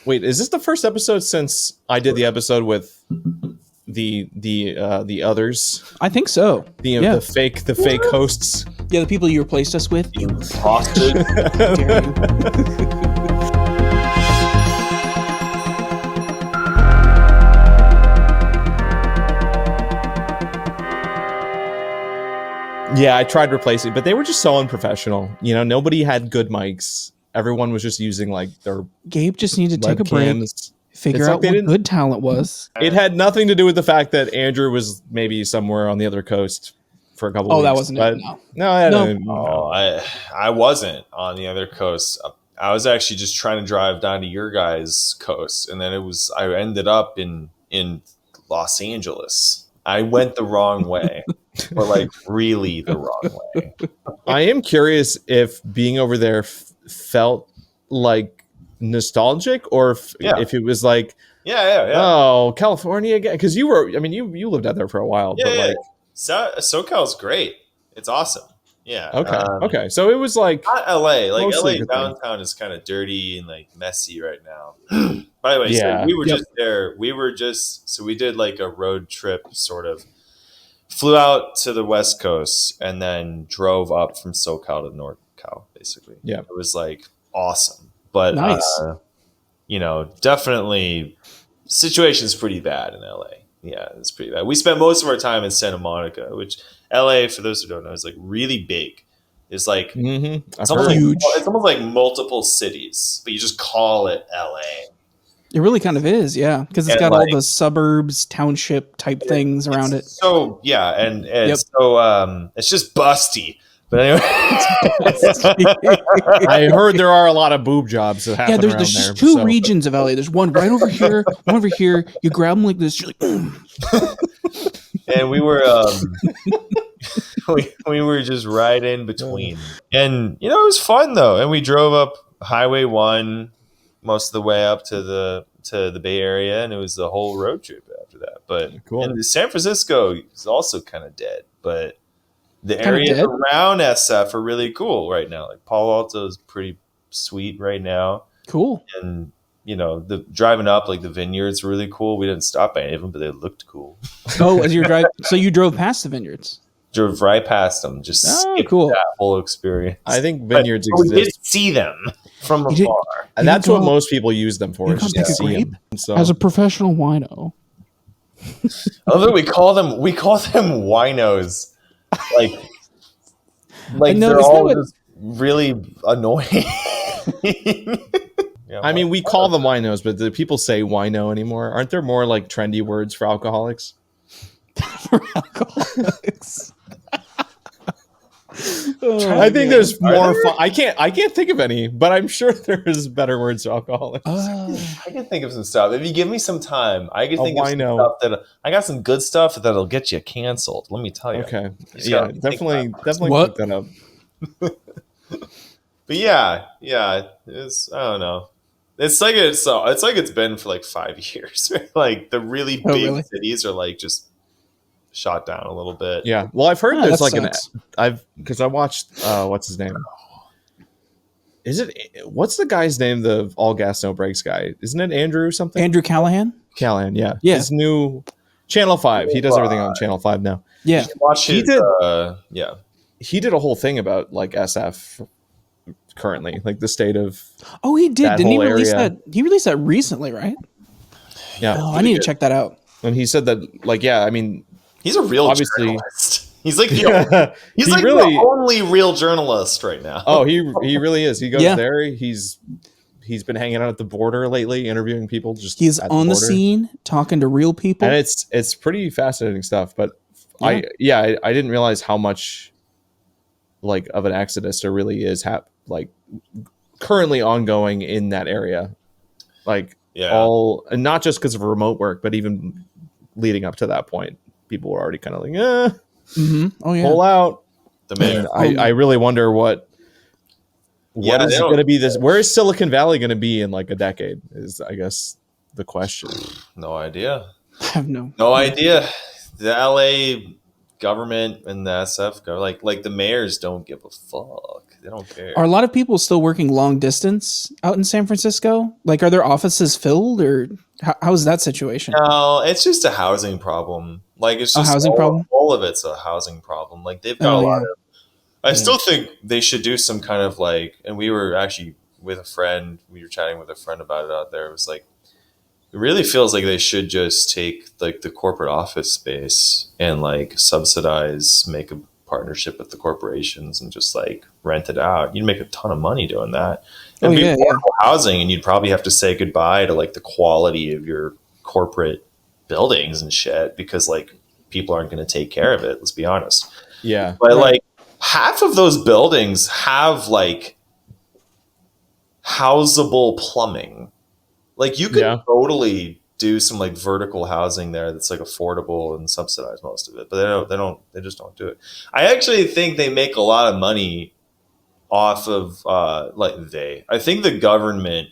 Wait, is this the first episode since I did the episode with the others? I think so. The fake hosts. Yeah, the people you replaced us with. You hostage. Dare you. Yeah, I tried replacing, but they were just so unprofessional. You know, nobody had good mics. Everyone was just using like their Gabe just needed to take a break, webcams. figure out what good talent was. It had nothing to do with the fact that Andrew was maybe somewhere on the other coast for a couple of weeks. That wasn't it. No. I wasn't on the other coast. I was actually just trying to drive down to your guys' coast, and then I ended up in Los Angeles. I went the wrong way, but like really the wrong way. I am curious if being over there felt like nostalgic, or if it was like, oh, California again, because you lived out there for a while. SoCal's great. It's awesome. Yeah. Okay. So it was like not LA. Like LA downtown is kind of dirty and like messy right now. By the way, so we were just there. So we did like a road trip sort of. Flew out to the West Coast and then drove up from SoCal to NorCal, basically. Yeah. It was like awesome. But nice. Definitely situation's pretty bad in LA. Yeah, it's pretty bad. We spent most of our time in Santa Monica, which LA, for those who don't know, is like really big. It's like it's almost huge. It's almost like multiple cities, but you just call it LA. It really kind of is, yeah, because it's got all the suburbs, township type things around it. So yeah, and so it's just busty. But anyway, I heard there are a lot of boob jobs that happen. Yeah, there's just two regions of LA. There's one right over here, one over here. You grab them like this, you're like, and we were we were just right in between, and it was fun though. And we drove up Highway 1 most of the way up to the Bay Area, and it was the whole road trip after that. But cool. And San Francisco is also kind of dead, but the areas around SF are really cool right now. Like Palo Alto is pretty sweet right now. Cool. And the driving up, like the vineyards were really cool. We didn't stop by any of them, but they looked cool. Oh, as you driving, so you drove past the vineyards? Drove right past them. Just cool. That whole experience. I think vineyards exist. We did see them from afar, and that's what most people use them for. Is just to see them. So. As a professional wino, although we call them winos. Like they're all just really annoying. I mean, we call them winos, but do people say wino anymore? Aren't there more like trendy words for alcoholics? For alcoholics. I think there's more fun. I can't think of any, but I'm sure there's better words for alcoholics. I can think of some stuff. If you give me some time, I can think of some stuff I got some good stuff that'll get you canceled. Let me tell you. Okay. Yeah, definitely what? Pick that up. But yeah, it's, I don't know. It's like it's been for like 5 years. Right? Like the really big cities are like just shot down a little bit. Yeah. Well, I've heard there's like because I watched what's his name? What's the guy's name? The All Gas No Brakes guy. Isn't it Andrew or something? Andrew Callahan? Callahan, yeah. His new Channel 5. He does everything on Channel 5 now. Yeah. He did a whole thing about like SF currently, like the state of he did. Didn't he release that? He released that recently, right? Yeah. Oh, I need to check that out. And he said that, like, yeah, I mean, he's a real journalist. He's like the only real journalist right now. Oh, he really is. He goes there. He's been hanging out at the border lately, interviewing people. He's on the scene, talking to real people, and it's pretty fascinating stuff. But I didn't realize how much like of an exodus there really is like currently ongoing in that area. Like and not just because of remote work, but even leading up to that point, people were already kind of like, pull out. I really wonder what is going to be this. Where is Silicon Valley going to be in like a decade? Is I guess the question. No idea. I have no idea. The LA government and the SF go like the mayors don't give a fuck. They don't care. Are a lot of people still working long distance out in San Francisco? Like, are their offices filled, or how is that situation? No, it's just a housing problem. Like, it's A just housing problem? all of it's a housing problem. Like, they've got a lot of. I still think they should do some kind of like. And we were actually with a friend. We were chatting with a friend about it out there. It was like, it really feels like they should just take like the corporate office space and like subsidize, make a partnership with the corporations and just like rent it out. You'd make a ton of money doing that. And be affordable housing, and you'd probably have to say goodbye to like the quality of your corporate buildings and shit because like people aren't going to take care of it. Let's be honest. Yeah. But like half of those buildings have like housable plumbing. Like you could totally do some like vertical housing there that's like affordable and subsidize most of it, but they just don't do it. I actually think they make a lot of money off of I think the government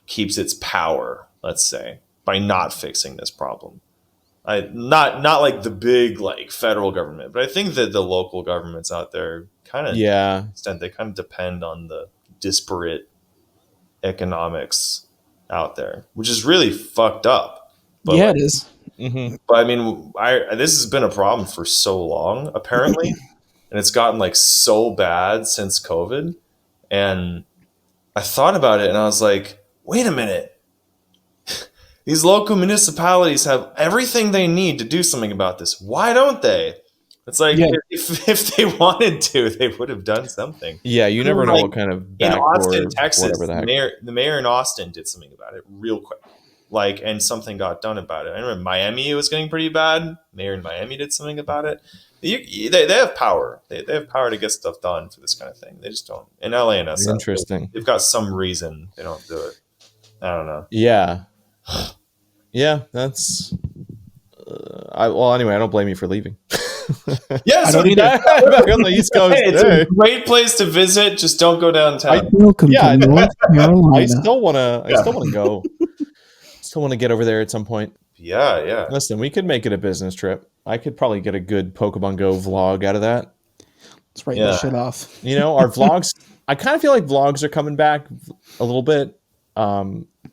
keeps its power, let's say, by not fixing this problem. Not like the big like federal government, but I think that the local governments out there kind of they kind of depend on the disparate economics out there, which is really fucked up. But it is. Mm-hmm. But I mean, this has been a problem for so long, apparently, and it's gotten like so bad since COVID. And I thought about it, and I was like, wait a minute. These local municipalities have everything they need to do something about this. Why don't they? It's like if they wanted to, they would have done something. Yeah, you never know what kind of in Austin, Texas, the mayor in Austin did something about it real quick. Like, and something got done about it. I remember Miami was getting pretty bad. Mayor in Miami did something about it. They have power. They have power to get stuff done for this kind of thing. They just don't. In LA and SF, interesting. They've got some reason they don't do it. I don't know. Yeah. Yeah, that's. Anyway, I don't blame you for leaving. Yeah, I don't either. Back on the East Coast. It's a great place to visit. Just don't go downtown. Welcome to North Carolina. I still want to go. Still want to get over there at some point. Yeah. Listen, we could make it a business trip. I could probably get a good Pokemon Go vlog out of that. Let's write this shit off. You know, our vlogs. I kind of feel like vlogs are coming back a little bit.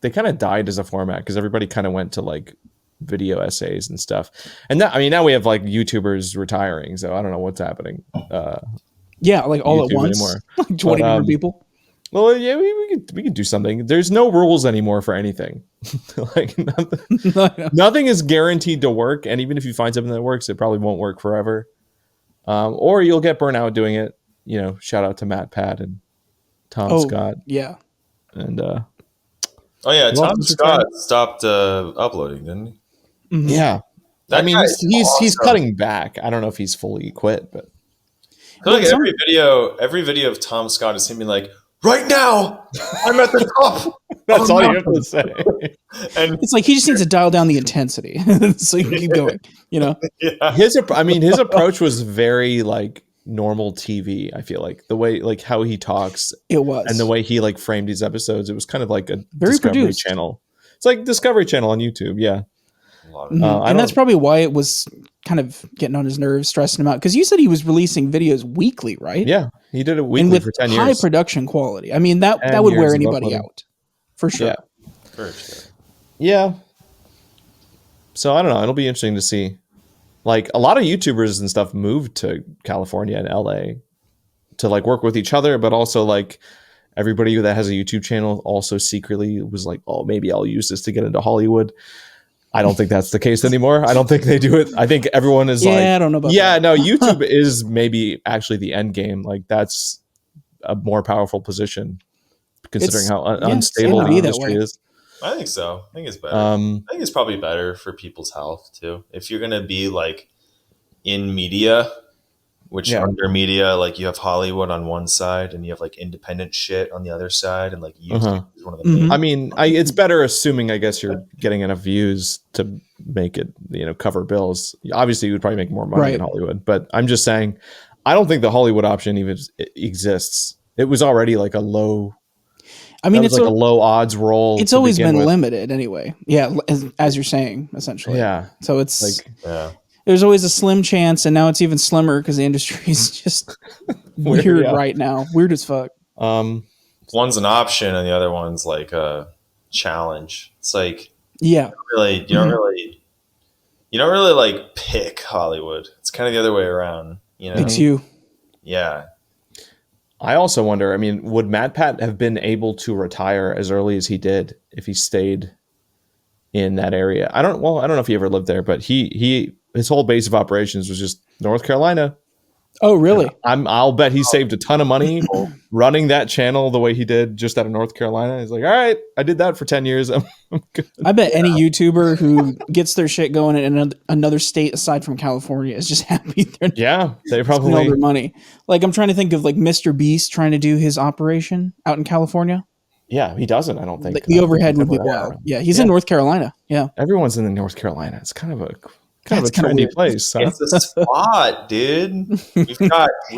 They kind of died as a format because everybody kind of went to like video essays and stuff. And now we have like YouTubers retiring, so I don't know what's happening. Like all YouTube at once, anymore. like 20 different people. Well, yeah, we could do something. There's no rules anymore for anything. Like nothing is guaranteed to work, and even if you find something that works, it probably won't work forever. Or you'll get burnt out doing it. You know, shout out to Matt Pat and Tom Scott. Yeah. And Tom Scott stopped uploading, didn't he? Mm-hmm. Yeah. I mean, he's cutting back. I don't know if he's fully quit, but I feel like every video of Tom Scott is him being like, right now, I'm at the top. That's all you have to say. And it's like he just needs to dial down the intensity so you can keep going. You know, his approach was very like normal TV. I feel like the way like how he talks, it was, and the way he like framed these episodes, it was kind of like a very Discovery produced Channel. It's like Discovery Channel on YouTube. Yeah. And that's probably why it was kind of getting on his nerves, stressing him out. Because you said he was releasing videos weekly, right? Yeah, he did it weekly for 10 years. High production quality. I mean, that would wear anybody out. For sure. Yeah. For sure. Yeah. So I don't know. It'll be interesting to see. Like a lot of YouTubers and stuff moved to California and LA to like work with each other, but also like everybody that has a YouTube channel also secretly was like, oh, maybe I'll use this to get into Hollywood. I don't think that's the case anymore. I don't think they do it. I think everyone is like, I don't know about that. No, YouTube is maybe actually the end game. Like that's a more powerful position considering how unstable the industry is. I think so. I think it's better. I think it's probably better for people's health too. If you're going to be like in media, which under media, like you have Hollywood on one side and you have like independent shit on the other side. And like YouTube is one of the main. I mean, it's better assuming, I guess, you're getting enough views to make it, cover bills. Obviously, you would probably make more money in Hollywood. But I'm just saying, I don't think the Hollywood option even exists. It was already like a low. I mean, it's like a low odds role. It's always been limited anyway. Yeah, as you're saying, essentially. Yeah. So it's like, there's always a slim chance, and now it's even slimmer because the industry is just weird right now. Weird as fuck. One's an option, and the other one's like a challenge. It's like you don't really like pick Hollywood. It's kind of the other way around. Picks you. Yeah. I also wonder. I mean, would MatPat have been able to retire as early as he did if he stayed in that area? I don't know if he ever lived there, but his whole base of operations was just North Carolina. Oh, really? I'll bet he saved a ton of money running that channel the way he did just out of North Carolina. He's like, all right, I did that for 10 years. I'm good. I bet any YouTuber who gets their shit going in another state aside from California is just happy. They probably all their money. Like, I'm trying to think of like Mr. Beast trying to do his operation out in California. Yeah, he doesn't. I don't think the overhead would be wild. Yeah, he's in North Carolina. Yeah, everyone's in North Carolina. It's kind of a trendy place. Huh? It's a spot, dude.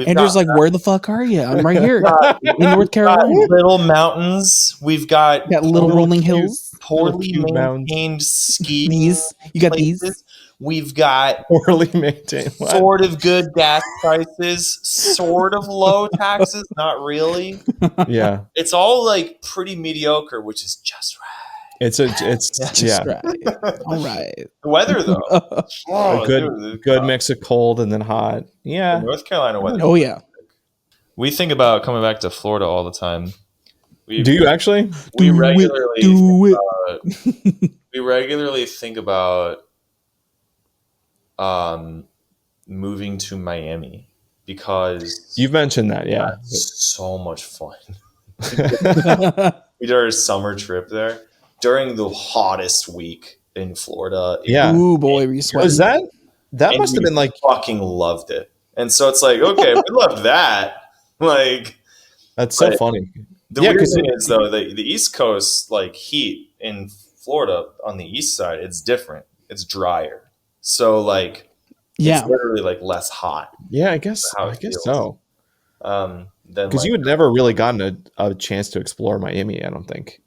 Andrew's like, where the fuck are you? I'm right here in North Carolina. Little mountains. We've got little rolling hills. Poorly maintained ski. You got these. We've got poorly maintained. Sort of good gas prices. Sort of low taxes. Not really. Yeah. It's all like pretty mediocre, which is just right. It's right. All right. The weather though, good mix of cold and then hot. Yeah, the North Carolina weather. Oh yeah. We think about coming back to Florida all the time. Do you actually? We regularly think about moving to Miami because you've mentioned that. Yeah, it's so much fun. We did our summer trip there during the hottest week in Florida. Yeah. Ooh, boy, were you sweating? Was that must have been like fucking loved it. And so it's like, okay, we loved that. Like, that's so funny. The weird thing is though, the East Coast like heat in Florida on the east side, it's different. It's drier. So like it's literally like less hot. Yeah, I guess so. Because you had never really gotten a chance to explore Miami, I don't think.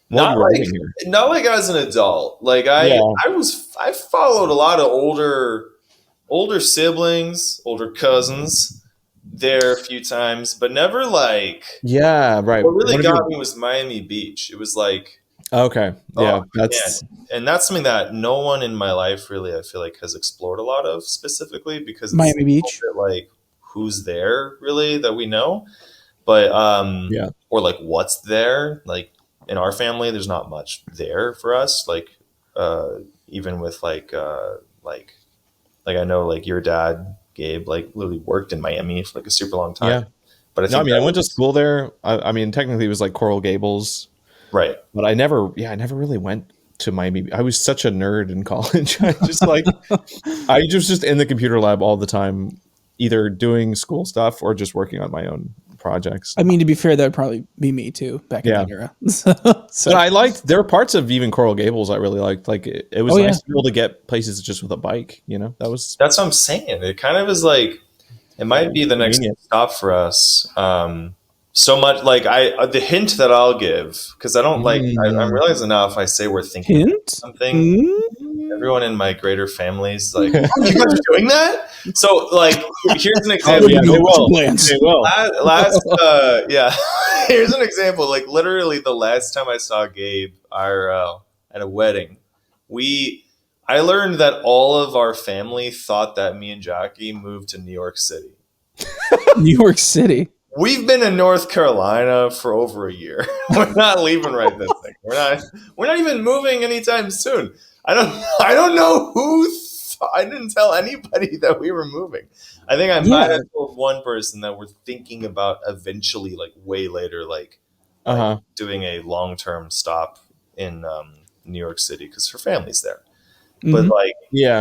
Not like as an adult. Like I followed a lot of older siblings, older cousins there a few times, but never like right. What really got me was Miami Beach. It was like and that's something that no one in my life really I feel like has explored a lot of specifically because it's Miami Beach. Like who's there really that we know, but or like what's there like. In our family, there's not much there for us. Like, even with like I know like your dad, Gabe, like literally worked in Miami for like a super long time. Yeah. But I went to school there. I mean, technically it was like Coral Gables. Right. But I never really went to Miami. I was such a nerd in college. I was just in the computer lab all the time, either doing school stuff or just working on my own projects. I mean, to be fair, that would probably be me too back in that era. So but I liked, there were parts of even Coral Gables I really liked. Like it was nice to be able to get places just with a bike, that's what I'm saying. It kind of is like, it might be the next stop for us. So much like the hint that I'll give, because I don't I'm realizing now if I say we're thinking something, everyone in my greater family's like, oh, you guys are doing that? So like, here's an example. Here's an example. Like literally the last time I saw Gabe IRL at a wedding, I learned that all of our family thought that me and Jackie moved to New York City. New York City. We've been in North Carolina for over a year. We're not leaving right this thing. We're not even moving anytime soon. I don't know who. I didn't tell anybody that we were moving. I think I might have told one person that we're thinking about eventually, like way later, like doing a long-term stop in New York City because her family's there. But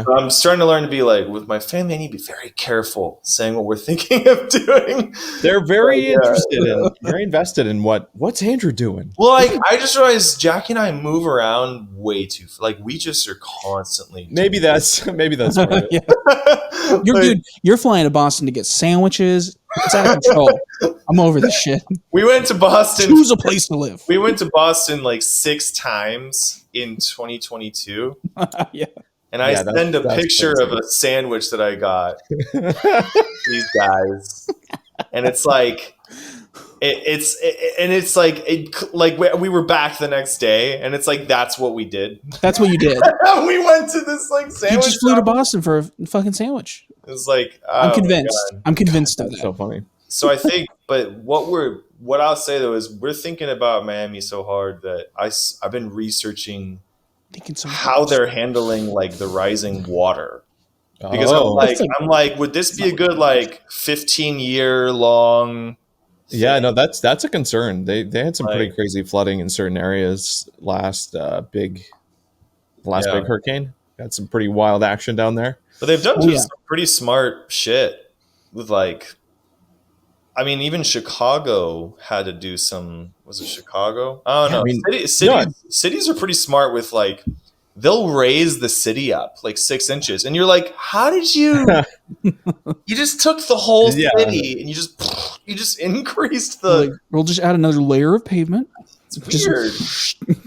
I'm starting to learn to be like, with my family, I need to be very careful saying what we're thinking of doing. They're very very invested in what's Andrew doing. Well, like I just realized Jackie and I move around way too. Like we just are constantly. Maybe that's part of it. You're flying to Boston to get sandwiches. It's out of control. I'm over this shit. We went to Boston. Choose a place to live. We went to Boston like 6 times in 2022. and I send a picture of a sandwich that I got these guys, and it's like we were back the next day, and it's like that's what we did. That's what you did. We went to this like sandwich. You just flew to Boston for a fucking sandwich. It was like I'm convinced. I'm convinced of that. So funny. So I think, but what I'll say though is we're thinking about Miami so hard that I've been researching how they're handling like the rising water. Because I'm like, would this be a good like 15-year long? Yeah, no, that's a concern. They had some pretty crazy flooding in certain areas last big hurricane. Got some pretty wild action down there. But they've done some pretty smart shit with like, I mean, even Chicago had to do some. Was it Chicago? I don't know. I mean, cities are pretty smart with like, they'll raise the city up like 6 inches, and you're like, how did you? You just took the whole city and you just increased the. Like, we'll just add another layer of pavement. It's weird.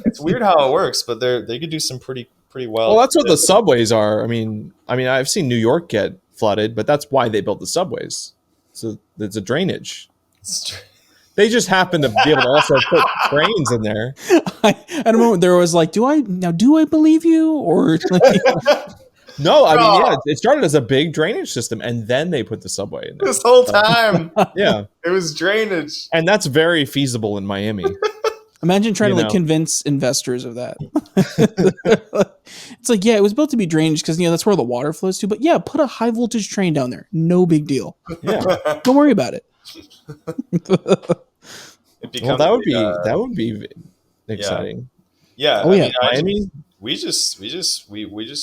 It's weird how it works, but they could do some pretty wild. Well, that's what the subways are. I mean, I've seen New York get flooded, but that's why they built the subways. So it's a drainage. They just happen to be able to also put trains in there. At a moment there was like, do I believe you or? Like, no, I mean, yeah, it started as a big drainage system, and then they put the subway in there. This whole time, yeah, it was drainage, and that's very feasible in Miami. Imagine trying to convince investors of that. It's like, yeah, it was built to be drainage because that's where the water flows to. But yeah, put a high voltage train down there. No big deal. Yeah, don't worry about it. That would be exciting. Yeah. Oh, yeah. Miami. We just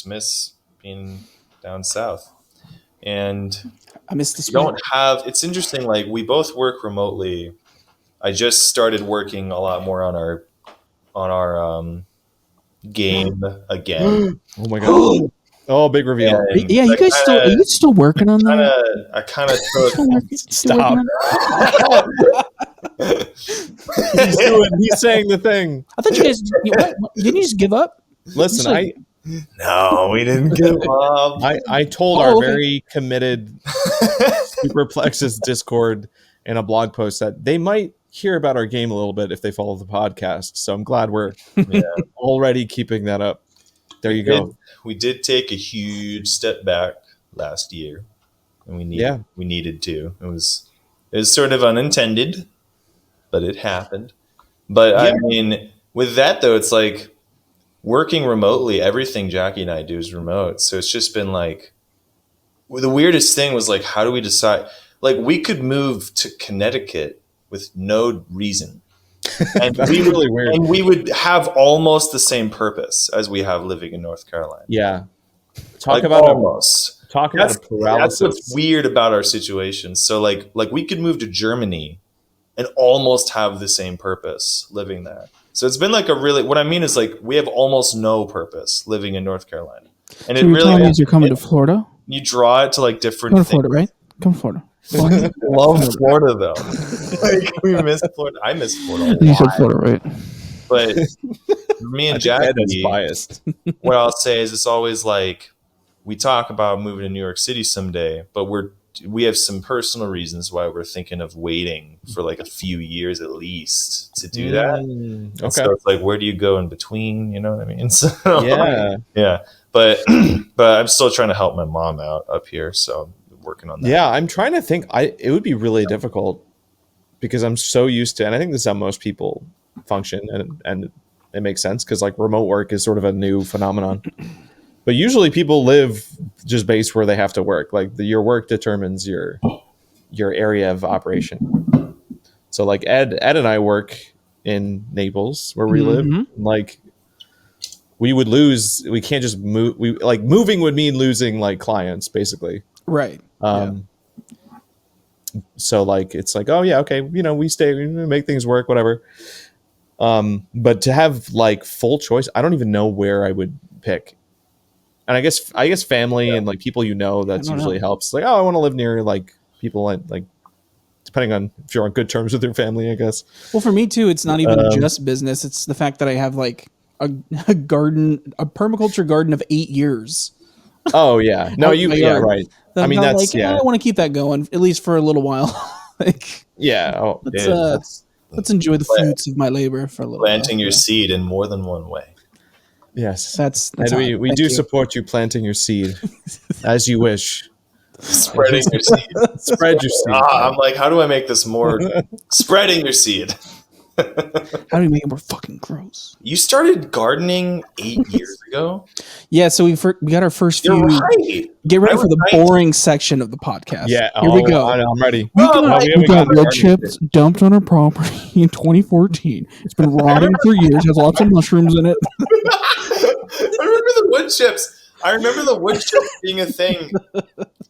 miss being down south, and I miss the. It's interesting. Like we both work remotely. I just started working a lot more on our game again. Oh my god! Oh, big reveal! And yeah, you guys are you still working on that? I kind of took. Stop. He's saying the thing. I thought you guys didn't you just give up? Listen, no, we didn't give up. I told our very committed Superplex's Discord in a blog post that they might hear about our game a little bit if they follow the podcast. So I'm glad we're already keeping that up. There you go. We did take a huge step back last year, and we needed to. It was sort of unintended, but it happened. But I mean, with that though, it's like working remotely. Everything Jackie and I do is remote, so it's just been like the weirdest thing was like, how do we decide? Like, we could move to Connecticut with no reason. And That's really weird. And we would have almost the same purpose as we have living in North Carolina. Yeah. Talk about a paralysis. That's what's weird about our situation. So like we could move to Germany and almost have the same purpose living there. So it's been like what I mean is like we have almost no purpose living in North Carolina. And so you're coming to Florida? You draw it to like different things. Florida, right? Come to Florida. Love Florida though. Like we miss Florida. I miss Florida. You said Florida, right? But me and Jackie, biased. What I'll say is it's always like we talk about moving to New York City someday, but we have some personal reasons why we're thinking of waiting for like a few years at least to do that. Okay. So it's like, where do you go in between? You know what I mean? So yeah. But I'm still trying to help my mom out up here, so I'm working on that. Yeah, I'm trying to think. It would be really difficult because I'm so used to, and I think this is how most people function, and it makes sense because like remote work is sort of a new phenomenon. But usually people live just based where they have to work. Like your work determines your area of operation. So like Ed and I work in Naples where we live. Like we can't just move. Moving would mean losing like clients basically. Right. So like, it's like, oh yeah, okay. We stay, we make things work, whatever. But to have like full choice, I don't even know where I would pick. And I guess family and like people that's usually helps. Like, oh, I want to live near like people like depending on if you're on good terms with your family, I guess. Well, for me too, it's not even just business. It's the fact that I have like a permaculture garden of 8 years. Oh yeah, no, right. Then I mean, that's like, I want to keep that going at least for a little while. Like, yeah, let's enjoy the fruits of my labor for a little. Planting your seed in more than one way. Yes, that's and we do support you planting your seed as you wish. Spreading your seed. Spread your seed. I'm like, how do I make this more spreading your seed? How do we make it more fucking gross? You started gardening 8 years ago? Yeah, so we got our first few. Right. Get ready for the boring section of the podcast. Yeah, here we go. I'm ready. We got wood chips dumped on our property in 2014. It's been rotting for years. Has lots of mushrooms in it. I remember the wood chips. I remember the wood chips being a thing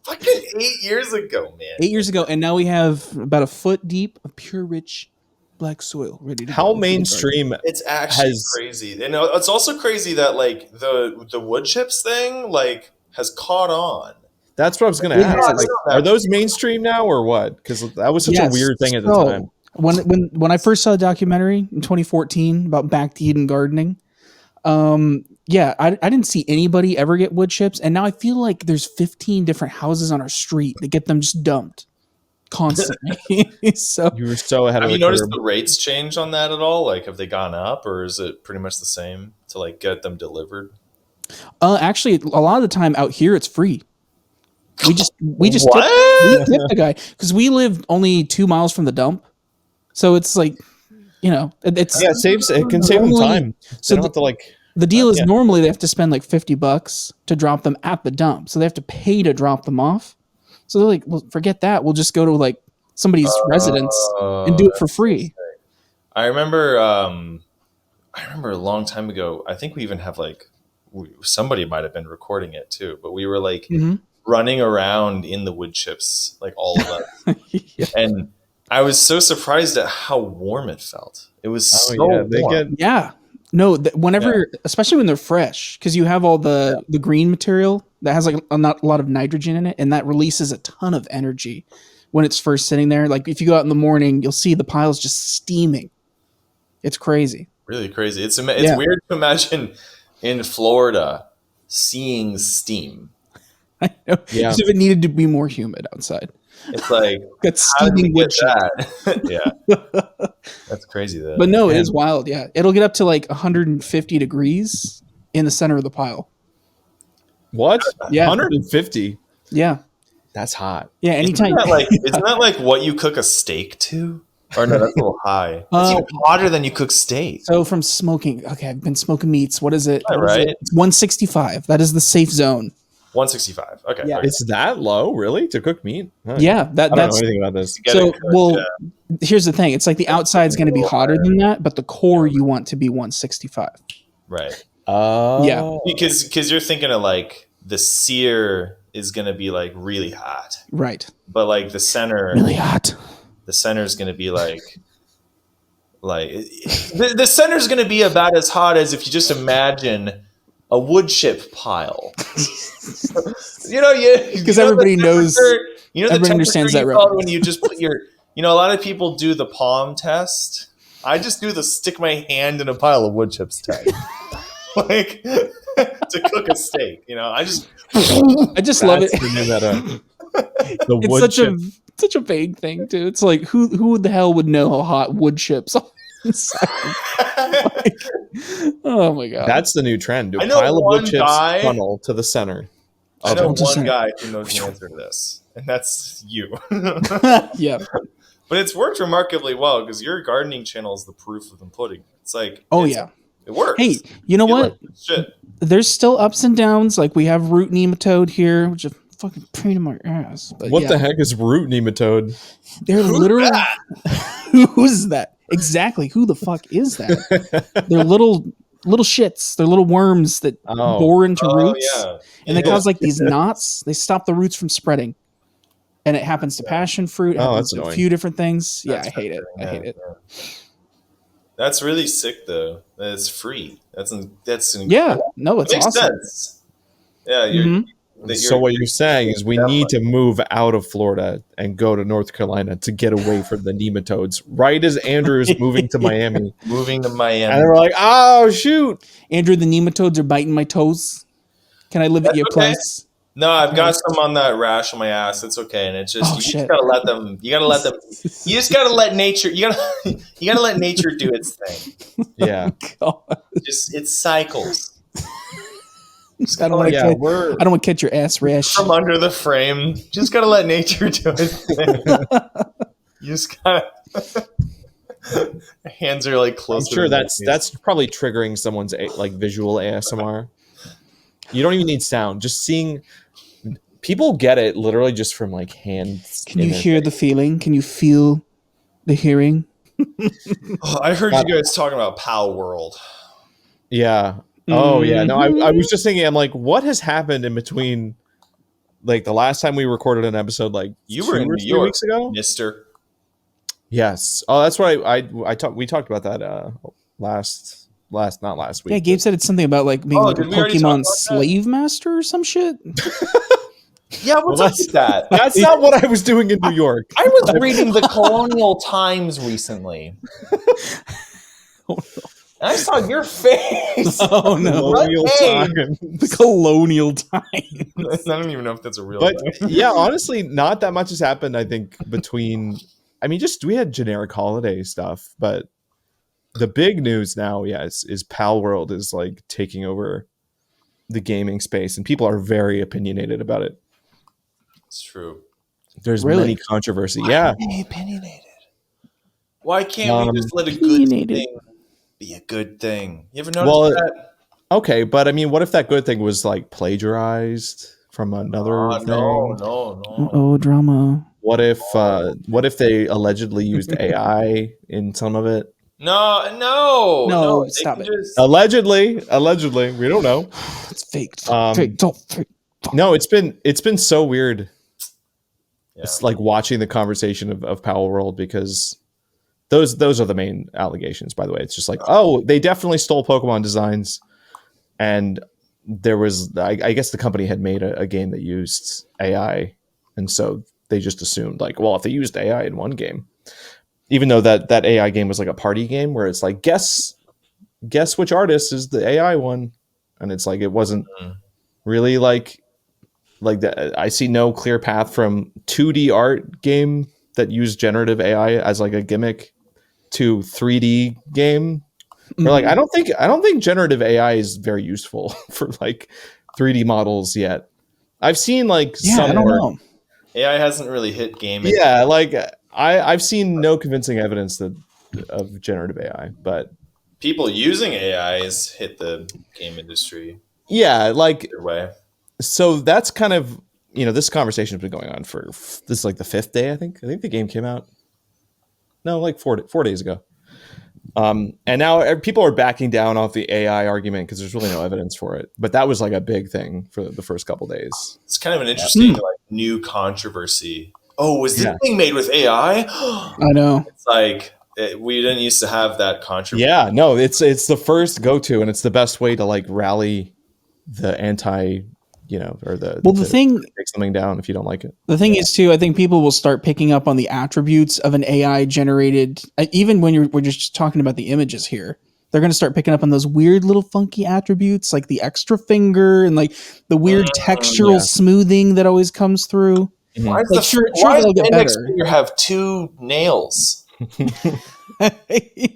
fucking 8 years ago, man. 8 years ago, and now we have about a foot deep of pure, rich black soil ready to How mainstream it's actually crazy. And it's also crazy that like the wood chips thing like has caught on. That's what I was going to ask. Like, are those mainstream now or what? Because that was such a weird thing at the time. When I first saw the documentary in 2014 about back to Eden gardening, I didn't see anybody ever get wood chips, and now I feel like there's 15 different houses on our street that get them just dumped constantly. So you were so ahead of the curve. Have you noticed the rates changed on that at all? Like, have they gone up, or is it pretty much the same to like get them delivered? Actually, a lot of the time out here it's free. We just we tip the guy because we live only 2 miles from the dump, so it's like, it can save them time. So they don't have to like. The deal is normally they have to spend like $50 to drop them at the dump, so they have to pay to drop them off. So they're like, well, forget that. We'll just go to like somebody's residence and do it for free. I remember a long time ago. I think we even have like somebody might have been recording it too, but we were like running around in the wood chips, like all of us, and I was so surprised at how warm it felt. It was warm. No, whenever, especially when they're fresh, because you have all the green material that has like a lot of nitrogen in it, and that releases a ton of energy when it's first sitting there. Like if you go out in the morning, you'll see the piles just steaming. It's crazy. Really crazy. It's weird to imagine in Florida seeing steam. I know. Yeah. As if it needed to be more humid outside. It's like that's steaming wood yeah. That's crazy though. But no, it is wild. Yeah. It'll get up to like 150 degrees in the center of the pile. What? Yeah. 150? Yeah. That's hot. Yeah. Anytime. Isn't that like what you cook a steak to? Or no, that's a little high. It's even hotter than you cook steak. So from smoking, okay, I've been smoking meats. What is it? Right. It's 165. That is the safe zone. 165. Okay. Yeah. Okay. It's that low, really, to cook meat? Yeah. I don't know anything about this. Here's the thing. It's like the outside's going to be hotter than that, but the core you want to be 165. Right. Yeah. Because you're thinking of like the sear is going to be like really hot. Right. But like the center. Really hot. The center is going to be like the center is going to be about as hot as if you just imagine a wood chip pile. Because everybody knows. Everybody understands that when you just put your. A lot of people do the palm test. I just do the stick my hand in a pile of wood chips test, like to cook a steak. I just love it. It's such a vague thing too. It's like who the hell would know how hot wood chips are? Oh my god, that's the new trend. Do a pile of wood chips funnel to the center. I know one guy who knows the answer to this, and that's you. Yeah, but it's worked remarkably well because your gardening channel is the proof of the pudding. It's like, it works. Hey, you know what? There's still ups and downs. Like we have root nematode here, which is fucking pain in my ass. But what the heck is root nematode? They're literally who's that? Exactly. Who the fuck is that? They're little shits. They're little worms that bore into roots, and they cause like these knots. They stop the roots from spreading, and it happens to passion fruit. That's a few different things. I hate it. I hate it. That's really sick, though. It's free. That's yeah. No, it's makes awesome. sense. Yeah, So what you're saying is we need to move out of Florida and go to North Carolina to get away from the nematodes. Right as Andrew is moving to Miami. Moving to Miami. And they're like, oh, shoot. Andrew, the nematodes are biting my toes. Can I live at your place? No, I've got some on that rash on my ass. It's okay. And it's just, just gotta let them, you just gotta let nature, you gotta let nature do its thing. Yeah. It cycles. I don't want to catch your ass rash from under the frame. Just gotta let nature do it. You just gotta. Hands are like close. I'm sure that's probably triggering someone's like visual ASMR. You don't even need sound. Just seeing people get it literally just from like hands. Can you hear the feeling? Can you feel the hearing? I heard you guys talking about Palworld. Yeah. Oh yeah, no, I was just thinking, I'm like, what has happened in between, like the last time we recorded an episode, like you were in New York, weeks ago, Mister. Yes. Oh, that's right. We talked about that not last week. Yeah, Gabe said it's something about like maybe like a Pokemon Slave Master or some shit. Yeah, what's up with that? That's not what I was doing in New York. I was reading the Colonial Times recently. Oh, no. I saw your face. Oh no! The Colonial Time. I don't even know if that's a real. But yeah, honestly, not that much has happened. I think between, I mean, just we had generic holiday stuff, but the big news now, is Palworld is like taking over the gaming space, and people are very opinionated about it. It's true. There's many controversy. Yeah, opinionated. Why can't we just let a good thing be a good thing? You ever notice that? Okay, but I mean, what if that good thing was like plagiarized from another thing? No. Oh, drama. What if they allegedly used AI in some of it? No, stop it. Allegedly, we don't know. It's fake. Fake. No, it's been so weird. Yeah. It's like watching the conversation of Palworld, because those are the main allegations, by the way. It's just like, they definitely stole Pokemon designs, and there was, I guess the company had made a game that used AI, and so they just assumed like, well, if they used AI in one game, even though that AI game was like a party game where it's like, guess which artist is the AI one, and it's like, it wasn't really like that. I see no clear path from 2D art game that used generative AI as like a gimmick to 3D game. Or like, I don't think generative AI is very useful for like 3D models yet. I've seen like some I don't know. AI hasn't really hit gaming. Yeah, like I've seen no convincing evidence of generative AI, but people using AIs hit the game industry. Yeah, like either way. So that's kind of, this conversation has been going on for, this is like the 5th day, I think. I think the game came out, like 4 days ago. And now people are backing down off the AI argument because there's really no evidence for it. But that was like a big thing for the first couple days. It's kind of an interesting new controversy. Oh, was this thing made with AI? I know. It's like we didn't used to have that controversy. Yeah, no, it's the first go-to, and it's the best way to like rally the anti, or the thing, take something down if you don't like it. The thing is too, I think people will start picking up on the attributes of an AI generated, even when we're just talking about the images here. They're going to start picking up on those weird little funky attributes, like the extra finger and like the weird textural smoothing that always comes through. Mm-hmm. Why does the index finger have 2 nails?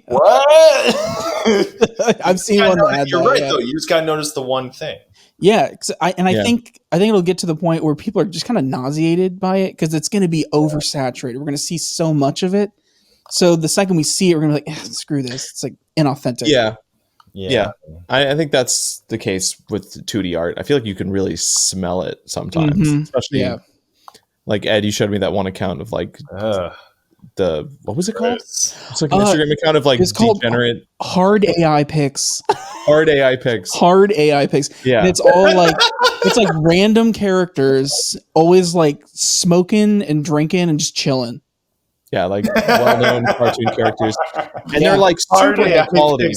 What? I've seen one that had You're right, though. You just got to notice the one thing. Yeah, I think it'll get to the point where people are just kind of nauseated by it because it's going to be oversaturated. We're going to see so much of it. So the second we see it, we're going to be like, screw this. It's like inauthentic. Yeah. I think that's the case with 2D art. I feel like you can really smell it sometimes, especially like Ed, you showed me that one account of like what was it called? It's like an Instagram account of like degenerate hard AI pics. Hard AI pics. Yeah. And it's all like it's like random characters always like smoking and drinking and just chilling. Yeah, like well-known cartoon characters. And they're like super high quality.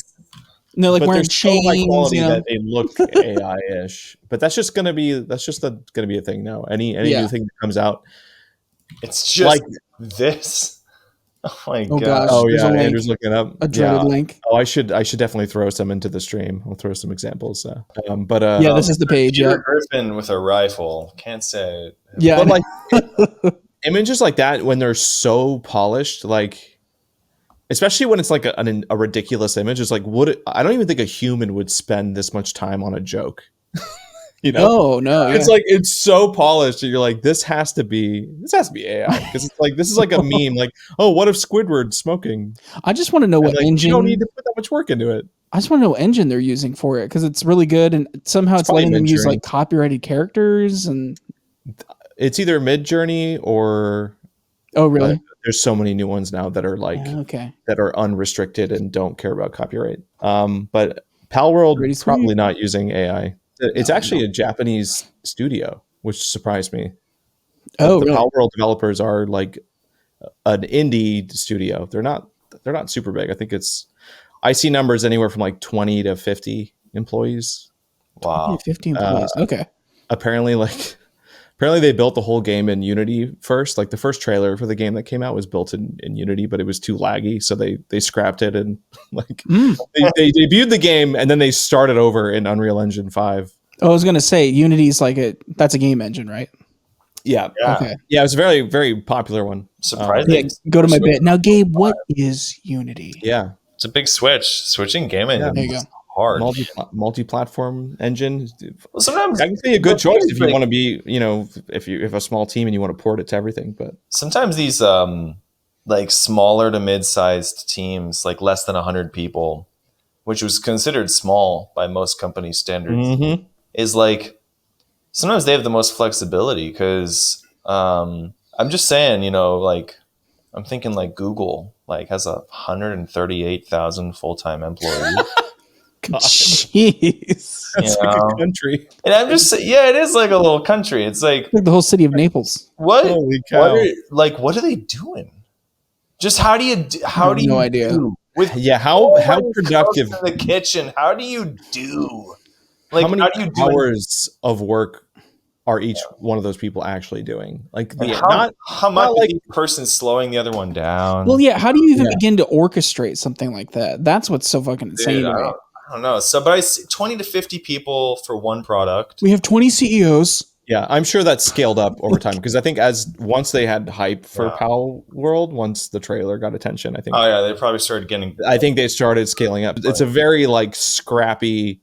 No, like but wearing they're so high chains, quality you know. that they look AI-ish. But that's just gonna be a thing now. Any Yeah. new thing that comes out, It's just like this. Oh my Oh god. gosh. oh There's yeah, a link, Andrew's looking up. a dreaded Yeah. link. Oh, I should definitely throw some into the stream. I'll throw some examples. But Yeah, this is the page. Yeah. Peter Griffin with a rifle. Can't say. Yeah. but like images like that when they're so polished, like especially when it's like a ridiculous image, it's like I don't even think a human would spend this much time on a joke. You know, No, yeah. it's like it's so polished that you're like, this has to be AI because it's like this is like a meme. Like, oh, what if Squidward's smoking? I just want to know And what like, engine. you don't need to put that much work into it. I just want to know what engine they're using for it because it's really good, and somehow it's probably letting them use Midjourney. like copyrighted characters and. It's either Midjourney or Oh really? there's so many new ones now that are like Okay. that are unrestricted and don't care about copyright. But Palworld Pretty sweet. probably not using AI. It's No, actually a Japanese studio, which surprised me. Oh The really? Palworld developers are like an indie studio. They're not super big. I think I see numbers anywhere from like 20 to 50 employees. Wow. 15 employees. Okay. Apparently they built the whole game in Unity first. Like the first trailer for the game that came out was built in Unity, but it was too laggy, so they scrapped it and like they debuted the game and then they started over in Unreal Engine 5. Oh, I was gonna say Unity's that's a game engine, right? Yeah. Yeah. Okay. Yeah, it was a very, very popular one. Surprising. Yeah, go to my bit. Now, Gabe, what is Unity? Yeah. It's a big switch. Switching game engine There you is go. hard. Multi-platform engine. Well, sometimes Technically a good choice if you like- want to be, if you have a small team and you want to port it to everything, but sometimes these like smaller to mid-sized teams, like less than 100 people, which was considered small by most company standards, is like sometimes they have the most flexibility because I'm just saying, like I'm thinking like Google like has 138,000 full-time employees. Jeez. that's You like know? a country. And I'm just saying, yeah, it is like a little country. It's like Like the whole city of Naples. what? Holy cow. What are they doing? Just how do you no idea. do with Yeah, how productive cooks in the kitchen? How do you do? Like how many do you do it? hours of work are each one of those people actually doing? Like And the how much like- is each person slowing the other one down? Well, yeah. How do you even begin to orchestrate something like that? That's what's so fucking insane Dude, to me. I don't know. So, but I see 20 to 50 people for one product. We have 20 CEOs. Yeah, I'm sure that's scaled up over time because I think once they had hype for Palworld, once the trailer got attention, I think Oh yeah, they probably started getting. I think they started scaling up. It's a very like scrappy,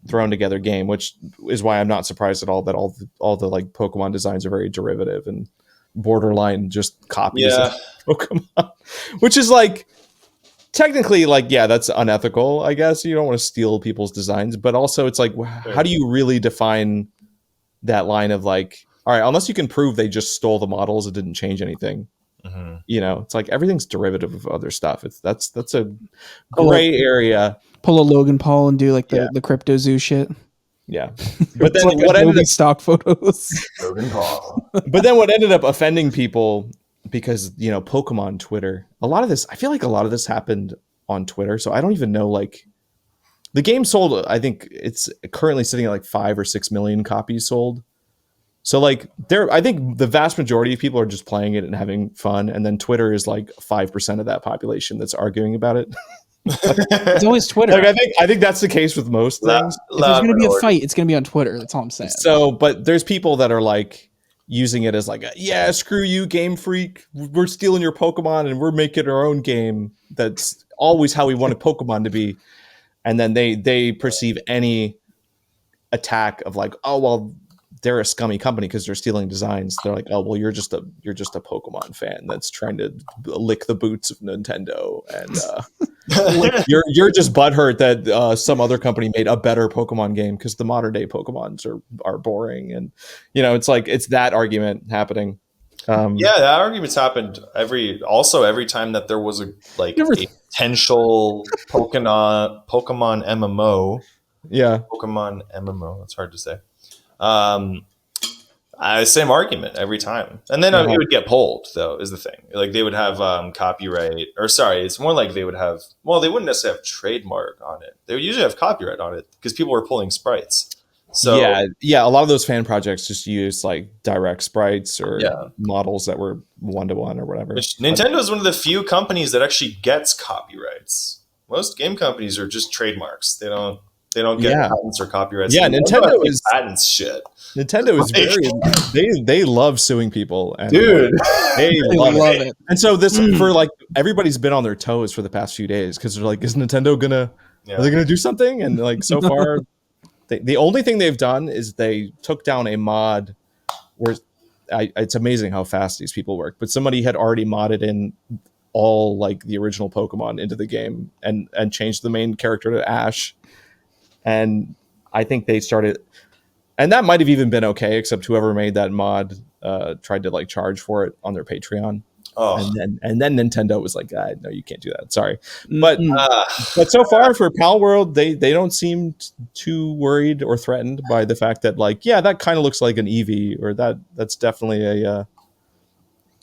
thrown together game, which is why I'm not surprised at all that all the like Pokemon designs are very derivative and borderline just copies of Pokemon, which is like technically like that's unethical. I guess you don't want to steal people's designs, but also it's like how do you really define that line of like, all right, unless you can prove they just stole the models, it didn't change anything. It's like everything's derivative of other stuff. That's a gray area. Pull a Logan Paul and do like the crypto zoo shit. Yeah, but then Like what ended up, stock photos? but then what ended up offending people because Pokemon Twitter. I feel like a lot of this happened on Twitter, so I don't even know like. The game sold, I think it's currently sitting at like 5 or 6 million copies sold. So like I think the vast majority of people are just playing it and having fun. And then Twitter is like 5% of that population that's arguing about it. It's always Twitter. Like I think that's the case with most things. If there's going to be a fight, it's going to be on Twitter. That's all I'm saying. So, but there's people that are like using it as like, yeah, screw you, Game Freak. We're stealing your Pokemon and we're making our own game. That's always how we wanted Pokemon to be. And then they perceive any attack of like, oh well, they're a scummy company because they're stealing designs. They're like, oh well, you're just a Pokemon fan that's trying to lick the boots of Nintendo, and you're just butthurt that some other company made a better Pokemon game because the modern day Pokemons are boring, and it's like it's that argument happening. That argument's happened every time that there was a potential Pokemon MMO. Yeah, Pokemon MMO. It's hard to say. I Same argument every time. And then it would get pulled, though, is the thing. Like they would have copyright, or sorry, it's more like they would have, well, they wouldn't necessarily have trademark on it. They would usually have copyright on it because people were pulling sprites. So yeah, a lot of those fan projects just use like direct sprites or models that were 1-to-1 or whatever. Nintendo is one of the few companies that actually gets copyrights. Most game companies are just trademarks. They don't get patents or copyrights. Yeah, Nintendo is patents shit. Nintendo is very they love suing people, and dude, they love it. And so this for like everybody's been on their toes for the past few days because they're like, is Nintendo gonna are they gonna do something? And like so far. The only thing they've done is they took down a mod where it's amazing how fast these people work, but somebody had already modded in all like the original Pokemon into the game and changed the main character to Ash. And I think they started, and that might have even been okay, except whoever made that mod tried to like charge for it on their Patreon. Oh. And then Nintendo was like, no, you can't do that. Sorry. But so far for Palworld, they don't seem too worried or threatened by the fact that like, yeah, that kind of looks like an Eevee, or that's definitely a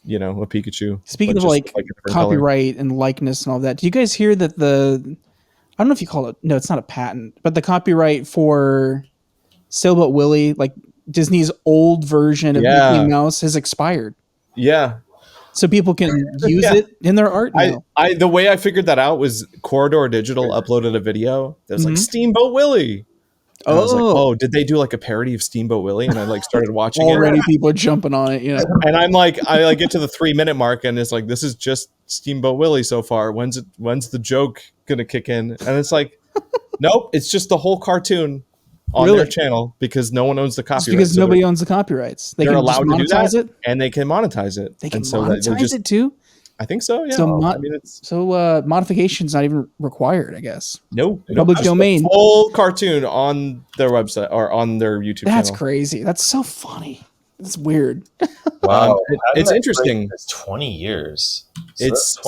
Pikachu. Speaking of like copyright and likeness and all that, do you guys hear that I don't know if you call it, no, it's not a patent, but the copyright for Sailboat Willie, like Disney's old version of Mickey Mouse, has expired. Yeah. So people can use it in their art now. The way I figured that out was Corridor Digital uploaded a video that was like Steamboat Willie. And I was like, oh, did they do like a parody of Steamboat Willie? And I like started watching Already people are jumping on it, And I'm like, I like get to the 3-minute mark and it's like, this is just Steamboat Willie so far. When's the joke gonna kick in? And it's like, nope, it's just the whole cartoon on their channel because no one owns the copyright. Because nobody owns the copyrights. They're allowed to do that, and they can monetize it. They can monetize it too? I think so, yeah. So, modification's not even required, I guess. No. Public domain. Full cartoon on their website or on their YouTube channel. That's crazy. That's so funny. It's weird. Wow. It's interesting. It's 20 years.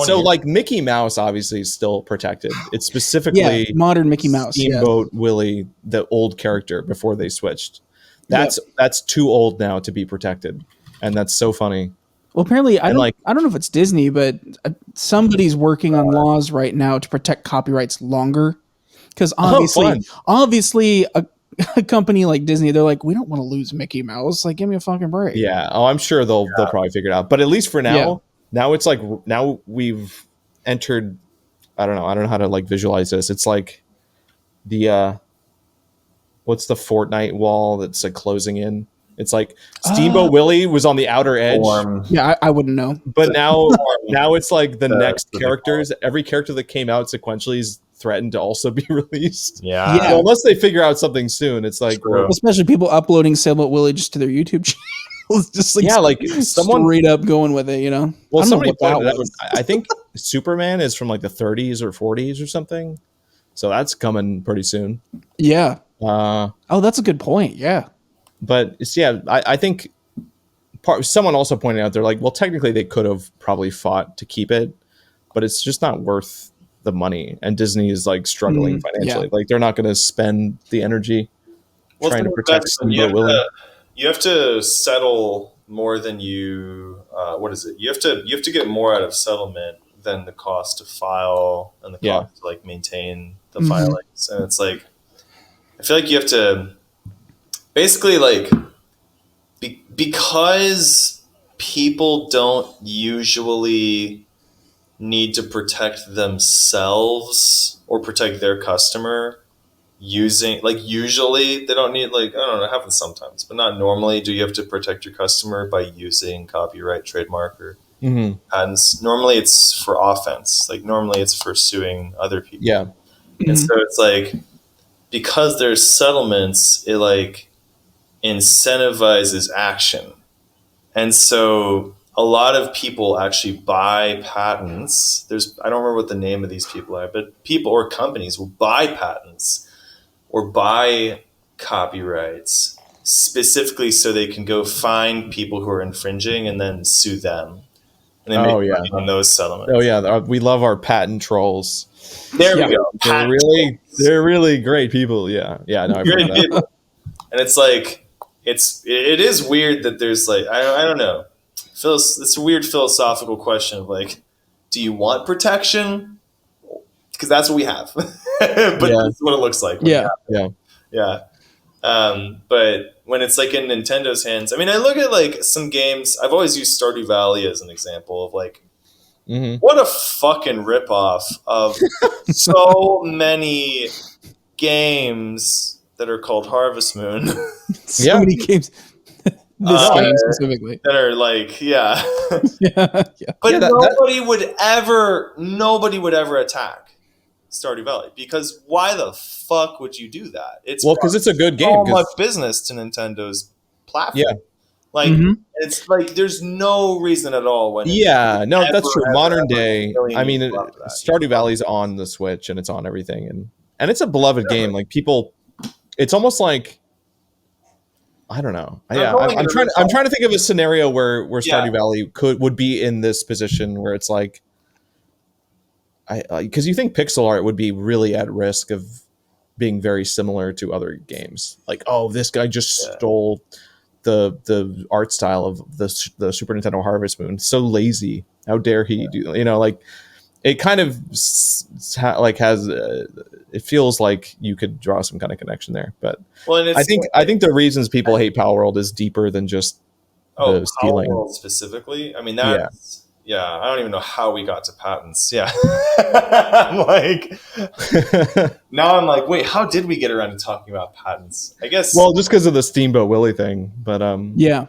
Like Mickey Mouse obviously is still protected. It's specifically modern Mickey Mouse. Steamboat Willie, the old character before they switched. That's too old now to be protected. And that's so funny. Well, apparently, I don't know if it's Disney, but somebody's working on laws right now to protect copyrights longer. Because obviously, a company like Disney, they're like, we don't want to lose Mickey Mouse. Like, give me a fucking break. Yeah. Oh, I'm sure they'll probably figure it out. But at least for now, now it's like now we've entered. I don't know how to like visualize this. It's like the what's the Fortnite wall that's like closing in. It's like Steamboat Willie was on the outer edge. Yeah, I wouldn't know. But now it's like the next characters. Every character that came out sequentially is threatened to also be released. Yeah. So unless they figure out something soon, it's like especially people uploading Sailboat Willie just to their YouTube channel. Just like someone straight up going with it, Well, somebody pointed out. I think Superman is from like the 30s or 40s or something. So that's coming pretty soon. Yeah. That's a good point. Yeah. But I think someone also pointed out, they're like, well, technically they could have probably fought to keep it, but it's just not worth the money. And Disney is like struggling financially. Like they're not going to spend the energy trying to protect Steamboat Willie. You have to settle more than you. What is it? You have to get more out of settlement than the cost to file and the cost to like maintain the filings. And it's like, I feel like you have to. Basically, like, because people don't usually need to protect themselves or protect their customer usually they don't need, like, I don't know, it happens sometimes, but not normally do you have to protect your customer by using copyright, trademark, or patents. Normally it's for offense. Like, normally it's for suing other people. Yeah. And so it's like, because there's settlements, it, like, incentivizes action. And so a lot of people actually buy patents. I don't remember what the name of these people are, but people or companies will buy patents or buy copyrights specifically so they can go find people who are infringing and then sue them. And they make money on those settlements. Oh yeah, we love our patent trolls. There we go. They're really great people. Yeah. No, I've heard that. And it's like, it is weird that there's like I don't know. It's a weird philosophical question of like, do you want protection? Because that's what we have, but this is what it looks like. Yeah. But when it's like in Nintendo's hands, I mean, I look at like some games. I've always used Stardew Valley as an example of like, what a fucking ripoff of so many games that are called Harvest Moon. So many games. This game specifically. That are like, yeah. But nobody would ever attack Stardew Valley, because why the fuck would you do that? It's because it's a good game. So much business to Nintendo's platform. Yeah. Like it's like there's no reason at all when that's true. Modern day, I mean, Stardew Valley's on the Switch and it's on everything, and it's a beloved game. Like people, it's almost like, I don't know. I'm trying to think of a scenario where Stardew Valley would be in this position where it's like, because you think pixel art would be really at risk of being very similar to other games. Like, oh, this guy just stole the art style of the Super Nintendo Harvest Moon. So lazy. How dare he do? Like it kind of like has. It feels like you could draw some kind of connection there, but I think the reasons people hate Palworld is deeper than just the stealing. Palworld specifically. I mean, that's. Yeah, I don't even know how we got to patents. Yeah. I'm like, now I'm like, wait, how did we get around to talking about patents? I guess. Well, just because of the Steamboat Willie thing, but yeah.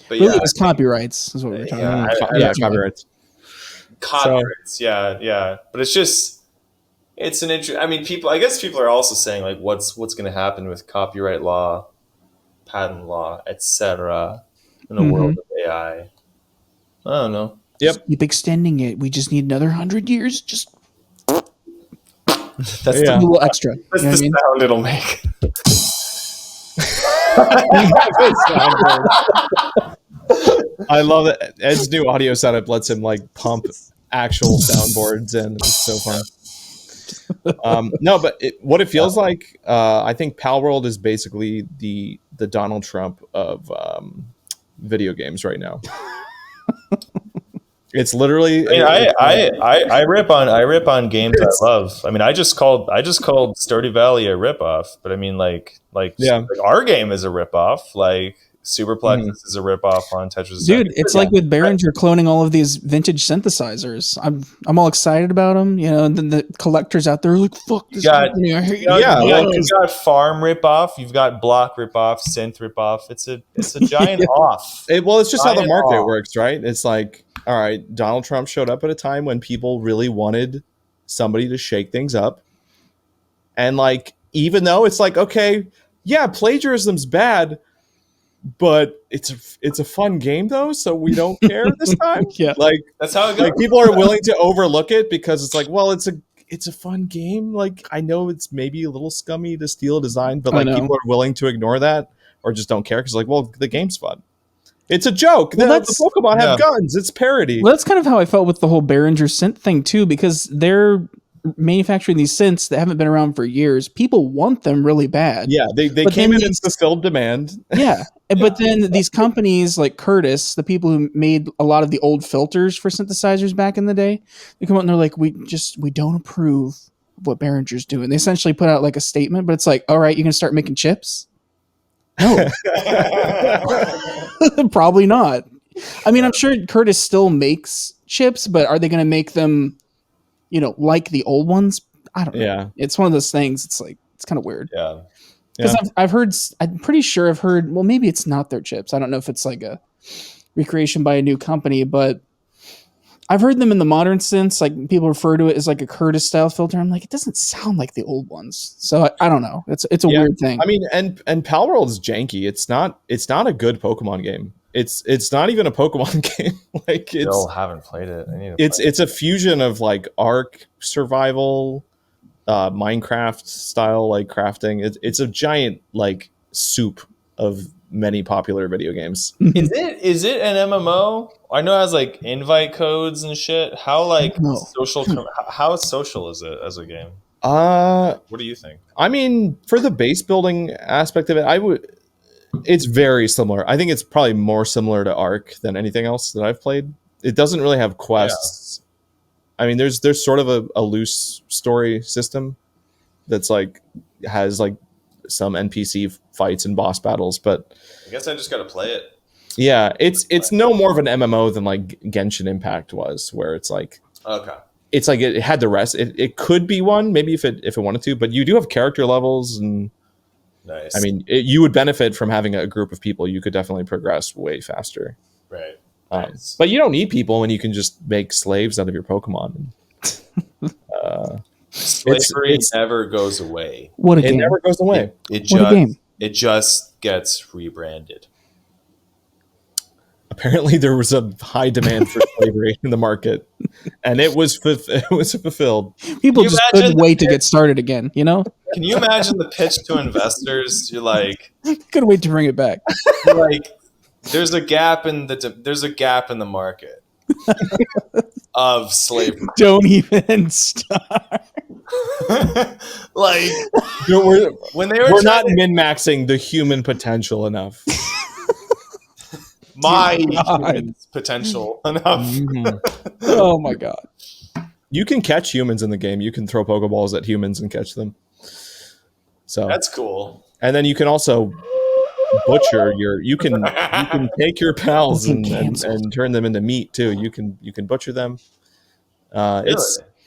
But really, it was copyrights, is what we're talking about. Copyrights. Copyrights, yeah. But it's just, it's an I mean, I guess people are also saying like, what's going to happen with copyright law, patent law, etc. in a world of AI. I don't know. Yep. Keep extending it. We just need another 100 years. Just that's a little extra. That's the sound it'll make. I love it. Ed's new audio setup lets him like pump actual soundboards in. It's so fun. No, but what it feels like, I think Palworld is basically the Donald Trump of video games right now. It's literally. I rip on games I love. I mean, I just called Stardew Valley a ripoff, but I mean, like our game is a ripoff. Like Superplex is a ripoff on Tetris. Dude, it's like with Behringer cloning all of these vintage synthesizers. I'm all excited about them, and then the collectors out there are like, "Fuck this company, I hate it." You've got farm ripoff, you've got block ripoff, synth ripoff. It's a giant off. It's just how the market works, right? It's like, all right, Donald Trump showed up at a time when people really wanted somebody to shake things up, and like, even though it's like, okay, yeah, plagiarism's bad. But it's a fun game though, so we don't care this time. Like that's how it goes. Like people are willing to overlook it because it's like, well, it's a fun game. Like I know it's maybe a little scummy to steal a design, but like people are willing to ignore that or just don't care because like, well, the game's fun. It's a joke. Well, the Pokemon have guns. It's parody. Well, that's kind of how I felt with the whole Behringer synth thing too, because they're manufacturing these synths that haven't been around for years. People want them really bad. Yeah, they came in fulfilled demand. Yeah. But then these companies like Curtis, the people who made a lot of the old filters for synthesizers back in the day, they come out and they're like, we don't approve of what Behringer's doing. They essentially put out like a statement, but it's like, all right, you're going to start making chips? No. Probably not. I mean, I'm sure Curtis still makes chips, but are they going to make them, like the old ones? I don't know. Yeah. It's one of those things. It's like, it's kind of weird. Yeah. Because I'm pretty sure I've heard, well, maybe it's not their chips. I don't know if it's like a recreation by a new company, but I've heard them in the modern sense. Like people refer to it as like a Curtis style filter. I'm like, it doesn't sound like the old ones. So I don't know. It's a weird thing. I mean, and Palworld is janky. It's not a good Pokemon game. It's not even a Pokemon game. Like still haven't played it. It's a fusion of like Ark survival, Minecraft style like crafting. It's a giant like soup of many popular video games. Is it an MMO? I know it has like invite codes and shit. How like how social is it as a game? What do you think? I mean, for the base building aspect of it, It's very similar. I think it's probably more similar to Ark than anything else that I've played. It doesn't really have quests. I mean, there's sort of a loose story system that's like has like some NPC fights and boss battles, but I guess I just got to play it. yeah, it's no more of an MMO than like Genshin Impact was, where it's like Okay. it's like it had the rest. It could be one maybe if it wanted to, but you do have character levels, and Nice. I mean you would benefit from having a group of people. You could definitely progress way faster. Right. Nice. But you don't need people when you can just make slaves out of your Pokemon. Slavery never goes away. What a It game! never goes away. What a game! It just gets rebranded. Apparently, there was a high demand for slavery in the market, and it was fulfilled. People You just imagine couldn't wait to get started again. You know, Can you imagine the pitch to investors? You're like, couldn't wait to bring it back. there's a gap in the market of slavery. Don't even start. Like We're when they were not trying to- min-maxing the human potential enough. my God. human's potential enough. Oh my god! You can catch humans in the game. You can throw Pokeballs at humans and catch them. So That's cool. and then you can also butcher you can take your pals and turn them into meat too. You can butcher them.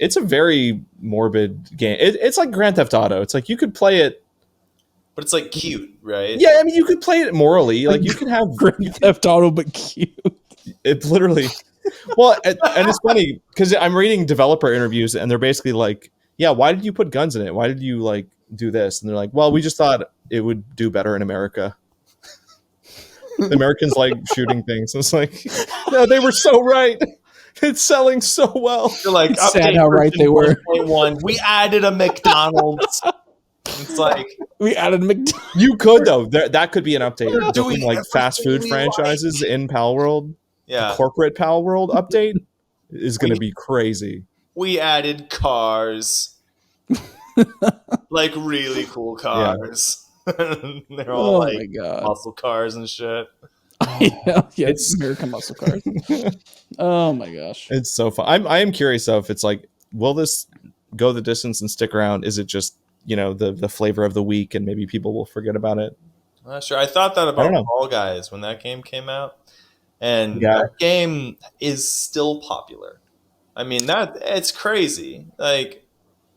It's a very morbid game. It's like Grand Theft Auto. It's like you could play it, But it's like cute, right? yeah. I mean, you could play it morally. Like you could have Grand Theft Auto, but cute. it literally. Well, and it's funny because I'm reading developer interviews and they're basically like, "Yeah, why did you put guns in it? Why did you like do this?" And they're like, "Well, we just thought it would do better in America." The Americans like shooting things. It's like, no, they were so right. It's selling so well. You're like, It's sad how right they were. 1.1, we added a McDonald's. It's like We added McDonald's. You could though. That could be an update. Do we Doing like ever fast food really franchises in Palworld. yeah, Corporate Palworld update is going to be crazy. we added cars, like really cool cars. They're all Oh like my god! muscle cars and shit. Yeah, It's- it's American muscle cars. Oh my gosh! It's so fun. I am curious though if it's like, will this go the distance and stick around? Is it just the flavor of the week and maybe people will forget about it? I'm not sure. I thought that I about don't know. Fall Guys when that game came out, and Yeah. that game is still popular. I mean, it's crazy. Like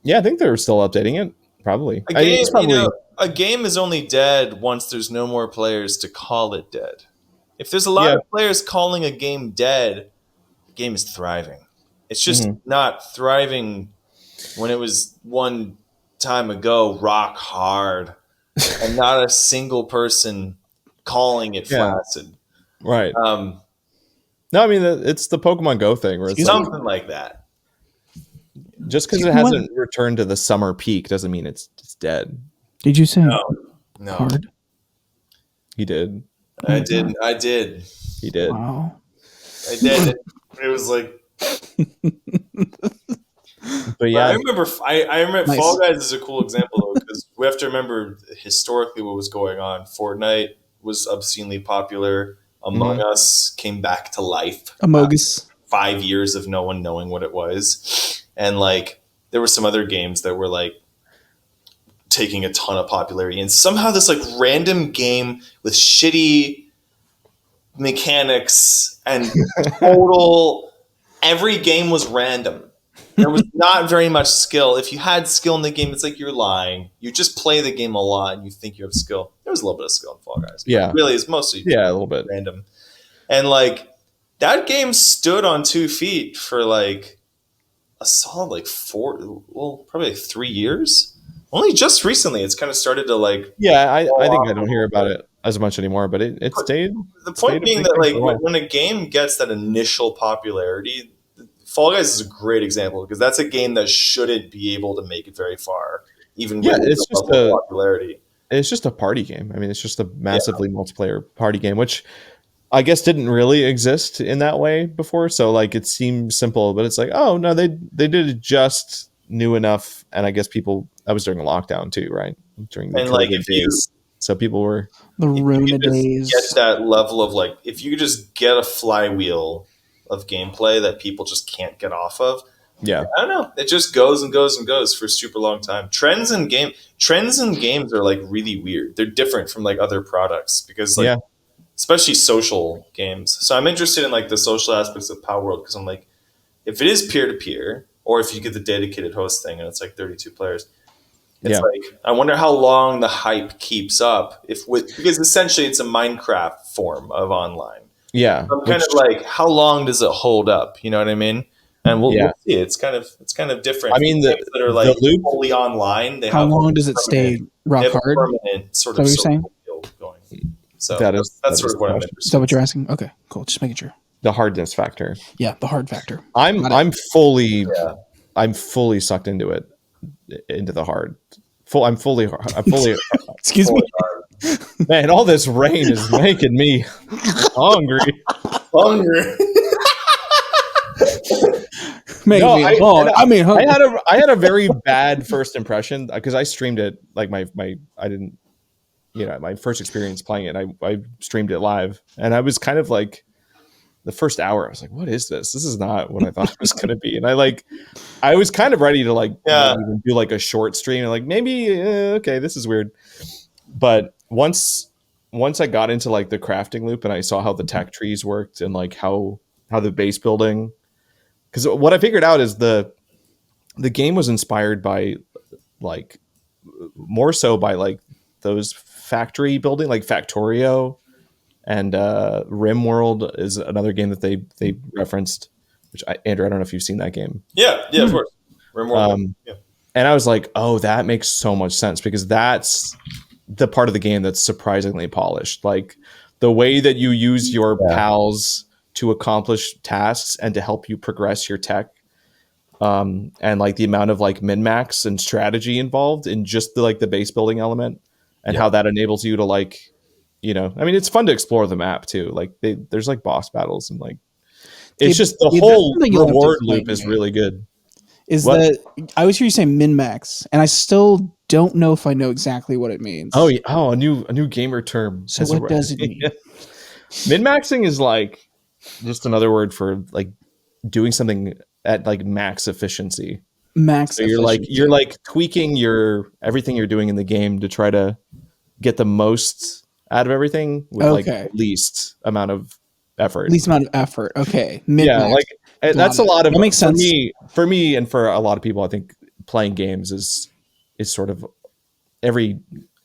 Yeah, I think they're still updating it. Probably. a game, a game is only dead once there's no more players to call it dead. If there's a lot of players calling a game dead, the game is thriving. It's just not thriving when it was one time ago rock hard and not a single person calling it flaccid. Right. No, I mean it's the Pokemon Go thing where it's like, Something like that. just because it hasn't returned to the summer peak doesn't mean it's dead. Did you say No, hard? He did. I did. He did. Wow. I did. It was like, But yeah, I remember Nice. Fall Guys is a cool example though, because we have to remember historically what was going on. Fortnite was obscenely popular. Among Us came back to life. Amogus. 5 years of no one knowing what it was, and like there were some other games that were like taking a ton of popularity, and somehow this like random game with shitty mechanics and total every game was random. There was not very much skill. If you had skill in the game, it's like you're lying. You just play the game a lot and you think you have skill. There was a little bit of skill in Fall Guys. Yeah. Really, it's mostly a little bit. random. And like that game stood on 2 feet for like a solid like probably like 3 years. Only just recently it's kind of started to like. Yeah, I think I don't hear about it as much anymore, but it stayed. The point being that for a like while. when a game gets that initial popularity, Fall Guys is a great example because that's a game that shouldn't be able to make it very far, even with it's the just level of popularity. It's just a party game. I mean, it's just a massively multiplayer party game, which I guess didn't really exist in that way before. So like it seems simple, but it's like, oh no, they did it just new enough. And I guess that was during lockdown too, right? During the And like COVID days. So people were The If you Runa could just days. get that level of like, if you could just get a flywheel of gameplay that people just can't get off of, yeah. I don't know. It just goes and goes and goes for a super long time. Trends in games are like really weird. They're different from like other products because like Yeah. especially social games. So I'm interested in like the social aspects of Palworld because I'm like, if it is peer to peer, or if you get the dedicated host thing and it's like 32 players, it's Yeah. like I wonder how long the hype keeps up because essentially it's a Minecraft form of online. Yeah. I'm kind of like, how long does it hold up? You know what I mean? And we'll see. It's kind of different. I mean, Games that are like loop. fully online. They How have long does it stay rock they have a hard? permanent sort Is that of what you're saying? social field going. So That is sort of what I'm the interested. Is that what you're asking? Okay, cool. Just making sure. the hardness factor. Yeah, the hard factor. I'm fully Yeah. I'm fully sucked into it, into the hard. I'm fully Excuse me. man. All this rain is making me hungry. Hungry. I had a very bad first impression because I streamed it like my first experience playing it. I streamed it live and I was kind of like the first hour I was like, what is this? This is not what I thought it was going to be. And I was kind of ready to even do like a short stream and like maybe okay, this is weird. But once I got into like the crafting loop and I saw how the tech trees worked and like how the base building, because what I figured out is the game was inspired by like more so by like those factory building like Factorio and RimWorld is another game that they referenced, which Andrew, I don't know if you've seen that game. Yeah, of course. RimWorld. And I was like, oh, that makes so much sense because that's the part of the game that's surprisingly polished. Like the way that you use your pals to accomplish tasks and to help you progress your tech. And like the amount of like min-max and strategy involved in just the base building element and how that enables you to like, I mean, it's fun to explore the map too. Like there's like boss battles and like, it's just the whole reward loop is really good. I always hear you say min-max and I still don't know if I know exactly what it means. Oh, yeah. A new gamer term. So what does it mean? Min-maxing is like just another word for like doing something at like max efficiency. So you're like tweaking everything you're doing in the game to try to get the most out of everything with like least amount of effort. Okay. Min-max. Yeah, like that's a lot of that makes sense. For me and for a lot of people, I think playing games is sort of every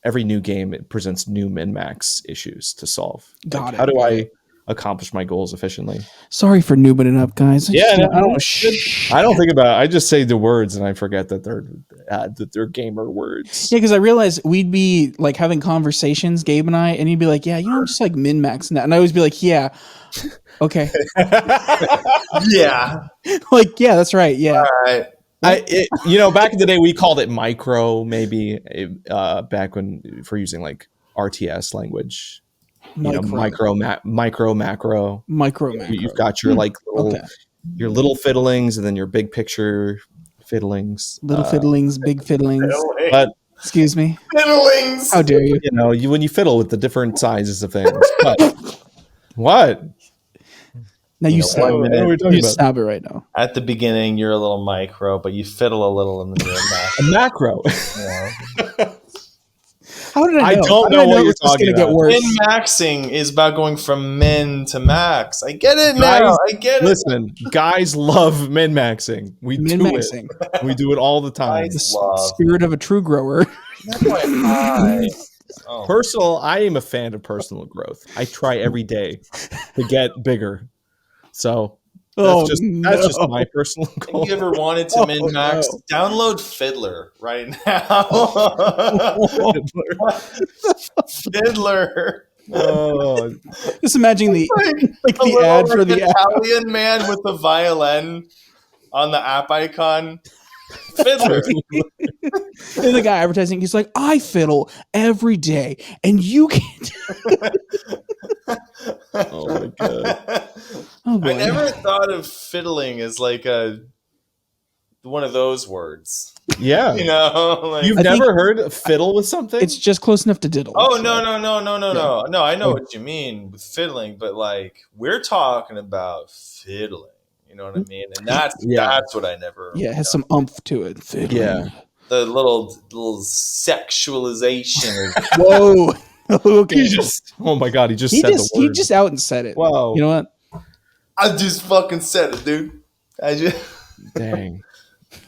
new game it presents new min-max issues to solve. Got it. How do I accomplish my goals efficiently? Sorry for noobing it up, guys. I don't think about it. I just say the words and I forget that they're gamer words. Yeah, because I realized we'd be like having conversations, Gabe and I, and he'd be like, "Yeah, I'm just like min-maxing that," and I always be like, "Yeah, okay, yeah, like yeah, that's right, yeah." All right. Back in the day we called it micro, maybe back when for using like RTS language. Micro, macro. You've got your like your little fiddlings and then your big picture fiddlings. Little fiddlings, big fiddlings. But excuse me, fiddlings. How dare you? When you fiddle with the different sizes of things. But what? Now you stop it right now. At the beginning, you're a little micro, but you fiddle a little in the macro. How did I know? I don't know what you're talking about. Min-maxing is about going from min to max. I get it now. I get it. Listen, guys love min-maxing. We do it. We do it all the time. Spirit of a true grower. I am a fan of personal growth. I try every day to get bigger. So that's just my personal goal. If you ever wanted to min-max, download Fiddler right now. Fiddler. Oh. Just imagine the ad for the Italian man with the violin on the app icon. Fiddler. And the guy advertising, he's like, I fiddle every day, and you can't. Oh my god! Oh boy. I never thought of fiddling as like one of those words. Yeah. You know, like, You've never heard fiddle with something? It's just close enough to diddle. oh so. no. No, I know what you mean with fiddling, but like we're talking about fiddling. You know what I mean? And that's what I never. Yeah, it has some umph to it. Fiddling. Yeah. The little sexualization. Whoa. Okay. He just, oh my God, he just said the word. He just out and said it. Whoa. You know what? I just fucking said it, dude. Dang.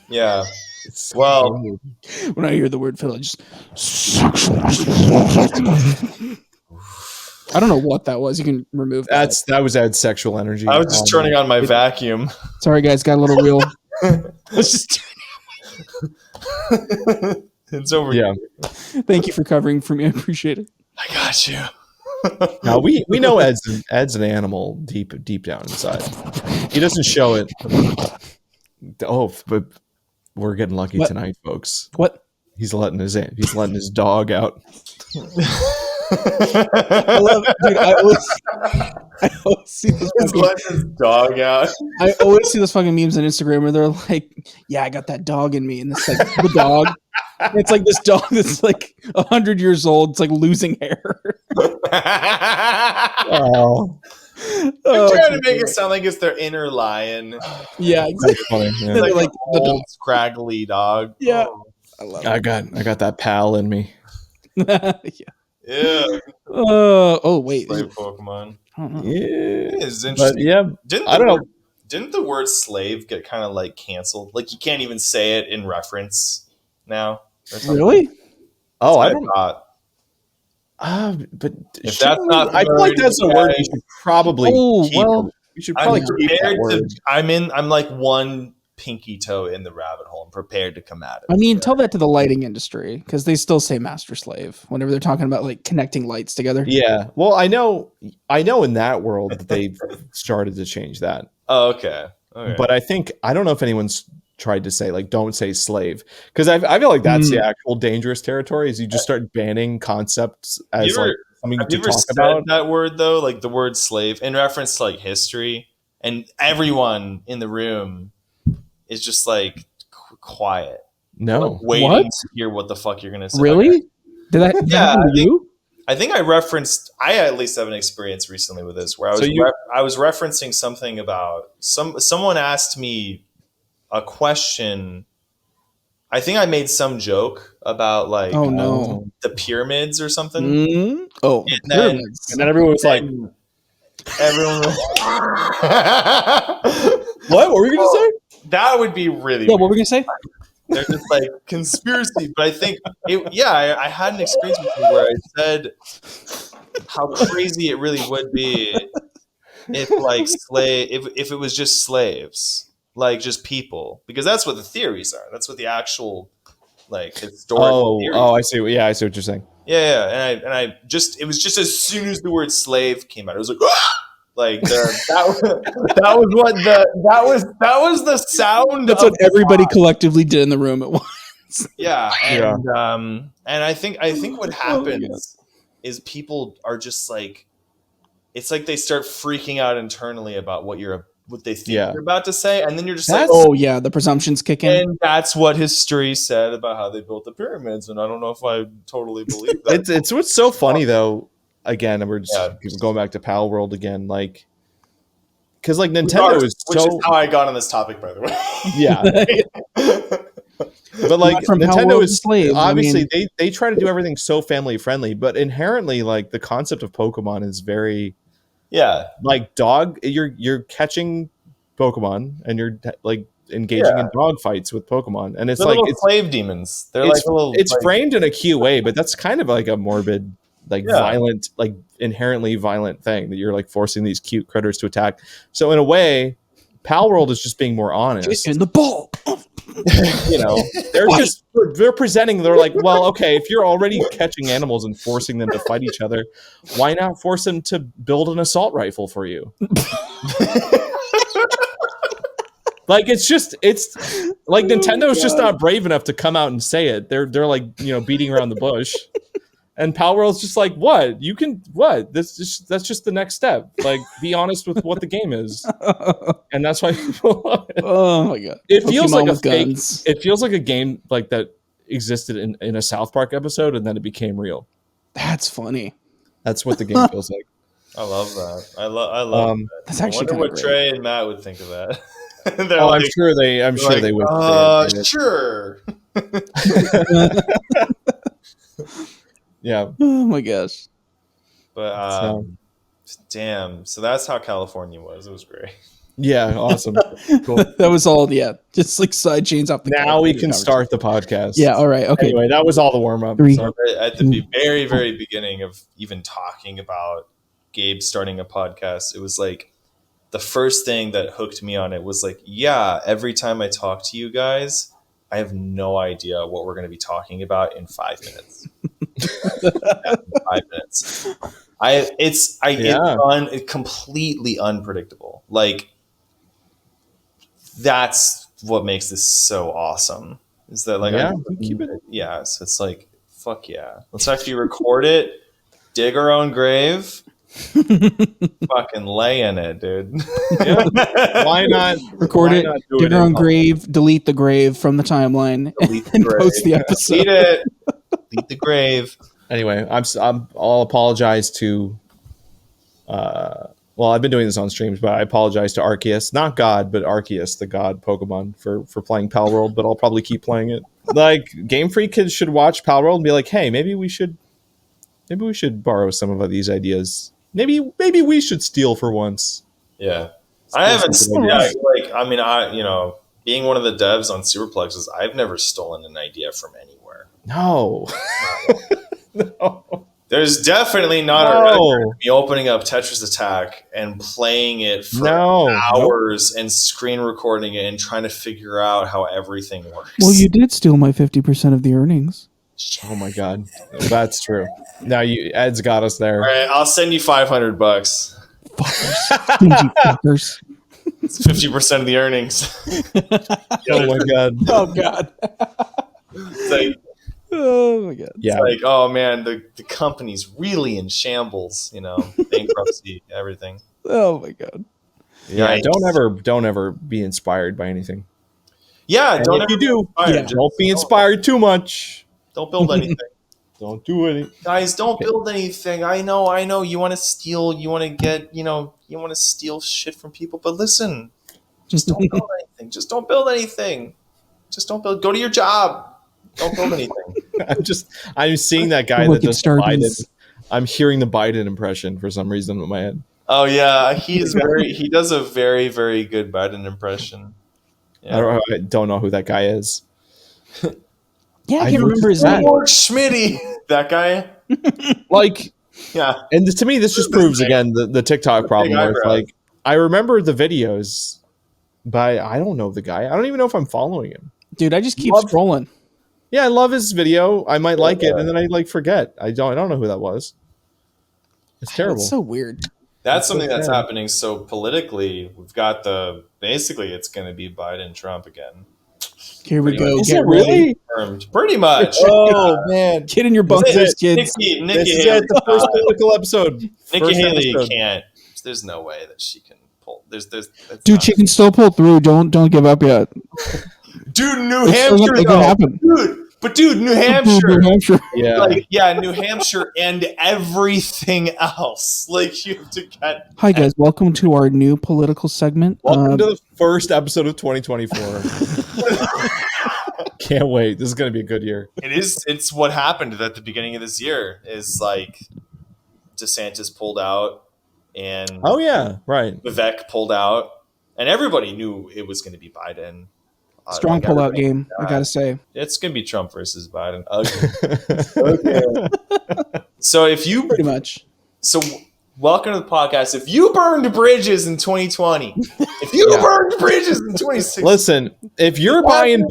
Yeah. It's Well, When I hear the word fiddle, I just I don't know what that was. You can remove that. that was Ed's sexual energy. I was just turning on my vacuum. Sorry, guys, got a little real. Let's just. It's over. Yeah. Thank you for covering for me. I appreciate it. I got you. Now we know Ed's an animal deep down inside. He doesn't show it. Oh, but we're getting lucky tonight, folks. What? He's letting his dog out. I love it, dude. I always see this. He's letting his dog out. I always see those fucking memes on Instagram where they're like, "Yeah, I got that dog in me," and it's like the dog. It's like this dog that's like 100 years old. It's like losing hair. Oh, They're trying to make it sound like it's their inner lion. Yeah, exactly. funny. Yeah. Like the old, dog. scraggly dog. Yeah, Oh. I love I got that pal in me. it. Yeah. Oh wait. Slave Pokemon. I don't know. Yeah, It is but interesting. yeah, I don't know. Didn't the word slave get kind of like canceled? Like you can't even say it in reference now. Or something? Really? Oh, I I don't. thought. But If that's not I feel like that's a word familiar we should probably. Oh, keep. well, We should probably I'm keep that prepared word. to. I'm like one pinky toe in the rabbit hole. I'm prepared to come at it. I mean, tell that to the lighting industry because they still say master slave whenever they're talking about like connecting lights together. Yeah. Well, I know in that world that they've started to change that. Oh, okay. But I don't know if anyone's tried to say like don't say slave because I feel like that's the actual dangerous territory is you just start banning concepts as like something have to you ever talk said about. that word though, like the word slave in reference to like history, and everyone in the room is just like quiet, No. like, waiting What? to hear what the fuck you're gonna say. Really? Okay. Did that happen to you? I think I referenced. I at least have an experience recently with this where I was I was referencing something about someone asked me a question. I think I made some joke about like Oh no. the pyramids or something. Mm? Oh, And then everyone was like, everyone "What were we gonna say?" That would be really yeah. What weird. were we gonna say? They're just like conspiracy, but I think I had an experience with you where I said how crazy it really would be if like if it was just slaves, like just people, because that's what the theories are. That's what the actual like historical theories I see. Yeah, I see what you're saying. Yeah, and I just it was just as soon as the word slave came out, it was like ah! Like that was the sound. That's what everybody collectively did in the room at once. Yeah, and I think what happens is people are just like, it's like they start freaking out internally about what they think you're about to say, and then you're just like, oh yeah, the presumptions kick in. And that's what history said about how they built the pyramids, and I don't know if I totally believe that. It's what's so funny though. Again, we're just going back to Palworld again, like because like Nintendo is how I got on this topic, by the way. Yeah, but like Nintendo is obviously they try to do everything so family friendly, but inherently like the concept of Pokemon is very like dog. You're catching Pokemon and you're like engaging in dog fights with Pokemon, and it's like it's slave demons. They're like little. It's framed in a cute way, but that's kind of like a morbid, like violent, like inherently violent thing that you're like forcing these cute critters to attack. So in a way, Palworld is just being more honest. In the ball, you know, they're presenting. They're like, well, okay, if you're already catching animals and forcing them to fight each other, why not force them to build an assault rifle for you? Like it's like Nintendo's just not brave enough to come out and say it. They're like, you know, beating around the bush. And Palworld's just like, what? You can what? That's just the next step. Like, be honest with what the game is, and that's why people love it. Oh my god! It feels Pokemon like a with fake. guns. It feels like a game like that existed in a South Park episode, and then it became real. That's funny. That's what the game feels like. I love that. I love that. That's I actually wonder kind of what great. Trey and Matt would think of that. They're Oh, like, I'm sure they would. sure. Yeah. Oh my gosh! But damn. So that's how California was. It was great. Yeah. Awesome. Cool. That was all. Yeah, just like side chains off the. Now we California can conversation. start the podcast. Yeah. All right. Okay. Anyway, that was all the warm up. Three. At the very, very beginning of even talking about Gabe starting a podcast, it was like the first thing that hooked me on it was like, yeah, every time I talk to you guys, I have no idea what we're going to be talking about in 5 minutes. 5 minutes. It's completely unpredictable. Like, that's what makes this so awesome. Is that like, keep it. yeah, so it's like, fuck yeah. Let's actually record it, dig our own grave, fucking lay in it, dude. Yeah. Why not Record it, dig our own grave, delete the grave from the timeline, and post the episode. Delete it. Delete the grave. Anyway, I'll apologize to. Well, I've been doing this on streams, but I apologize to Arceus, not God, but Arceus, the God Pokemon, for playing Palworld. But I'll probably keep playing it. Like, Game Freak kids should watch Palworld and be like, hey, maybe we should borrow some of these ideas. Maybe we should steal for once. Yeah, I haven't. Yeah, like, I mean, being one of the devs on Superplexes, I've never stolen an idea from anywhere. No. No. There's definitely not a record of me opening up Tetris Attack and playing it for hours and screen recording it and trying to figure out how everything works. Well, you did steal my 50% of the earnings. Oh my god, that's true. Now Ed's got us there. All right, I'll send you $500. Stingy fuckers. It's 50% of the earnings. Oh my god. Oh god. It's like, oh my god. Yeah. It's like, oh man, the company's really in shambles. Bankruptcy, everything. Oh my god. Yeah. Don't ever be inspired by anything. Yeah. And Don't if you do, inspired. don't be inspired too much. Don't build anything. Don't do it, Guys. Don't build anything. I know. You want to steal. You want to get. You want to steal shit from people. But listen, just don't build anything. Just don't build anything. Just don't build. Go to your job. Don't build anything. I'm seeing that guy that does Biden. I'm hearing the Biden impression for some reason in my head. Oh yeah, he does a very, very good Biden impression. Yeah. I don't know who that guy is. Yeah, I can't remember his name. George Schmitty, that guy. Like, yeah. And to me, this just proves again the TikTok problem. Where it's like, I remember the videos, but I don't know the guy. I don't even know if I'm following him. Dude, I just keep scrolling. Yeah, I love his video. I might like it, and then I forget. I don't know who that was. It's terrible. It's so weird. That's something that's happening. So politically, we've got basically it's going to be Biden Trump again. Here we go. Is it really? Pretty much. Oh man, get in your bunkers, kids. Nikki this Haley, is the first political episode. Nikki Haley can't. There's no way that she can pull. Dude, she can still pull through. Don't give up yet. Dude, New Hampshire. It can happen. Dude, New Hampshire. New Hampshire. Yeah. New Hampshire and everything else. Like, you have to get. Hi guys, welcome to our new political segment. Welcome to the first episode of 2024. Can't wait. This is going to be a good year. It is. It's what happened at the beginning of this year. Is like DeSantis pulled out, and oh yeah, right. Vivek pulled out, and everybody knew it was going to be Biden. Strong pullout game, I gotta say. It's gonna be Trump versus Biden. Okay. So pretty much. So welcome to the podcast. If you burned bridges in 2020, if you burned bridges in 2016, listen. If you're buying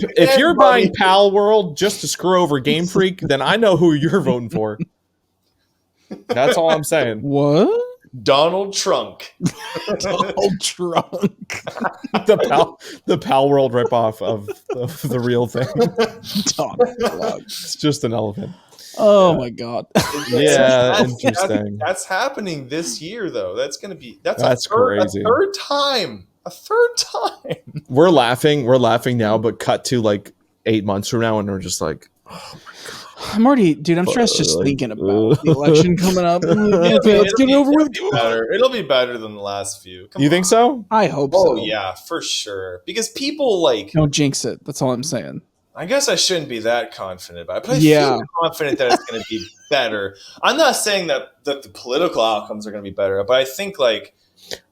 Palworld just to screw over Game Freak, then I know who you're voting for. That's all I'm saying. What? Donald Trunk. Donald Trunk. the Palworld ripoff of the real thing. It's just an elephant. Oh my god. Yeah, interesting. That's happening this year, though. That's That's crazy. A third time. A third time. We're laughing now, but cut to like 8 months from now, and we're just like, I'm already, dude. I'm stressed just Like, thinking about the election coming up. It'll Okay, let's get it over with. be better. It'll be better than the last few. Come you on. think so? I hope Oh so. yeah, for sure. Because people like. Don't jinx it. That's all I'm saying. I guess I shouldn't be that confident about it, but I Yeah. feel confident that it's going to be better. I'm not saying that the political outcomes are going to be better, but I think like.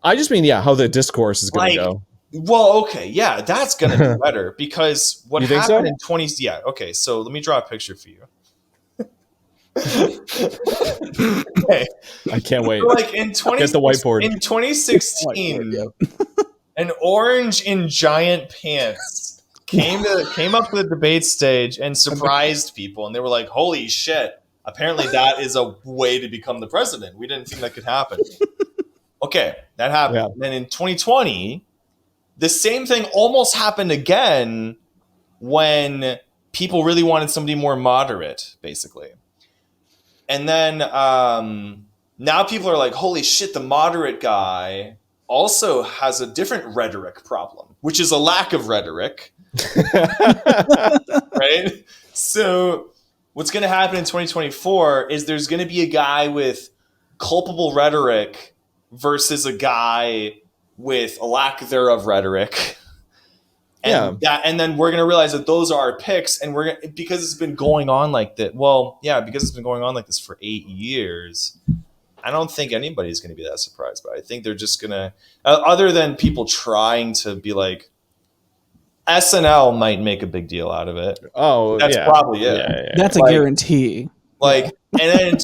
I just mean, how the discourse is going to go. Well, okay, yeah, that's going to be better because what You think happened so? in 20. Yeah, okay, so let me draw a picture for you. Okay. I can't wait. Like in 20, Get the whiteboard. In 2016, an orange in giant pants came up to the debate stage and surprised people, and they were like, "Holy shit! Apparently, that is a way to become the president. We didn't think that could happen." Okay, that happened. Yeah. And then in 2020, the same thing almost happened again when people really wanted somebody more moderate, basically. And then now people are like, holy shit, the moderate guy also has a different rhetoric problem, which is a lack of rhetoric. Right? So what's going to happen in 2024 is there's going to be a guy with culpable rhetoric versus a guy with a lack thereof rhetoric. And then we're gonna realize that those are our picks, and because it's been going on like that. Well, yeah, because it's been going on like this for 8 years. I don't think anybody's gonna be that surprised by it. I think they're just gonna, other than people trying to be like, SNL might make a big deal out of it. Oh, That's probably it. Yeah. That's a guarantee. Like, and then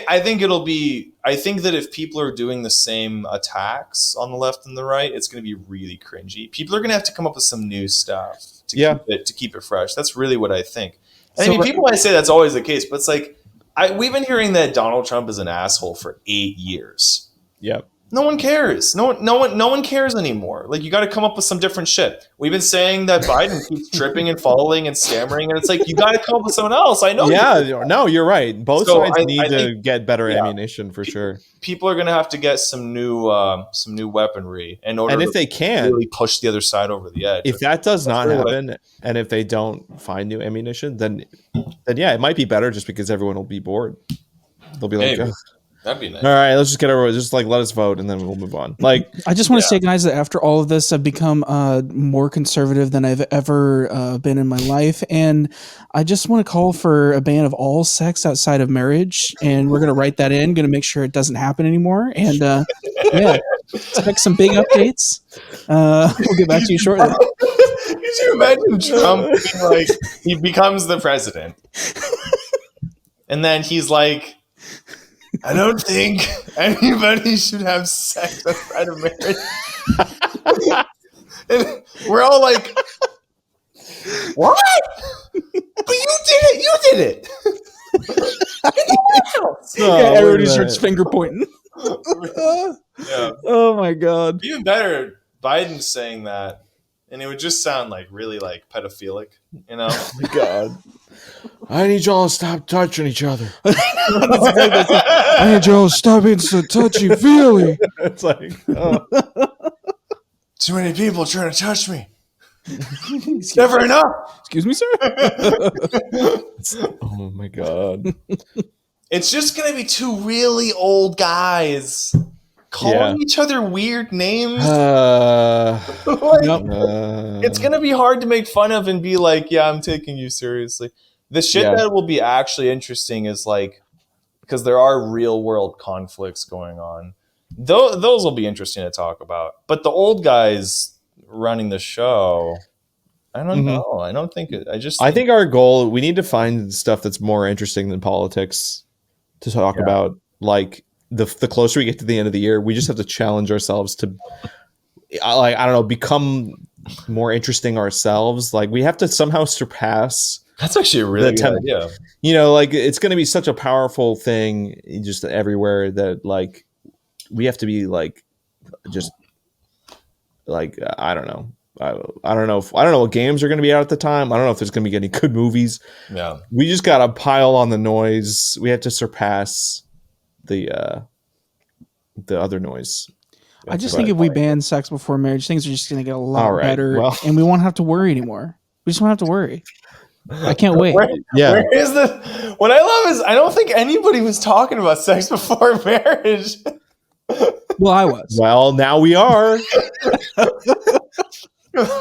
I think it'll be. I think that if people are doing the same attacks on the left and the right, it's going to be really cringy. People are going to have to come up with some new stuff to keep it fresh. That's really what I think. And I mean, people might say that's always the case, but it's like we've been hearing that Donald Trump is an asshole for 8 years. Yep. No one cares. No one cares anymore. Like, you got to come up with some different shit. We've been saying that Biden keeps tripping and falling and stammering, and it's like, you got to come up with someone else. I know. Yeah, no, you're right. Both sides need to think, get better ammunition for sure. People are going to have to get some new weaponry in order, and if to they can, really push the other side over the edge. If that does not happen, and if they don't find new ammunition, then yeah, it might be better just because everyone will be bored. They'll be like, Maybe. That'd be nice. All right, let's just get over it. Just like let us vote, and then we'll move on. Like, I just want to say, guys, that after all of this, I've become more conservative than I've ever been in my life, and I just want to call for a ban of all sex outside of marriage, and we're gonna write that in. Going to make sure it doesn't happen anymore, and yeah, expect some big updates. We'll get back to you shortly. Could you imagine Trump being like, he becomes the president, and then he's like, I don't think anybody should have sex outside of marriage. And we're all like, what? But you did it. You did it. Everybody starts finger pointing. Yeah. Oh my god. Even better, Biden saying that, and it would just sound like really like pedophilic, you know? oh my god, I need y'all to stop touching each other. I need y'all to stop being so touchy feely. It's like, too many people trying to touch me. Never enough. Excuse me, sir. oh my god. It's just gonna be two really old guys calling each other weird names. It's gonna be hard to make fun of and be like, yeah, I'm taking you seriously. The shit that will be actually interesting is like, because there are real world conflicts going on. Those will be interesting to talk about. But the old guys running the show, I don't know. I don't think it. I think our goal, we need to find stuff that's more interesting than politics to talk about. Like the closer we get to the end of the year, we just have to challenge ourselves to, like, I don't know, become more interesting ourselves. Like, we have to somehow surpass. That's actually a really good idea. You know, like, it's going to be such a powerful thing just everywhere that, like, we have to be like, just like, I don't know, I don't know what games are going to be out at the time. I don't know if there's going to be any good movies. Yeah. We just got to pile on the noise. We have to surpass the other noise. I just think if we ban sex before marriage, things are just going to get a lot better, well. and we won't have to worry anymore. We just won't have to worry. I can't wait. Where is the? What I love is I don't think anybody was talking about sex before marriage. Well, I was. Well, now we are.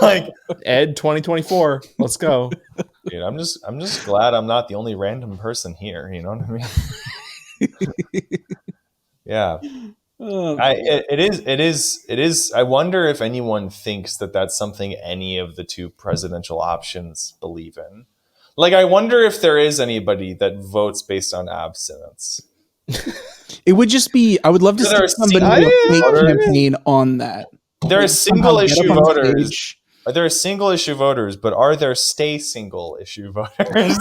Like Ed 2024. Let's go. Dude, I'm just glad I'm not the only random person here. You know what I mean? Yeah. It is. I wonder if anyone thinks that that's something any of the two presidential options believe in. Like, I wonder if there is anybody that votes based on abstinence. It would just be. I would love to see somebody do a fake campaign on that. There are single issue voters. There are single issue voters, but are there stay single issue voters?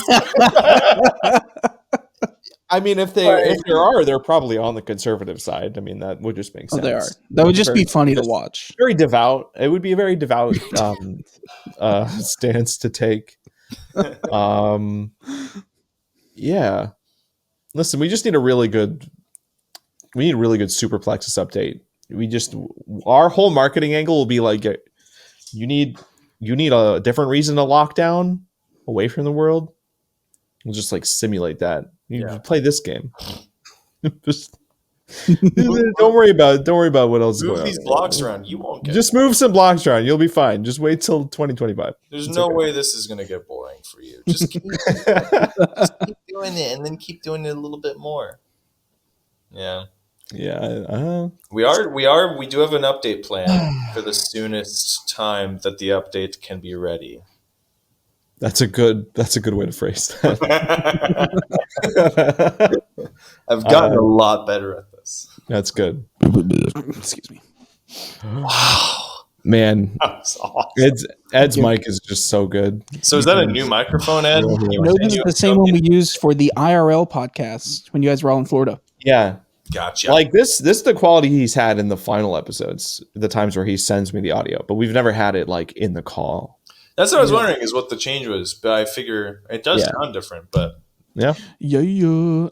I mean, if there are, they're probably on the conservative side. I mean, that would just make sense. Oh, they are. That would just be funny to watch. Very devout. It would be a very devout stance to take. Yeah. Listen, we just need a really good Superplexus update. Our whole marketing angle will be like, you need a different reason to lock down away from the world. We'll just like simulate that. You play this game. Just don't worry about what else is going on. Move these blocks around. You won't get. Just move some blocks around. You'll be fine. Just wait till 2025. There's no way this is going to get boring for you. Just keep doing it, and then keep doing it a little bit more. Yeah. Yeah. We do have an update plan for the soonest time that the update can be ready. That's a good way to phrase that. I've gotten a lot better at this. That's good. Excuse me. Wow. Man, that's awesome. Ed's mic is just so good. So is that a new microphone, Ed? No, this is the same one we used for the IRL podcast when you guys were all in Florida. Yeah. Gotcha. Like this is the quality he's had in the final episodes, the times where he sends me the audio, but we've never had it like in the call. That's what I was wondering is what the change was, but I figure it does sound different, but yeah.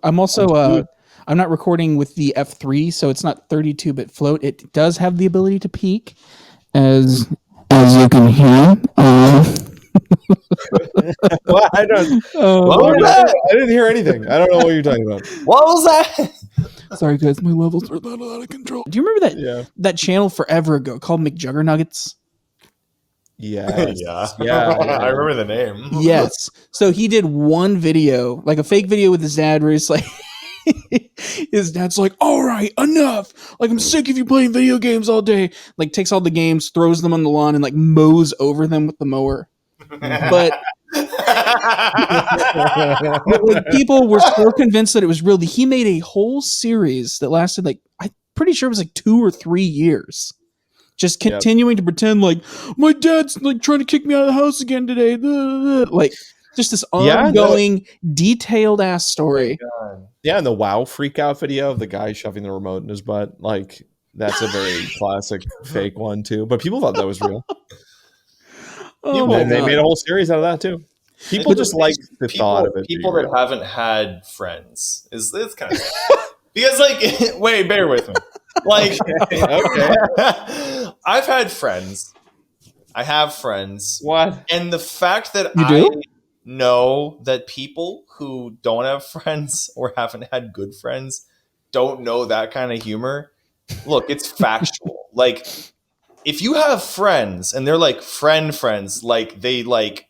I'm also I'm not recording with the F3, so it's not 32-bit float. It does have the ability to peak, as you can hear. Well, I didn't hear anything. I don't know what you're talking about. What was that? Sorry, guys, my levels are not out of control. Do you remember that channel forever ago called McJuggernuggets? Yeah. I remember the name. Yes. So he did one video, like a fake video with his dad, where he's like, his dad's like, all right, enough. Like, I'm sick of you playing video games all day. Like, takes all the games, throws them on the lawn, and like mows over them with the mower. But like, people were so convinced that it was real that he made a whole series that lasted like, I'm pretty sure it was like 2 or 3 years. Just continuing to pretend like my dad's like trying to kick me out of the house again today. Like just this ongoing, detailed ass story. Yeah, and the WoW freak out video of the guy shoving the remote in his butt. Like that's a very classic fake one too. But people thought that was real. They made a whole series out of that too. People just like the thought of it. People that haven't had friends is this kind of because like wait, bear with me. Like, okay. I've had friends. I have friends. What? And the fact that I know that people who don't have friends or haven't had good friends don't know that kind of humor. Look, it's factual. Like, if you have friends and they're like friends, like they like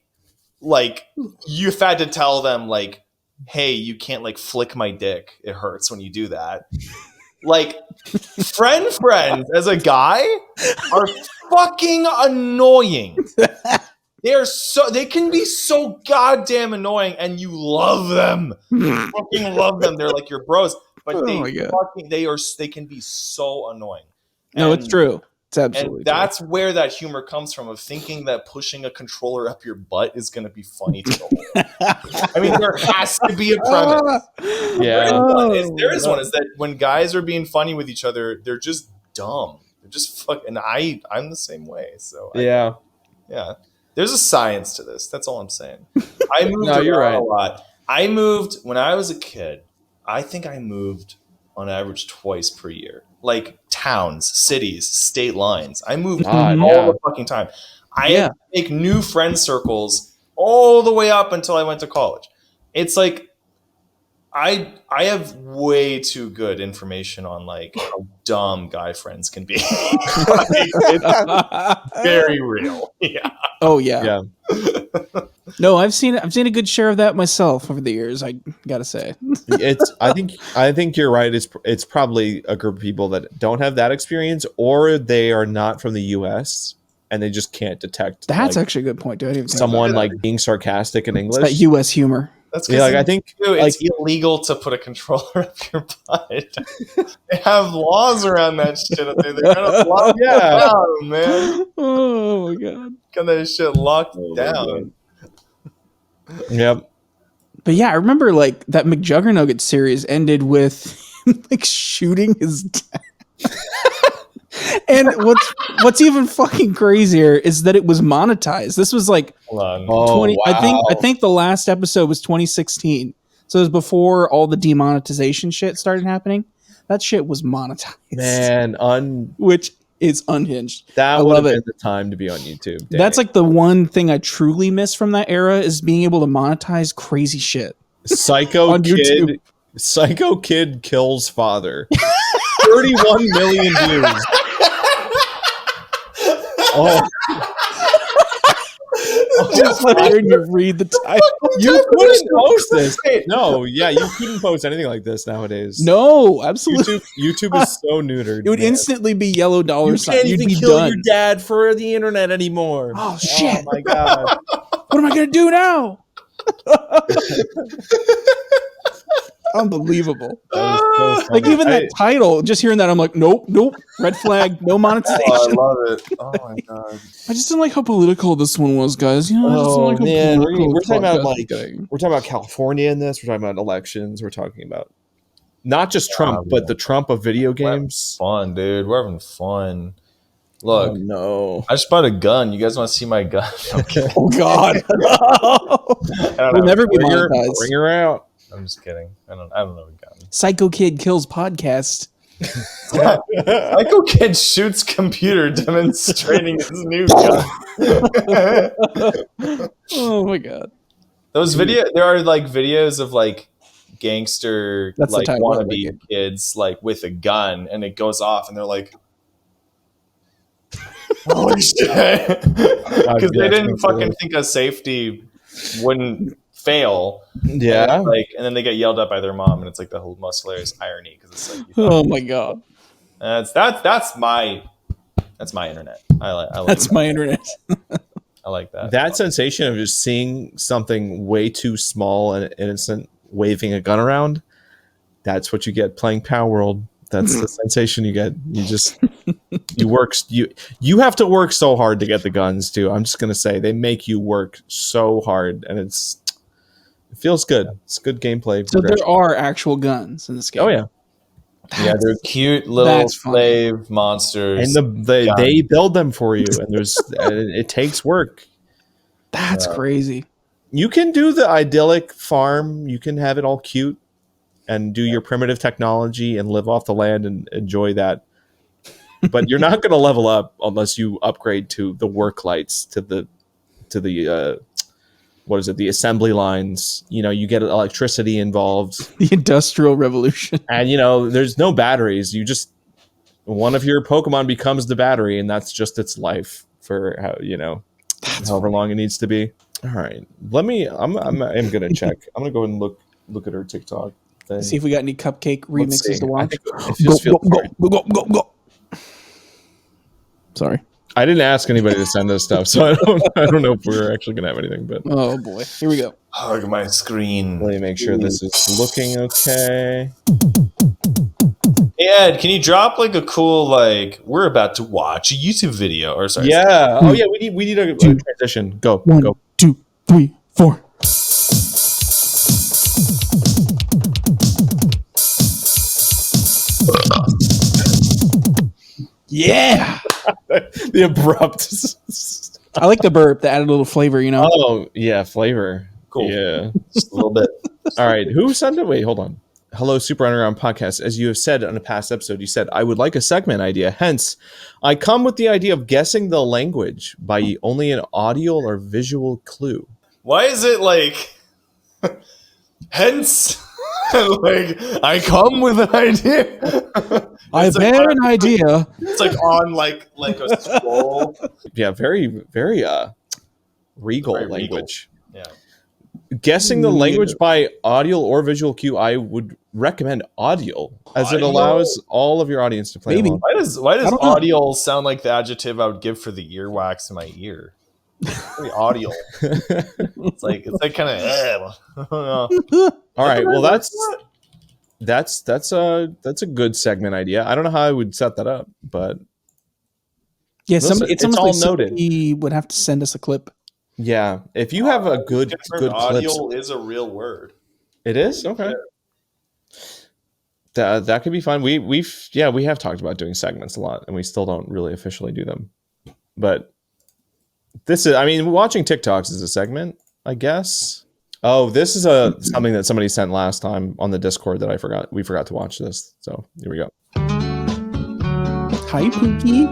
you've had to tell them like, hey, you can't like flick my dick. It hurts when you do that. Like, friends as a guy are fucking annoying. They can be so goddamn annoying, and you love them. You fucking love them. They're like your bros, but they can be so annoying. No, it's true. It's absolutely and that's true. Where that humor comes from, of thinking that pushing a controller up your butt is going to be funny to the whole. I mean, there has to be a premise. There is one. Is that when guys are being funny with each other, they're just dumb. They're just fucking. And I'm the same way. So Yeah. There's a science to this. That's all I'm saying. I moved No, you're around right. a lot. I moved when I was a kid. I think I moved on average twice per year. Like towns, cities, state lines. I moved God, all yeah. the fucking time. I Yeah. had to make new friend circles all the way up until I went to college. It's like I have way too good information on like how dumb guy friends can be. Like, it's very real. Yeah. Oh yeah. Yeah. No, I've seen a good share of that myself over the years. I gotta say. I think you're right. It's probably a group of people that don't have that experience, or they are not from the US and they just can't detect That's like, actually a good point, dude. I didn't even think someone about like being sarcastic in that. English. That U.S. humor. That's Yeah, like I think it's illegal to put a controller up your butt. They have laws around that shit up there. They're gonna lock Yeah. down, man. Oh my god. Got that shit locked down. Yep. But yeah, I remember like that McJuggerNugget series ended with like shooting his dad. And what's even fucking crazier is that it was monetized. This was like Hold on. Oh, 20 wow. I think the last episode was 2016. So it was before all the demonetization shit started happening. That shit was monetized. Man, Which is unhinged. I that would love have it. been the time to be on YouTube. Dang. That's like the one thing I truly miss from that era is being able to monetize crazy shit. Psycho on Kid. YouTube. Psycho Kid kills father. 31 million views. Oh, Just hearing you read the title. you couldn't post this. No, yeah, you couldn't post anything like this nowadays. No, absolutely. YouTube is so neutered. It would man. instantly be yellow dollar You sign. can't You'd even be kill done. your dad for the internet anymore. Oh shit! Oh my god. What am I gonna do now? Unbelievable. That was so Like funny. even that title, just hearing that, I'm like, nope, red flag, no monetization. Oh, I love it. Oh my god. I just didn't like how political this one was, guys. You know, I just didn't Oh like how man, political we're this talking about podcast like was getting. we're talking about California in this. We're talking about elections. We're talking about not just Trump, but the Trump of video games. Fun, dude. We're having fun. Look, Oh no! I just bought a gun. You guys want to see my gun? Oh god, we'll never be monetized. Bring her out. I'm just kidding. I don't know a gun. Psycho Kid Kills podcast. Psycho Kid shoots computer demonstrating his new gun. Oh my god. There are like videos of like gangster That's the like title of the wannabe game. kids like with a gun, and it goes off, and they're like, "Holy shit!" Because they didn't fucking think a safety wouldn't fail. Yeah. And then they get yelled at by their mom, and it's like the whole most hilarious irony because it's like, Oh my god. that's my internet. I like That's that. my internet. I like that. That sensation of just seeing something way too small and innocent waving a gun around, that's what you get playing Palworld. That's the sensation you get. You have to work so hard to get the guns too. I'm just gonna say they make you work so hard, and it feels good. It's good gameplay. So there are actual guns in this game. Oh yeah, Yeah, they're cute little That's funny. slave monsters. and they build them for you, and it takes work. That's crazy. You can do the idyllic farm. You can have it all cute and do your primitive technology and live off the land and enjoy that. But you're not going to level up unless you upgrade to the work lights, to the what is it? The assembly lines. You know, you get electricity involved, The Industrial Revolution. and there's no batteries. You just one of your Pokemon becomes the battery, and that's just its life for however long it needs to be. All right, I'm gonna check. I'm gonna go and look at her TikTok thing. See if we got any cupcake Let's remixes see. to I watch. think it just feels right. Go. Sorry. I didn't ask anybody to send us stuff, so I don't know if we're actually gonna have anything. But Oh boy. Here we go. Oh, look at my screen. let me make sure this is looking okay. Hey, Ed, can you drop like a cool we're about to watch a YouTube video or sorry? Yeah. Oh yeah. We need a transition. Go. 1, 2, 3, 4. Yeah. The abrupt. I like the burp that added a little flavor, you know? Oh, yeah, flavor. Cool. Yeah. Just a little bit. All right. Who sent it? Wait, hold on. Hello, Super Underground Podcast. As you have said on a past episode, you said, I would like a segment idea. Hence, I come with the idea of guessing the language by only an audio or visual clue. Why is it like, hence, like, I come with an idea? I It's bear an idea. It's like on like a scroll. Yeah, very, very regal Very regal. language. Yeah. Guessing the language by audio or visual cue, I would recommend audio, as it Audio? allows all of your audience to play Maybe. along. Why does I don't know. audio sound like the adjective I would give for the earwax in my ear? Very audio. It's like kind of. I don't know. All right, well that's a good segment idea. I don't know how I would set that up, but Yeah, Listen, it's it's almost all like noted. somebody would have to send us a clip. yeah, if you have a good Different clips, audio is a real word. it is okay. That could be fun. We have talked about doing segments a lot, and we still don't really officially do them. But this is, I mean, watching TikToks is a segment, I guess. Oh, this is something that somebody sent last time on the Discord that we forgot to watch this. So here we go. Hi, Pookie.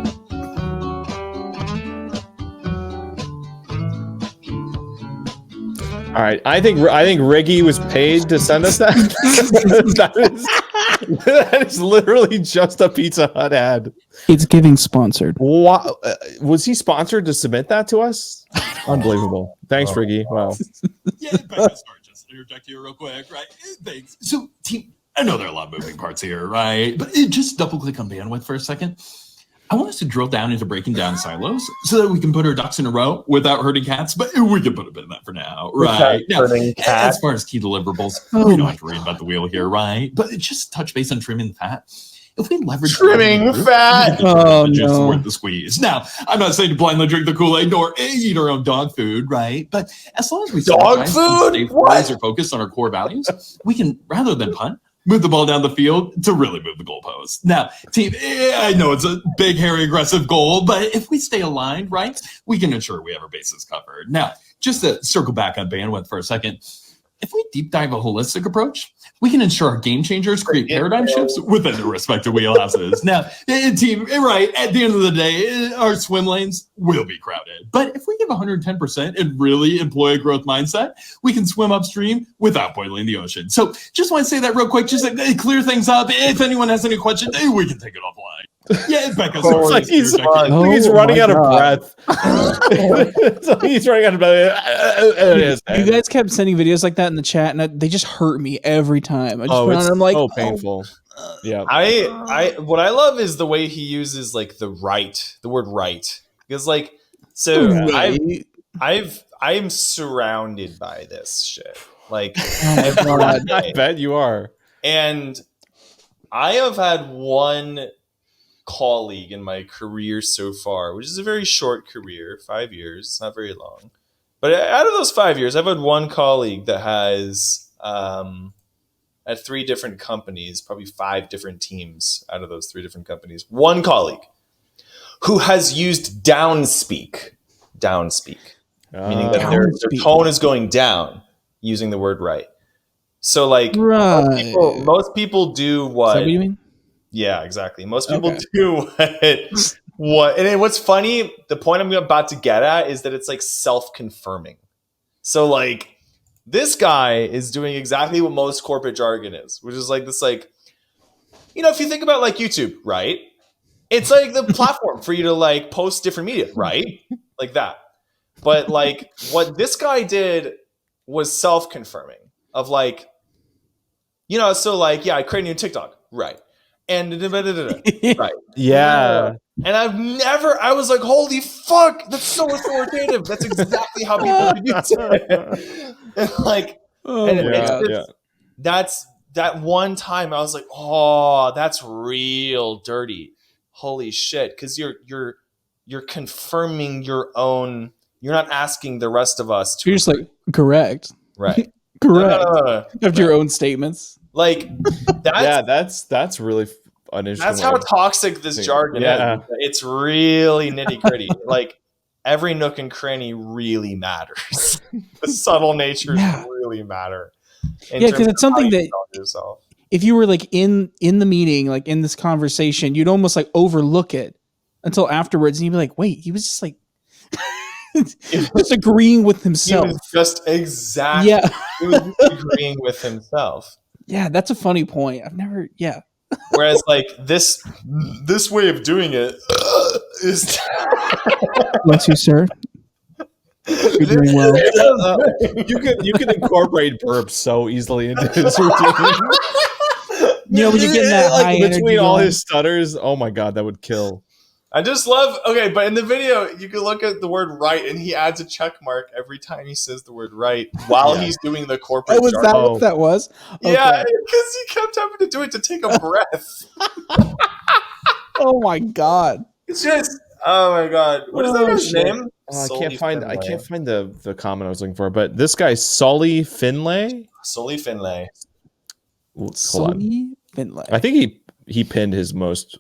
All right, I think Riggy was paid to send us that. that is literally just a Pizza Hut ad. It's giving sponsored. Wow. Was he sponsored to submit that to us? Unbelievable. Thanks, Riggy. Wow. Yeah, Becca, sorry, just interject here real quick, right? Thanks. So, team, I know there are a lot of moving parts here, right? But just double click on bandwidth for a second. I want us to drill down into breaking down silos so that we can put our ducks in a row without hurting cats, but we can put a bit of that for now, right? Now, as far as key deliverables, we don't have to reinvent the wheel here, right? But just touch base on trimming the fat. If we leverage Trimming fat. Oh, the juice no. worth the squeeze. Now, I'm not saying to blindly drink the Kool-Aid nor eat our own dog food, right? But as long as we Dog food? stay What? laser focused on our core values, we can, rather than punt, move the ball down the field to really move the goalpost. Now, team, I know it's a big, hairy, aggressive goal, but if we stay aligned, right, we can ensure we have our bases covered. Now, just to circle back on bandwidth for a second, if we deep dive a holistic approach, we can ensure our game changers create paradigm shifts within their respective wheelhouses. Now, team, right, at the end of the day, our swim lanes will be crowded. But if we give 110% and really employ a growth mindset, we can swim upstream without boiling the ocean. So just want to say that real quick, just to clear things up. If anyone has any questions, we can take it offline. Yeah, Becca. It's like he's Oh running my out of God. breath. It's like he's running out of breath. You guys kept sending videos like that in the chat, and they just hurt me every time. I just put it's on, I'm like, so painful. Yeah. I what I love is the way he uses like the word right. Because like so right. I'm surrounded by this shit. Like Oh my God. I bet you are. and I have had one colleague in my career so far, which is a very short career, 5 years. It's not very long. But out of those 5 years, I've had one colleague that has at 3 different companies, probably 5 different teams out of those 3 different companies. One colleague who has used downspeak, meaning that their Downspeak. tone is going down using the word right. So like Right. most people do Is what? that what you mean? Yeah, exactly. Most people Okay. do what. And then what's funny, the point I'm about to get at is that it's like self-confirming. So like this guy is doing exactly what most corporate jargon is, which is like this, like, you know, if you think about like YouTube, right? It's like the platform for you to like post different media, right? Like that. But like what this guy did was self-confirming of like, you know, so like, yeah, I created a new TikTok, right? And right. Yeah. And I was like, holy fuck, that's so authoritative. That's exactly how people use it. And like, Oh, and my it's God. just- that's that one time I was like, oh, that's real dirty. Holy shit. Cause you're confirming your own, you're not asking the rest of us to. You're just like, correct. Right. Correct. No. After your own statements. Like That's really an interesting. that's how toxic this jargon Yeah. is. It's really nitty gritty. Like every nook and cranny really matters. The subtle natures really matter. Because it's something that if you were like in the meeting, like in this conversation, you'd almost like overlook it until afterwards, and you'd be like, "Wait, he was just like just agreeing with himself." He was just exactly. He was agreeing with himself. Yeah, that's a funny point. I've never. Yeah. Whereas like this way of doing it is. Bless you, sir. You're doing well. You can incorporate burps so easily into his routine. You know, when you get that like high between energy all going. his stutters, oh my god, that would kill. I just love. Okay, but in the video, you can look at the word "right," and he adds a check mark every time he says the word "right" while he's doing the corporate. Oh, was that what that was? Okay. Yeah, because he kept having to do it to take a breath. Oh my god! It's just. Oh my god! What is that guy's name? I can't find the comment I was looking for, but this guy Sully Finlay. Sully Finlay. Sully Finlay. I think he pinned his most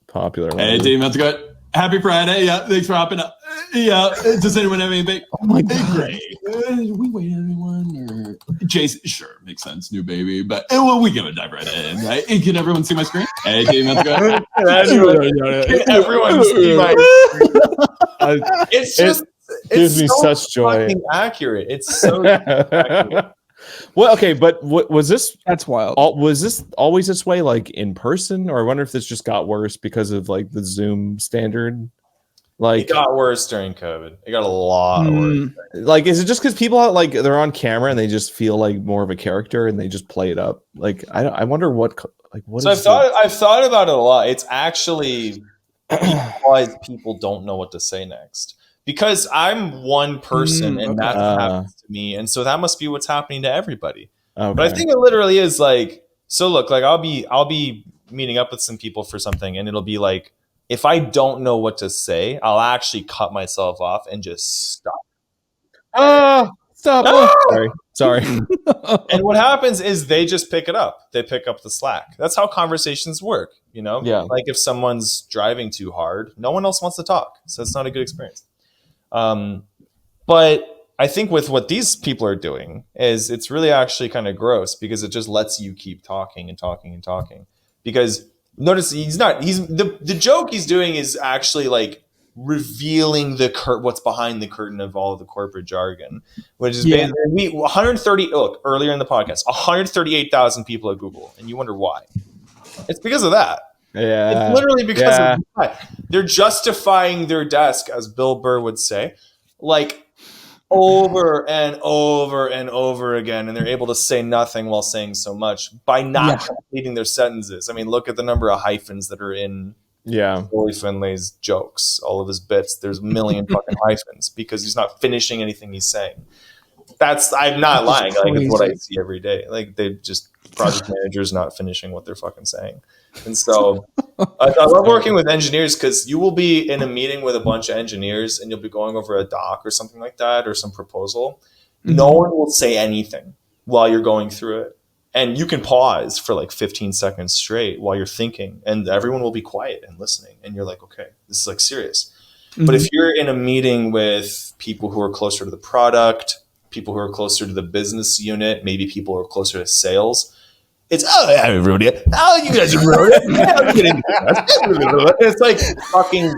popular one. Hey, team, that's good. Happy Friday. Yeah, thanks for hopping up. Yeah, does anyone have anything? Oh my god! Great. We wait, everyone? Or Jason? Sure, makes sense. New baby, but well, we gonna dive right in, right? Hey, can everyone see my screen? Hey, team, that's good. Can everyone see my screen? It's just gives me so such joy. fucking accurate. It's so accurate. Well, okay, but was this? That's wild. Was this always this way, like in person, or I wonder if this just got worse because of like the Zoom standard? Like, It got worse during COVID. It got a lot worse. like, is it just because people like they're on camera and they just feel like more of a character and they just play it up? Like, I wonder what. So I've thought about it a lot. It's actually because people don't know what to say next. Because I'm one person and that happens to me, and so that must be what's happening to everybody. Okay. But I think it literally is like, so look, like I'll be meeting up with some people for something, and it'll be like, if I don't know what to say, I'll actually cut myself off and just stop. Stop! Oh, sorry. And what happens is they just pick it up. They pick up the slack. That's how conversations work. You know, like if someone's driving too hard, no one else wants to talk, so it's not a good experience. But I think with what these people are doing is it's really actually kind of gross because it just lets you keep talking and talking and talking. Because notice the joke he's doing is actually like revealing what's behind the curtain of all of the corporate jargon, which is basically 130. Look, earlier in the podcast, 138,000 people at Google, and you wonder why. It's because of that. Yeah, it's literally because of that. They're justifying their desk, as Bill Burr would say, like over and over and over again, and they're able to say nothing while saying so much by not completing their sentences. I mean, look at the number of hyphens that are in Sully Finlay's jokes, all of his bits. There's a million fucking hyphens because he's not finishing anything he's saying. I'm not lying. Like, it's what I see every day. Like, they just project managers not finishing what they're fucking saying. And so I love working with engineers because you will be in a meeting with a bunch of engineers and you'll be going over a doc or something like that or some proposal. Mm-hmm. No one will say anything while you're going through it. And you can pause for like 15 seconds straight while you're thinking, and everyone will be quiet and listening. And you're like, okay, this is like serious. Mm-hmm. But if you're in a meeting with people who are closer to the product, people who are closer to the business unit, maybe people who are closer to sales, it's, everybody, you guys are ruined it. It's like fucking,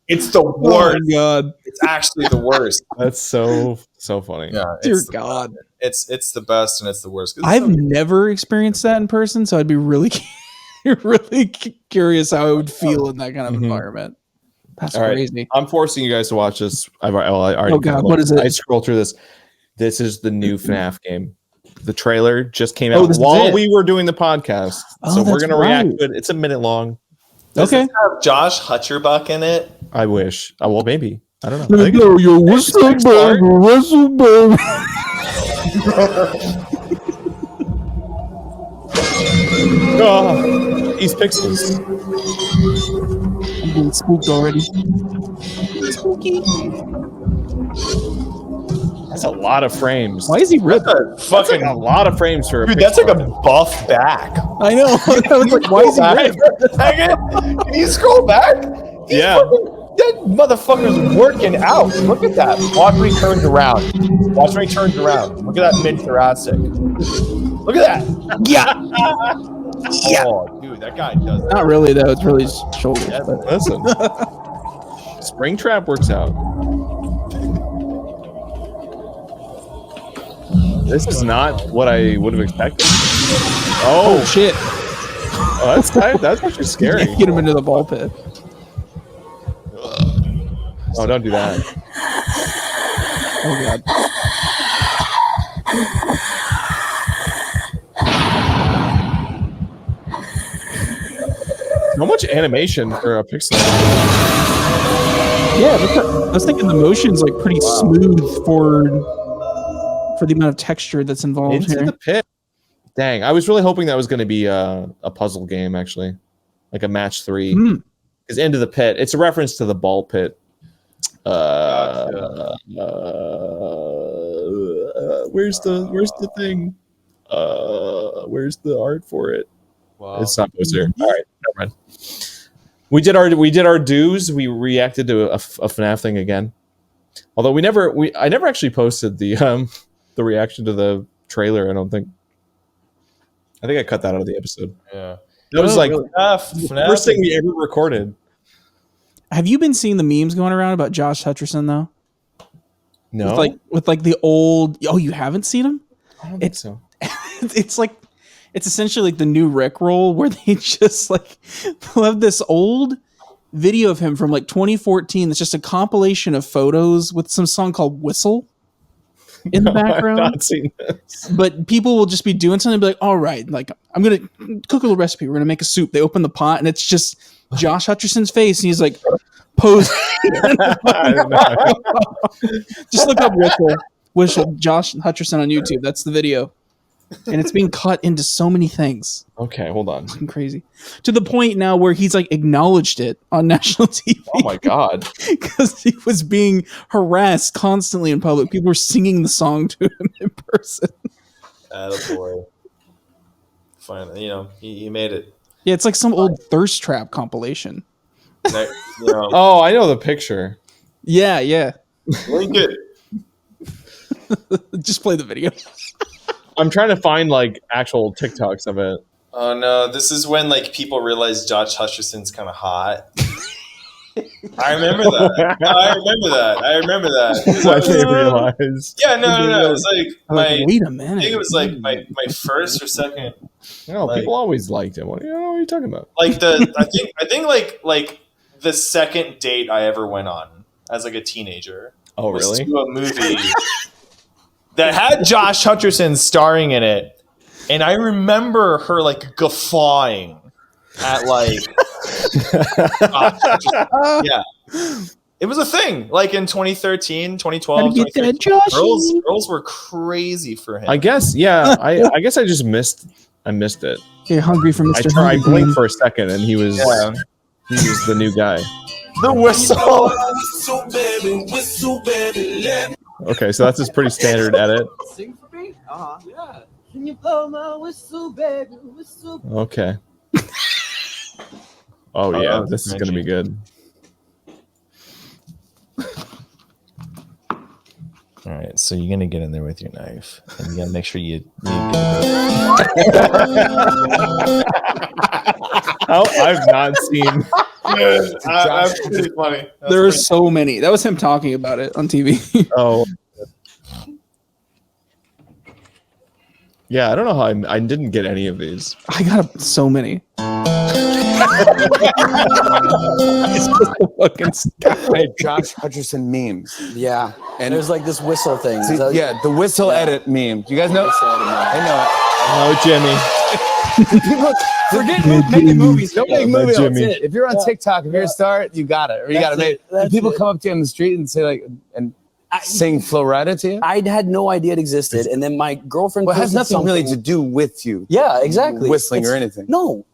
it's the worst. Oh my God. It's actually the worst. That's so funny. Yeah, dear God. It's the best and it's the worst. I've never experienced that in person, so I'd be really, really curious how I would feel in that kind of environment. That's crazy. Right. I'm forcing you guys to watch this. I already what is it? I scrolled through this. This is the new FNAF game. The trailer just came out while we were doing the podcast. So we're going to react to it. It's a minute long. Does it have Josh Hutcherbuck in it? I wish. Well, maybe. I don't know. Yo, what's up, baby? What's up, baby? These pixels. I'm getting spooked already. Spooky. That's a lot of frames. Why is he ripped? That's like a lot of frames for a dude. That's like a buff back. I know. I was like, why is he ripped? Can you scroll back? That motherfucker's working out. Look at that. Watch when he turns around. Watch when he turns around. Look at that mid-thoracic. Look at that. Yeah. Yeah. Oh, dude, that guy does that. Not really though. It's really his shoulders. Yeah, But Listen, Springtrap works out. This is not what I would have expected. oh shit! Oh, that's tight. That's actually scary. Get him into the ball pit. Oh, don't do that. Oh god. So much animation for a pixel. Yeah, I was thinking the motion's like pretty smooth for the amount of texture that's involved Into here. the pit. Dang, I was really hoping that was going to be a puzzle game, actually, like a match 3. Because Into the Pit, it's a reference to the ball pit. Where's the thing? Where's the art for it? Wow. It's not posted here. All right, never mind. We did our dues. We reacted to a FNAF thing again. Although I never actually posted the reaction to the trailer. I don't think. I think I cut that out of the episode. Yeah. That was like FNAF, the first thing we ever recorded. Have you been seeing the memes going around about Josh Hutcherson though? No, With the old. Oh, you haven't seen him? I don't think so. It's essentially like the new Rickroll where they just like they'll have this old video of him from like 2014 that's just a compilation of photos with some song called Whistle in the background. I've not seen this. But people will just be doing something and be like, all right, like I'm gonna cook a little recipe, we're gonna make a soup. They open the pot and it's just Josh Hutcherson's face and he's like posed. Just look up Whistle Josh Hutcherson on YouTube. That's the video. And it's being cut into so many things. Okay, hold on. Fucking crazy. To the point now where he's like acknowledged it on national TV. Oh my god. Because he was being harassed constantly in public. People were singing the song to him in person. Attaboy. Finally, he made it. Yeah, it's like some old thirst trap compilation. Oh, I know the picture. Yeah. Link it. Just play the video. I'm trying to find like actual TikToks of it. Oh no, this is when like people realize Josh Hutcherson's kind of hot. I remember that. I remember that. What they realized. Yeah, no. It's like wait a I minute. think it was like my first or second. No, like, people always liked him. What are you talking about? Like I think like the second date I ever went on as like a teenager. Oh, was really? to a movie that had Josh Hutcherson starring in it, and I remember her like guffawing at like yeah, it was a thing like in 2013 2012 girls were crazy for him. I guess, yeah. I guess I just missed it. You're hungry for Mr. I Hungry. blinked for a second and he was the new guy. The whistle. Okay, so that's his pretty standard edit. Sing for me? Yeah. Can you blow my whistle, baby? Whistle. Okay. Oh yeah, this is gonna be good. All right, so you're gonna get in there with your knife, and you gotta make sure you get I've not seen. That's pretty funny. There are so many. That was him talking about it on TV. Oh. Yeah, I don't know how I didn't get any of these. I got so many. It's just a fucking sky. Josh Hutcherson memes. Yeah. And There's like this whistle thing. see, yeah, the whistle edit meme. You guys know? I know Oh, Jimmy. it. People forget making movies. Don't make movies. That's Jimmy. it. If you're on TikTok, if you're a star, you got it. Or you got to make it. That's People it. come up to you on the street and say like, and sing Florida to you. I had no idea it existed, and then my girlfriend. Well, it has posted nothing really something. to do with you. Yeah, exactly. Whistling or It's- anything. No.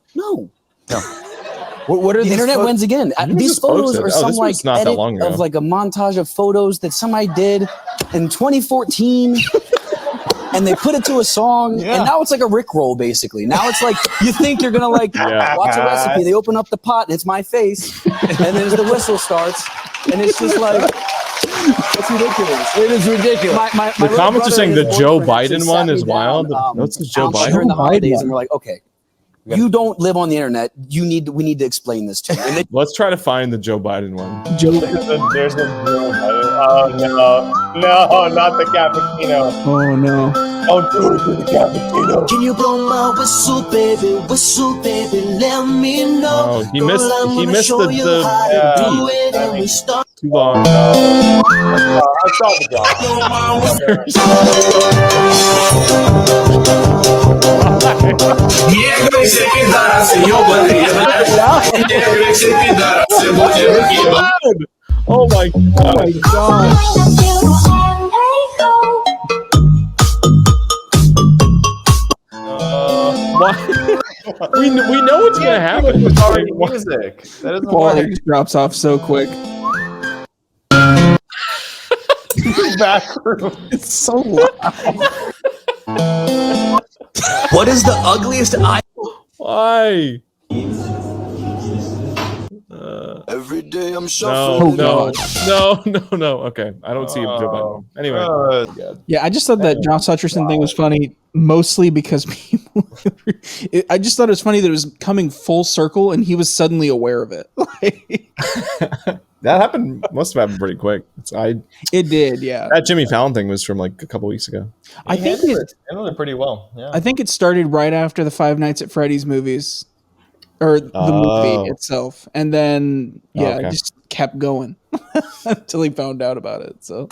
What are The these internet photos? wins again. was These just photos posted. are Oh, some this like was not that edit long ago. of like a montage of photos that somebody did in 2014. and they put it to a song, and now it's like a Rickroll, basically. Now it's like you think you're gonna like watch a recipe. They open up the pot, and it's my face, and then the whistle starts, and it's just like. It's ridiculous. It is ridiculous. The comments are saying the Joe Biden one is wild. What's the Joe Biden? During the holidays, and we're like, okay, you don't live on the internet. We need to explain this to you. And Let's try to find the Joe Biden one. There's a Joe Biden. Oh no, not the cappuccino. Oh no. Don't do it to the cappuccino. Can you blow my whistle, baby? Whistle, baby, let me know. Oh, he missed the beat. Too long. I saw the Oh my god. We know what's gonna happen. It's already music. That doesn't Quality work. just drops off so quick. bathroom. It's so loud. what is the ugliest eye? Why? Every day I'm No, shuffling. no. Okay, I don't see Joe Biden. Anyway, Yeah, I just thought that Josh Hutcherson thing was funny, mostly because people. I just thought it was funny that it was coming full circle, and he was suddenly aware of it. that happened. Must have happened pretty quick. It did, yeah. That Jimmy Fallon thing was from like a couple weeks ago. I think handled it pretty well. Yeah. I think it started right after the Five Nights at Freddy's movies, or the movie itself, and then it just kept going until he found out about it. So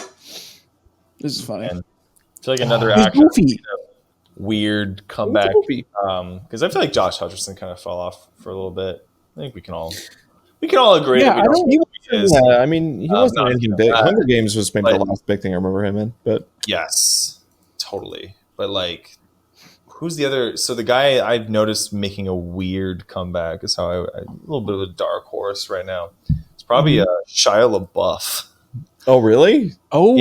this is funny. And I feel like another He's actor goofy. weird comeback because I feel like Josh Hutcherson kind of fell off for a little bit. I think we can all agree. Yeah, that we don't I mean, he wasn't anything big. Hunger Games was maybe the last big thing I remember him in. But yes, totally. But like, who's the other? So the guy I've noticed making a weird comeback is how a little bit of a dark horse right now. It's probably Shia LaBeouf. Oh, really? Oh,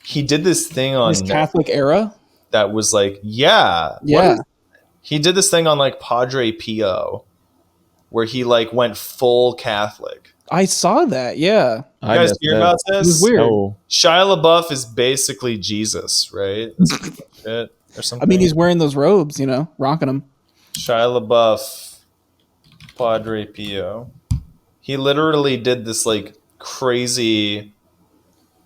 he did this thing on his Catholic era. That was like, he did this thing on like Padre Pio, where he like went full Catholic. I saw that. Yeah, You guys hear about this? it was weird. Oh. Shia LaBeouf is basically Jesus, right? Shit or something. I mean, he's wearing those robes, rocking them. Shia LaBeouf, Padre Pio. He literally did this like crazy.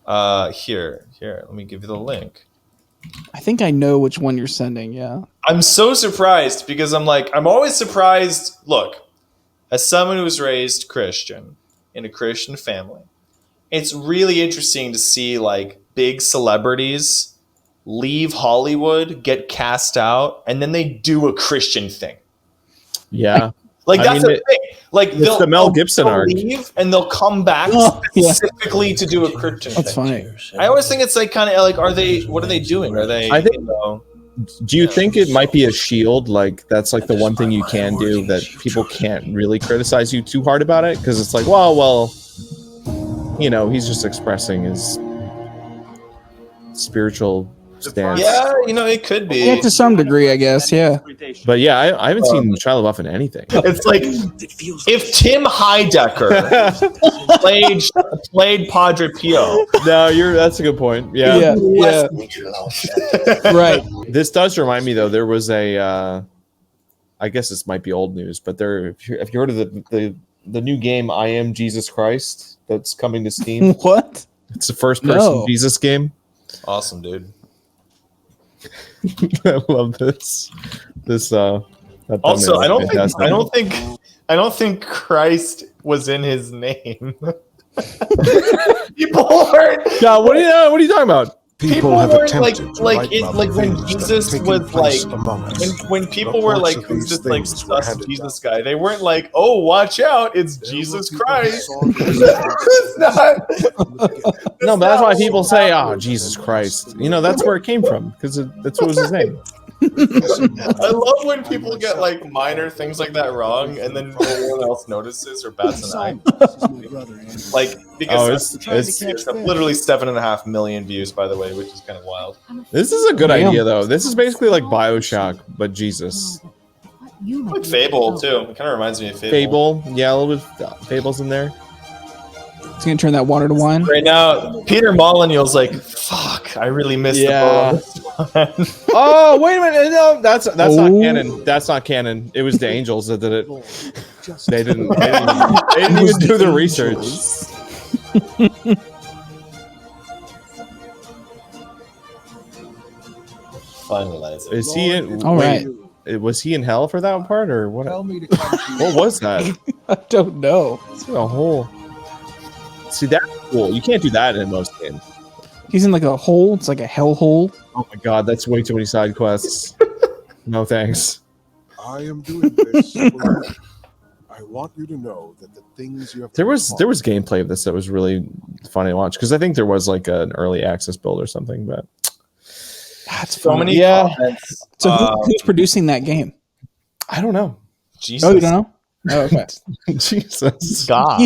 Here. Let me give you the link. I think I know which one you're sending. Yeah. I'm so surprised because I'm always surprised. Look, as someone who was raised Christian in a Christian family, it's really interesting to see like big celebrities leave Hollywood, get cast out, and then they do a Christian thing. Yeah. Like that's the thing. Like it's the Mel Gibson arc. Leave and they'll come back specifically to do a Christian That's thing. funny. I always think it's like kind of like, what are they doing? Are they? I think. Do you think it might be a shield? Like that's like the one thing you can do that people can't really criticize you too hard about it because it's like, well, he's just expressing his spiritual stance. Yeah, it could be. Yeah, to some degree, I guess. Yeah. But yeah, I haven't seen Shia LaBeouf in anything. It's like if Tim Heidecker played Padre Pio. No, that's a good point. Yeah. Right. This does remind me though. There was I guess this might be old news, but if you heard of the new game I Am Jesus Christ that's coming to Steam. What? It's a first person Jesus game. Awesome, dude. I love this. Also, I don't think Christ was in his name. People weren't. God, what are you talking about? People have attempted like when Jesus was like when people were like, who's this like sus Jesus guy? They weren't like, oh, watch out, it's Jesus Christ. It's not. No, but that's why people say, oh, Jesus Christ. That's where it came from because that's what was his name. I love when people get like minor things like that wrong, and then no one else notices or bats an eye. Like because it's literally 7.5 million views, by the way, which is kind of wild. This is a good idea, though. This is basically like BioShock, but Jesus. Like Fable too. It kind of reminds me of Fable, yeah, a little bit of Fable's in there. It's gonna turn that water to wine. Right now, Peter Molyneux's like, "Fuck, I really missed the ball." Oh, wait a minute! No, that's not canon. That's not canon. It was the Angels that did it. They didn't even do the research. Finalize it. Is he in? All right. Was he in hell for that part, or what? What was that? I don't know. It's a whole. See, that's cool. You can't do that in most games. He's in like a hole. It's like a hell hole. Oh my god, that's way too many side quests. No thanks. I am doing this for you. I want you to know that the things you have. There was gameplay of this that was really funny to watch because I think there was like an early access build or something, but that's so many. Yeah. Comments. So who's producing that game? I don't know. Jesus. Oh, you don't know? Oh, okay. Jesus. God.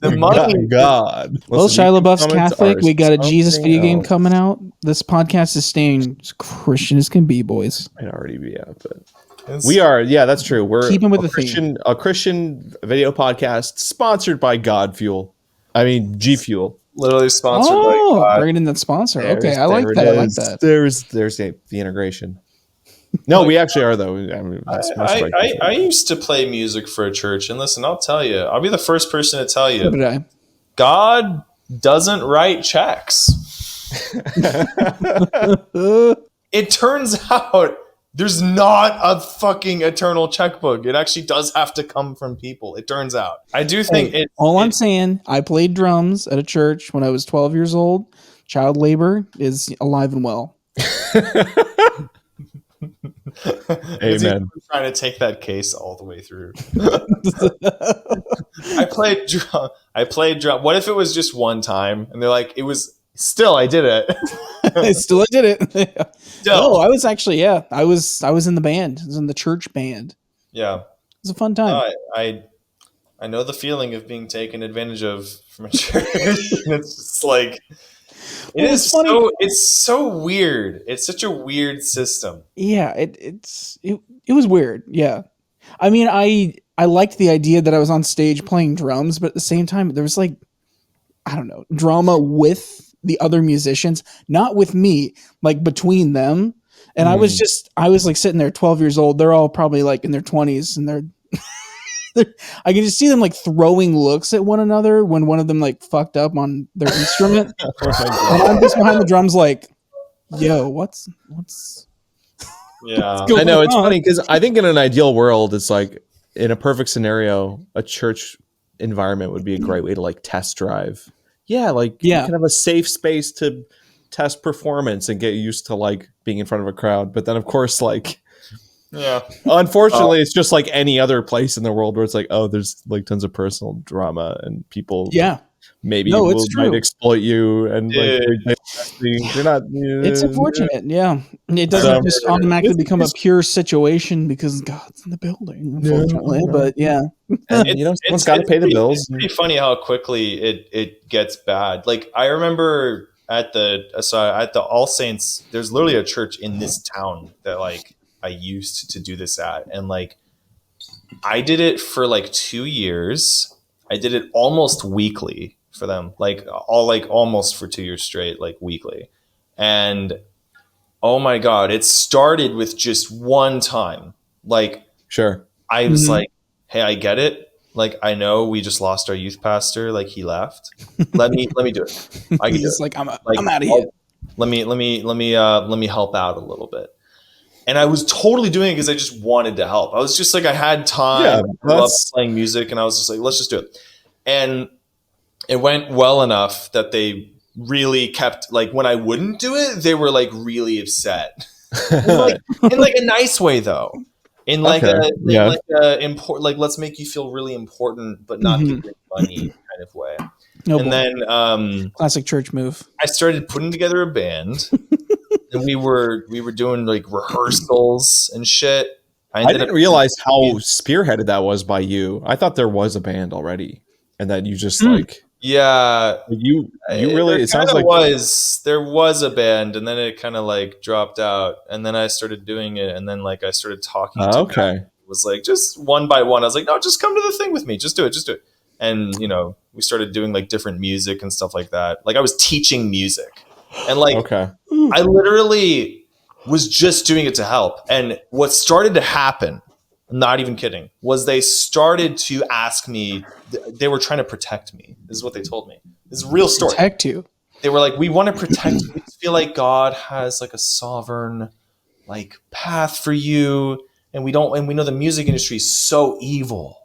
The money. God. Well, Shia LaBeouf's Catholic. We got a something Jesus video game else. coming out. This podcast is staying as Christian as can be, boys. Might already be out, but we are. Yeah, that's true. We're Keeping with the Christian, a Christian video podcast sponsored by God Fuel. I mean, G Fuel. Literally sponsored by God. bringing in that sponsor. Okay, I like that. I like that. There's the integration. No, we actually are though. I mean, I used to play music for a church, and listen, I'll tell you, I'll be the first person to tell So you, did I. God doesn't write checks. It turns out there's not a fucking eternal checkbook. It actually does have to come from people. It turns out. I do think it. All I'm saying, I played drums at a church when I was 12 years old. Child labor is alive and well. Amen. Trying to take that case all the way through. I played drum. What if it was just one time and they're like, it was still, I did it. I did it. Still. No, I was actually, I was in the band. I was in the church band. Yeah. It was a fun time. I know the feeling of being taken advantage of from a church. It's just like, it's so weird. It's such a weird system. Yeah, it was weird. Yeah. I mean, I liked the idea that I was on stage playing drums, but at the same time, there was like, I don't know, drama with the other musicians, not with me, like between them. And I was like sitting there 12 years old. They're all probably like in their 20s and they're I can just see them like throwing looks at one another when one of them like fucked up on their instrument. And I'm just behind the drums like, yo, what's Yeah. I know it's funny because I think in an ideal world, it's like in a perfect scenario, a church environment would be a great way to like test drive. Yeah, like you can have a safe space to test performance and get used to like being in front of a crowd. But then of course, like unfortunately, it's just like any other place in the world where it's like, oh, there's like tons of personal drama and people maybe might exploit you and like they're not. It's unfortunate, yeah. It doesn't just automatically become a pure situation because God's in the building, unfortunately. But and someone's got to pay the bills. It's pretty funny how quickly it gets bad. Like I remember at the All Saints, there's literally a church in this town that like I used to do this at, and like I did it for like 2 years. I did it almost weekly for them, almost for 2 years straight, like weekly. And oh my God, it started with just one time. Like, sure. I was like, hey, I get it. Like, I know we just lost our youth pastor. Like he left. Let me do it. I can do it. Like, I'm out of here. Let me help out a little bit. And I was totally doing it because I just wanted to help. I was just like, I had time. I loved playing music, and I was just like, let's just do it. And it went well enough that they really kept, like, when I wouldn't do it, they were like really upset. in like a nice way, though. In like like let's make you feel really important, but not give you money kind of way. Then classic church move. I started putting together a band. And we were doing like rehearsals and shit. I didn't realize how spearheaded that was by you. I thought there was a band already, and that you just like you really. It sounds like there was a band, and then it kind of like dropped out, and then I started doing it, and then like I started talking. It was like just one by one. I was like, no, just come to the thing with me. Just do it. And we started doing like different music and stuff like that. Like I was teaching music, and like I literally was just doing it to help. And what started to happen, I'm not even kidding, was they started to ask me. They were trying to protect me. This is what they told me. This is a real story. Protect you. They were like, we want to protect you. We feel like God has like a sovereign like path for you, and we know the music industry is so evil.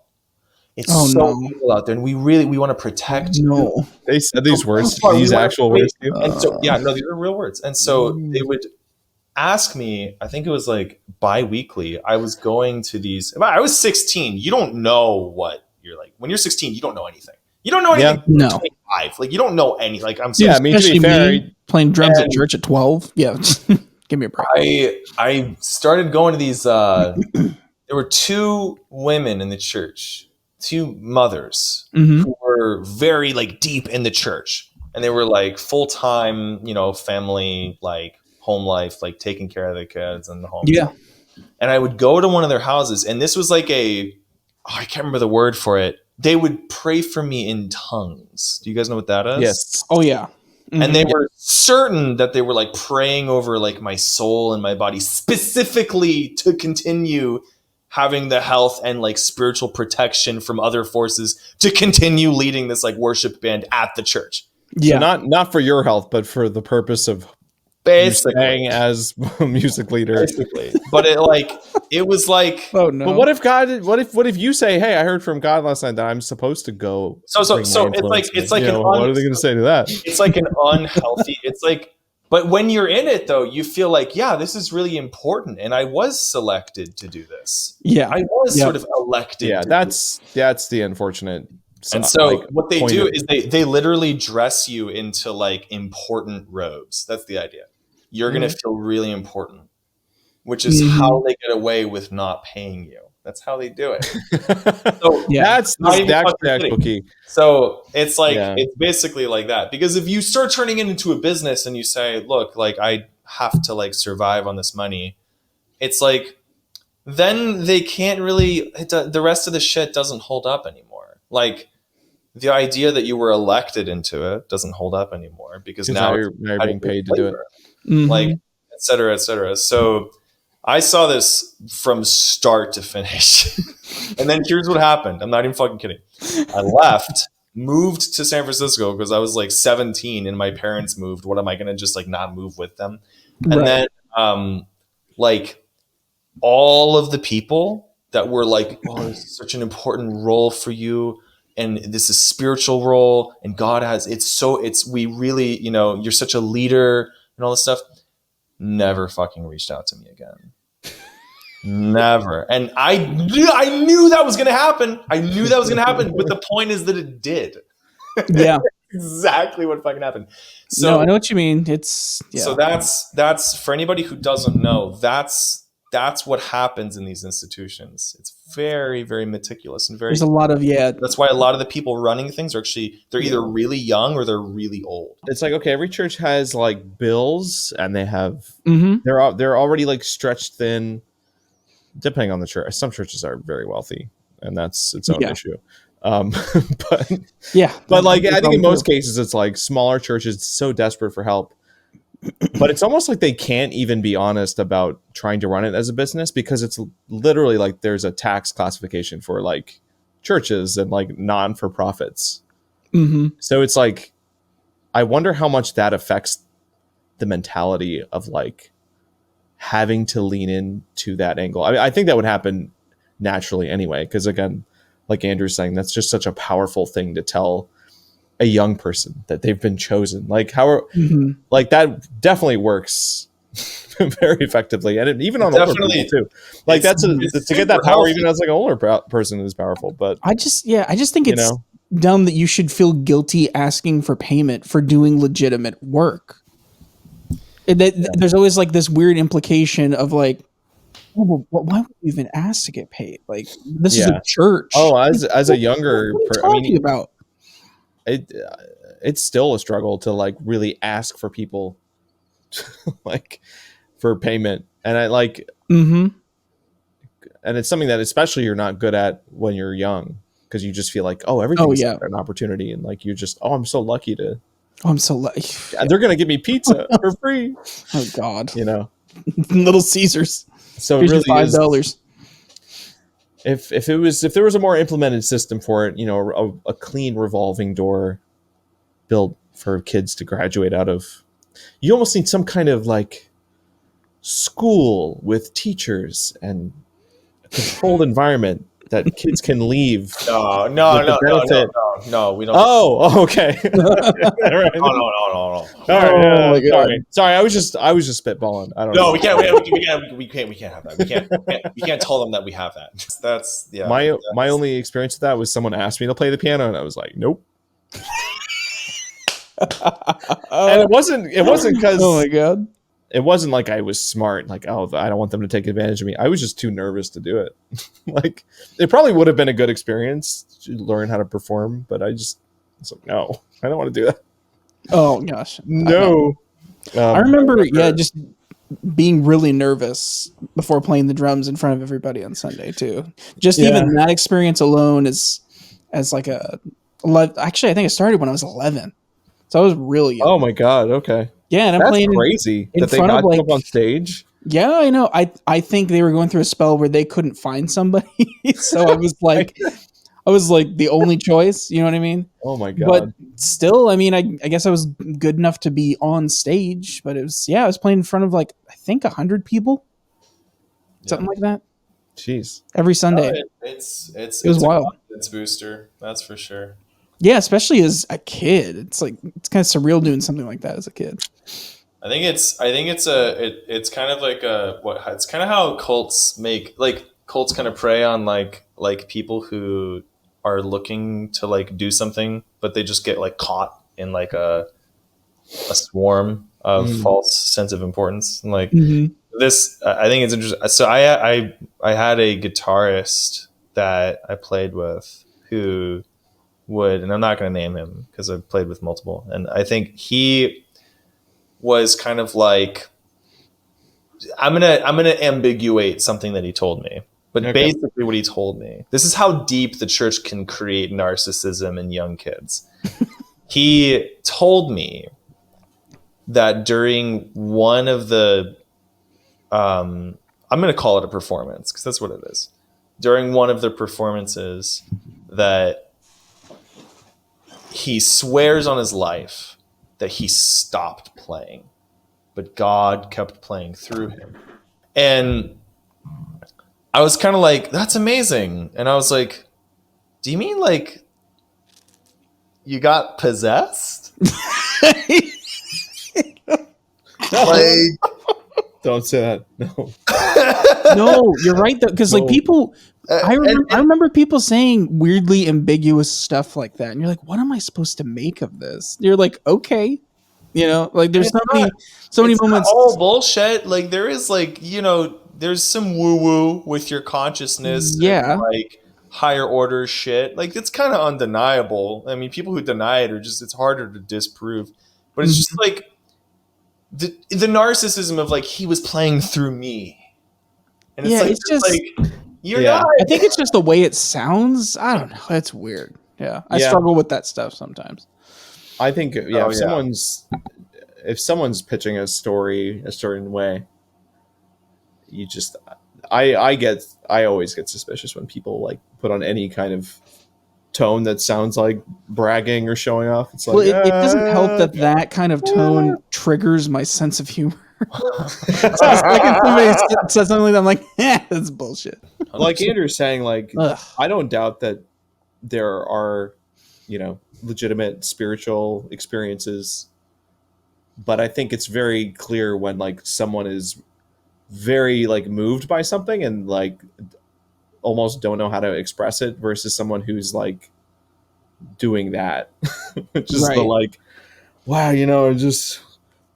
It's evil out there, and we want to protect you. They said these words, these actual words. And so, these are real words. And so they would ask me, I think it was like bi-weekly. I was going to these. I was 16. You don't know what you're like. When you're 16, you don't know anything. You don't know anything. No. 25. Like you don't know any. Like I'm. Yeah, I mean, to be fair, playing drums at church at 12. Yeah, give me a break. I started going to these. There were two women in the church, two mothers who were very like deep in the church, and they were like full time, family, like home life, like taking care of the kids and the home. Yeah. And I would go to one of their houses, and this was like I can't remember the word for it. They would pray for me in tongues. Do you guys know what that is? Yes. Oh yeah. And they were certain that they were like praying over like my soul and my body specifically to continue having the health and like spiritual protection from other forces to continue leading this like worship band at the church. Yeah. So not for your health, but for the purpose of staying as a music leader. Basically. But it was like, oh no. But what if you say, hey, I heard from God last night that I'm supposed to go. So it's like what are they going to say to that? It's like an unhealthy, it's like, but when you're in it though, you feel like, yeah, this is really important. And I was selected to do this. Yeah. I was sort of elected. Yeah. That's the unfortunate. And so what they do is they literally dress you into like important robes. That's the idea. You're going to feel really important, which is how they get away with not paying you. That's how they do it. So that's the actual key. So it's like, it's basically like that. Because if you start turning it into a business and you say, look, like I have to like survive on this money, it's like, then they can't really, the rest of the shit doesn't hold up anymore. Like the idea that you were elected into it doesn't hold up anymore because now you're being paid to do it. Like, et cetera, et cetera. So I saw this from start to finish. And then here's what happened. I'm not even fucking kidding. I left, moved to San Francisco because I was like 17 and my parents moved. What am I going to just like not move with them? And then like all of the people that were like, oh, this is such an important role for you. And this is spiritual role. And God has, we really, you're such a leader and all this stuff, never fucking reached out to me again. Never. And I knew that was going to happen. I knew that was going to happen. But the point is that it did. Yeah. Exactly what fucking happened. So no, I know what you mean. So that's for anybody who doesn't know, that's what happens in these institutions. It's very, very meticulous and very. There's a lot of That's why a lot of the people running things are they're either really young or they're really old. It's like, okay, every church has like bills, and they have they're already like stretched thin. Depending on the church, some churches are very wealthy, and that's its own issue. But like I think in most cases, it's like smaller churches so desperate for help. But it's almost like they can't even be honest about trying to run it as a business because it's literally like there's a tax classification for like churches and like non-for-profits. So it's like, I wonder how much that affects the mentality of like having to lean into that angle. I mean, I think that would happen naturally anyway, because again, like Andrew's saying, that's just such a powerful thing to tell a young person that they've been chosen. Like like that definitely works very effectively, and even on older people too. Like to get that power even as like an older person is powerful. But I just think it's dumb that you should feel guilty asking for payment for doing legitimate work. There's always like this weird implication of like, oh, well, why would you even ask to get paid? Like, this is a church. Oh, as a younger, what are you talking about? It's still a struggle to like really ask for people like for payment, and I like, and it's something that especially you're not good at when you're young, because you just feel like, oh, everything's an opportunity, and like you're just, oh, I'm so lucky to. Oh, I'm so lucky. They're gonna give me pizza for free. Oh God, you know, Little Caesars. So it really $5. If there was a more implemented system for it, you know, a clean revolving door built for kids to graduate out of, you almost need some kind of like school with teachers and a controlled environment that kids can leave. No, we don't. Oh, okay. No. All right, my God. Sorry, I was just spitballing. I don't know. We can't have that. We can't tell them that we have that. That's my only experience with that was someone asked me to play the piano, and I was like, nope. And it wasn't because, oh my God, it wasn't like I was smart, like, oh, I don't want them to take advantage of me. I was just too nervous to do it. Like, it probably would have been a good experience to learn how to perform, but I was like, no, I don't want to do that. Oh gosh, no. I remember, just being really nervous before playing the drums in front of everybody on Sunday too. Just even that experience alone as like actually, I think it started when I was 11, so I was really young. Oh my God, okay. Yeah, and I'm playing crazy that they got up on stage. Yeah, I know. I think they were going through a spell where they couldn't find somebody, so I was like the only choice. You know what I mean? Oh my God! But still, I mean, I guess I was good enough to be on stage. But it was I was playing in front of like I think 100 people, something like that. Jeez! Every Sunday. It was wild. It's booster, that's for sure. Yeah, especially as a kid, it's kind of surreal doing something like that as a kid. I think it's kind of like it's kind of how cults kind of prey on like people who are looking to like do something, but they just get like caught in like a swarm of false sense of importance. And like this, I think it's interesting. So I had a guitarist that I played with who would, and I'm not going to name him because I've played with multiple, and I think he was kind of like, I'm gonna ambiguate something that he told me, but basically what he told me, this is how deep the church can create narcissism in young kids. He told me that during one of the I'm going to call it a performance because that's what it is. During one of the performances that he swears on his life that he stopped playing, but God kept playing through him. And I was kind of like, that's amazing. And I was like, do you mean like you got possessed? Like, don't say that. No. No, you're right though, because like people, I remember people saying weirdly ambiguous stuff like that, and you're like, what am I supposed to make of this? You're like, okay, you know, like there's so many moments. All bullshit. Like there is like, you know, there's some woo woo with your consciousness. Yeah. And, like higher order shit. Like it's kind of undeniable. I mean, people who deny it it's harder to disprove. But it's just like the narcissism of like he was playing through me. And it's it's just like you're not. I think it's just the way it sounds. I don't know. It's weird. Yeah. I struggle with that stuff sometimes. I think if someone's pitching a story a certain way, you just I always get suspicious when people like put on any kind of tone that sounds like bragging or showing off. It's like, well, it doesn't help that kind of tone triggers my sense of humor. So like if somebody says something like that, I'm like, that's bullshit. Like Andrew's saying, like, I don't doubt that there are, you know, legitimate spiritual experiences, but I think it's very clear when like someone is very like moved by something and like almost don't know how to express it versus someone who's like doing that. Just the like, wow, you know, just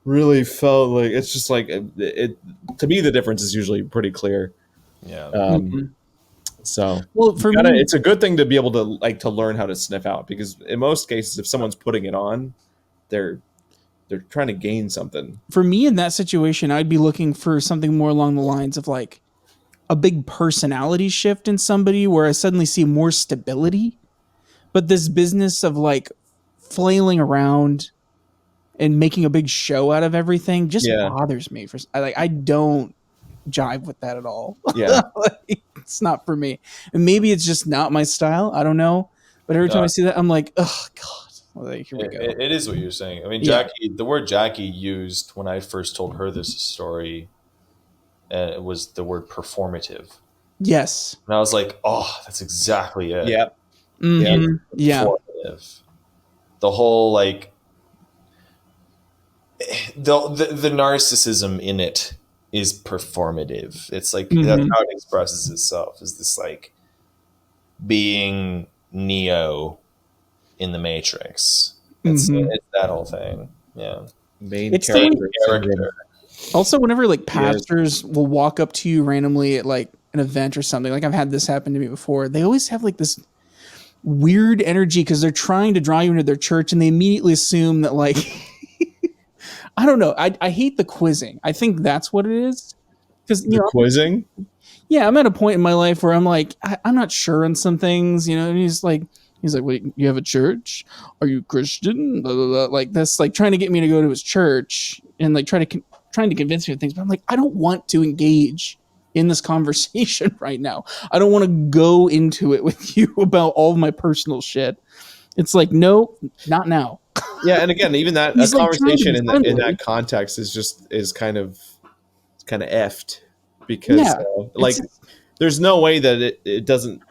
really felt like it's just like it to me the difference is usually pretty clear. Yeah. So Well, for me, it's a good thing to be able to learn how to sniff out, because in most cases if someone's putting it on, they're trying to gain something. for me in that situation, I'd be looking for something more along the lines of like a big personality shift in somebody where I suddenly see more stability. But this business of like flailing around and making a big show out of everything just bothers me. I don't jive with that at all. Yeah. Like, it's not for me. And maybe it's just not my style. I don't know. But every time I see that, I'm like, oh God. Like, here we go. It is what you're saying. I mean, Jackie, the word Jackie used when I first told her this story, it was the word performative. Yes. And I was like, oh, that's exactly it. Yeah. Mm-hmm. Yeah. Performative. The whole like the narcissism in it is performative. It's like that's how it expresses itself, is this like being Neo in the Matrix. It's that whole thing. Yeah. Main character. Also, whenever like pastors will walk up to you randomly at like an event or something, like I've had this happen to me before, they always have like this weird energy because they're trying to draw you into their church, and they immediately assume that like I don't know. I hate the quizzing. I think that's what it is. Because quizzing. Yeah, I'm at a point in my life where I'm like, I'm not sure on some things, and he's like, wait, you have a church? Are you Christian? Blah, blah, blah. Like this, like trying to get me to go to his church and like trying to convince me of things. But I'm like, I don't want to engage in this conversation right now. I don't want to go into it with you about all of my personal shit. It's like, no, not now. Yeah, and again, even that a conversation in that context is kind of effed, because there's no way that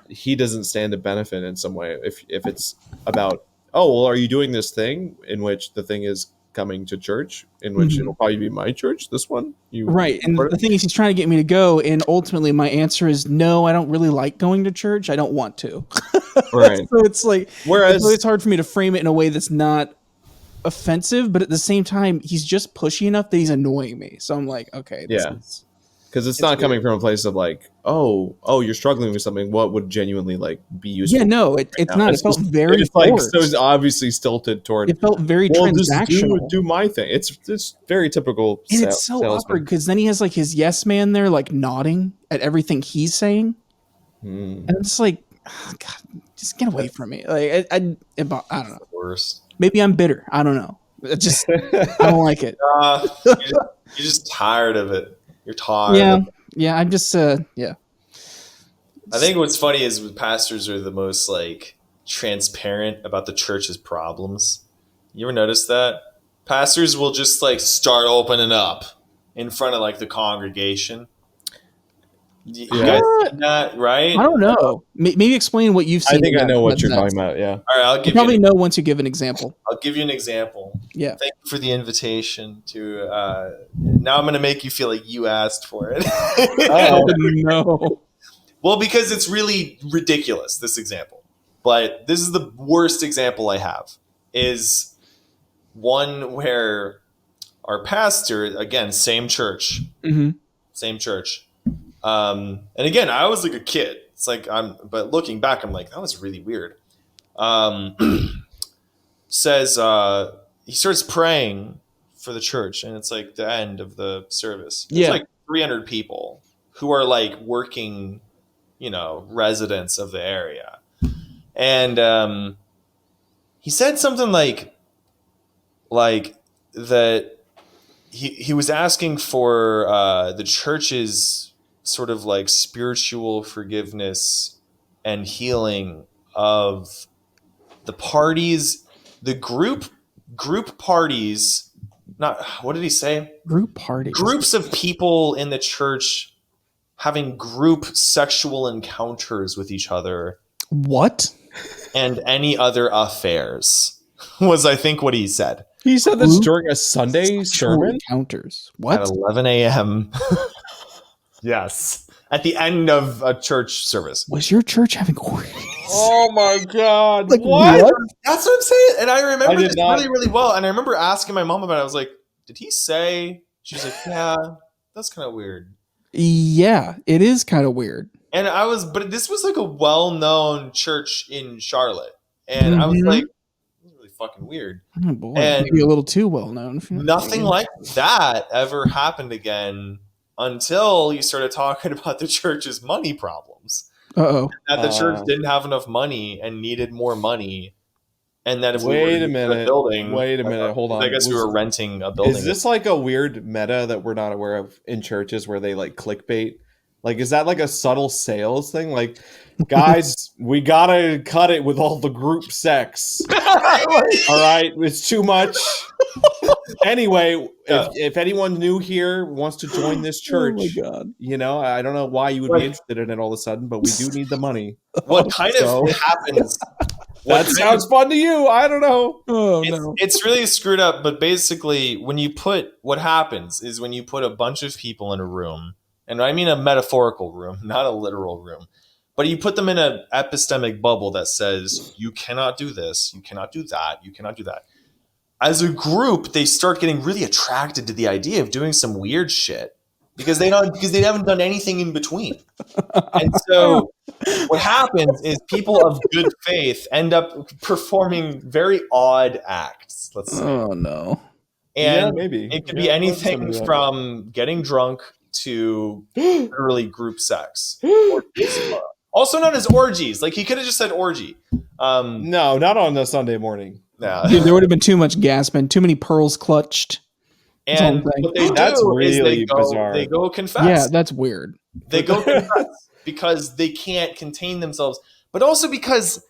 he doesn't stand to benefit in some way if it's about, oh well, are you doing this thing in which the thing is coming to church, in which it'll probably be my church, this one, right? And the thing is, he's trying to get me to go, and ultimately my answer is no, I don't really like going to church, I don't want to. Right. So it's like, whereas it's hard for me to frame it in a way that's not offensive, but at the same time he's just pushy enough that he's annoying me. So I'm like, okay, because it's not coming from a place of like, oh, you're struggling with something, what would genuinely like be useful. Yeah, no, it's not. It felt very it's like so it's obviously stilted toward, it felt very transactional. Just do my thing. It's very typical. And it's so awkward because then he has like his yes man there like nodding at everything he's saying, and I'm just like, oh, God, just get away from me. Like I don't know. Worst. Maybe I'm bitter. I don't know. It just I don't like it. You're just tired of it. You're tired. Yeah. I'm just I think what's funny is pastors are the most like transparent about the church's problems. You ever notice that? Pastors will just like start opening up in front of like the congregation. You guys see that, right? I don't know. Maybe explain what you've seen. I think I know what you're talking about. Yeah. All right, I'll give you know once you give an example. I'll give you an example. Yeah. Thank you for the invitation to. Now I'm going to make you feel like you asked for it. Oh no. Well, because it's really ridiculous, this example. But this is the worst example I have. Is one where our pastor, again, same church. Same church. And again, I was like a kid. It's like but looking back, I'm like, that was really weird. Says he starts praying for the church, and it's like the end of the service. There's like 300 people who are like working, residents of the area, and he said something like that. He was asking for the church's sort of like spiritual forgiveness and healing of the parties, the group parties, not, what did he say? Group parties. Groups of people in the church having group sexual encounters with each other. What? And any other affairs was, I think, what he said. He said this during a Sunday sermon? Encounters. What? At 11 a.m. Yes. At the end of a church service. Was your church having orgies? Oh my God. Like, what? That's what I'm saying. And I remember this really, really well. And I remember asking my mom about it. I was like, did he say? She's like, yeah, that's kind of weird. Yeah, it is kind of weird. And but this was like a well-known church in Charlotte. And I was like, this is really fucking weird. Oh boy, and maybe a little too well known. Nothing like that ever happened again until you started talking about the church's money problems. Uh-oh. That the church didn't have enough money and needed more money. And that if we were wait a a minute, building, hold on. I guess we were renting a building. Is this like a weird meta that we're not aware of in churches where they like clickbait? Like, is that like a subtle sales thing? Like, guys, we gotta cut it with all the group sex. All right, it's too much. Anyway, if anyone new here wants to join this church, oh my God. you know, I don't know why you would be interested in it all of a sudden, but we do need the money. What kind of happens? That sounds fun to you. I don't know. Oh no, it's really screwed up. But basically, what happens is when you put a bunch of people in a room, and I mean a metaphorical room, not a literal room, but you put them in an epistemic bubble that says you cannot do this, you cannot do that, you cannot do that. As a group, they start getting really attracted to the idea of doing some weird shit because they haven't done anything in between. And so what happens is people of good faith end up performing very odd acts. Let's say. Oh no. And maybe it could be anything from getting drunk to literally group sex. Also known as orgies. Like he could have just said orgy. No, not on a Sunday morning. No. Dude, there would have been too much gasping, too many pearls clutched. And what they do is bizarre. They go confess. Yeah, that's weird. They go confess because they can't contain themselves, but also because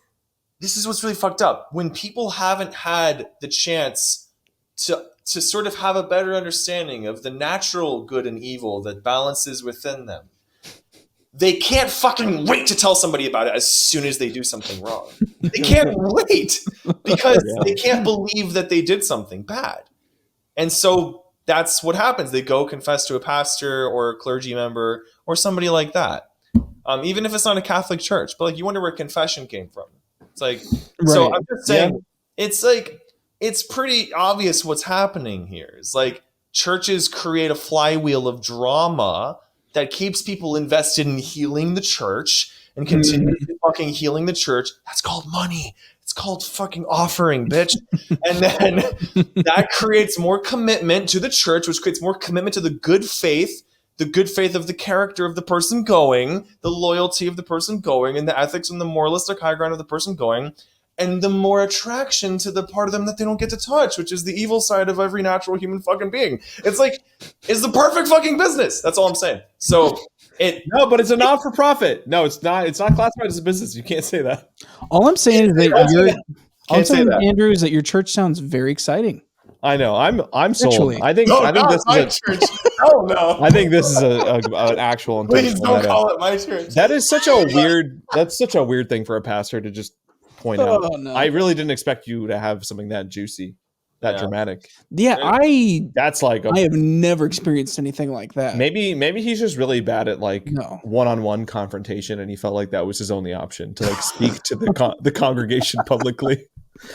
this is what's really fucked up. When people haven't had the chance to sort of have a better understanding of the natural good and evil that balances within them, they can't fucking wait to tell somebody about it as soon as they do something wrong. They can't wait because they can't believe that they did something bad. And so that's what happens. They go confess to a pastor or a clergy member or somebody like that. Even if it's not a Catholic church, but like you wonder where confession came from. It's like, so I'm just saying, it's like, it's pretty obvious what's happening here. It's like churches create a flywheel of drama that keeps people invested in healing the church and continuously fucking healing the church. That's called money. It's called fucking offering, bitch. And then that creates more commitment to the church, which creates more commitment to the good faith of the character of the person going, the loyalty of the person going, and the ethics and the moralistic high ground of the person going, and the more attraction to the part of them that they don't get to touch, which is the evil side of every natural human fucking being. It's like, it's the perfect fucking business. That's all I'm saying. So but it's a not-for-profit. No, it's not. It's not classified as a business. You can't say that. All I'm saying is that Andrew, is that your church sounds very exciting. I know. I'm sold. Actually. I think this is my church. Oh no! I think this is an actual. Please don't call it my church. That is such a weird. That's such a weird thing for a pastor to just point out. No. I really didn't expect you to have something that juicy, that dramatic. Yeah, That's like I have never experienced anything like that. Maybe he's just really bad at like one-on-one confrontation, and he felt like that was his only option to like speak to the congregation publicly.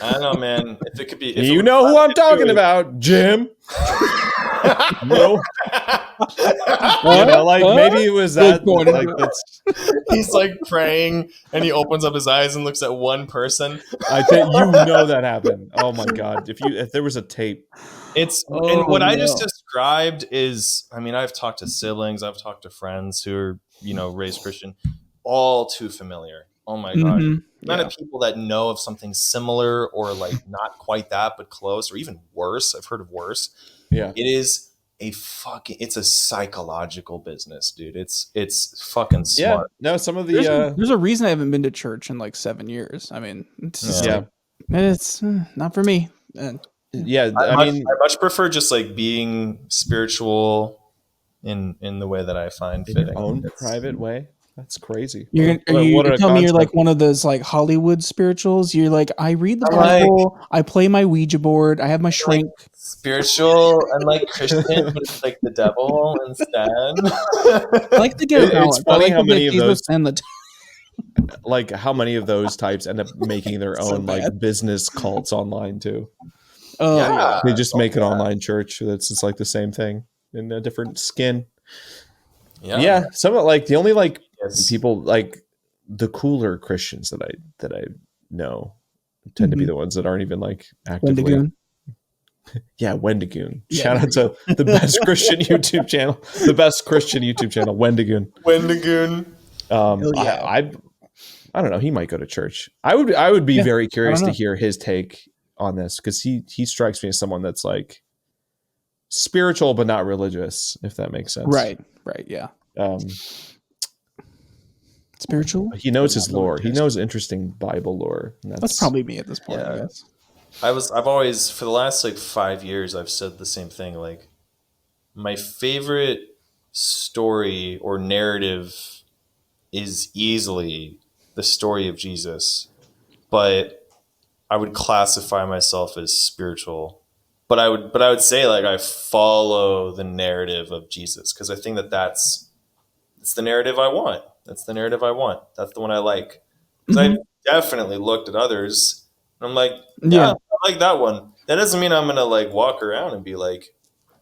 I don't know, man. If it could be, you know who I'm talking about, Jim. No, like maybe it was that. Like, he's like praying, and he opens up his eyes and looks at one person. I think that happened. Oh my god! If there was a tape, and what I just described is, I mean, I've talked to siblings, I've talked to friends who are raised Christian, all too familiar. Oh my god. Amount of people that know of something similar or like not quite that but close or even worse. I've heard of worse. Yeah. It is it's a psychological business, dude. It's fucking smart. Yeah. No, some of the there's a reason I haven't been to church in like 7 years. I mean, it's just it's not for me. I much prefer just like being spiritual in the way that I find in fitting. your own private way. That's crazy. You're telling me you're like one of those like Hollywood spirituals? You're like, I read the Bible, I play my Ouija board, I have my shrink. Like spiritual and like Christian, but it's like the devil instead. I like to get it's funny how many of those and like how many of those types end up making their own like business cults online too. Oh Yeah. They just make an online church that's just like the same thing in a different skin. Yeah, some of like the only like people like the cooler Christians that I know tend to be the ones that aren't even like actively. Wendigoon. Yeah, Wendigoon. Shout out to the best Christian YouTube channel, Wendigoon. I don't know. He might go to church. I would be very curious to hear his take on this because he strikes me as someone that's like spiritual but not religious, if that makes sense. Right. Yeah. Spiritual. He knows his lore. He knows interesting Bible lore. That's probably me at this point, I guess. I've always, for the last like 5 years, I've said the same thing. Like, my favorite story or narrative is easily the story of Jesus, but I would classify myself as spiritual. But I would say like I follow the narrative of Jesus because I think that's the narrative I want. That's the narrative I want. That's the one I like. Because I definitely looked at others and I'm like, yeah, I like that one. That doesn't mean I'm gonna like walk around and be like,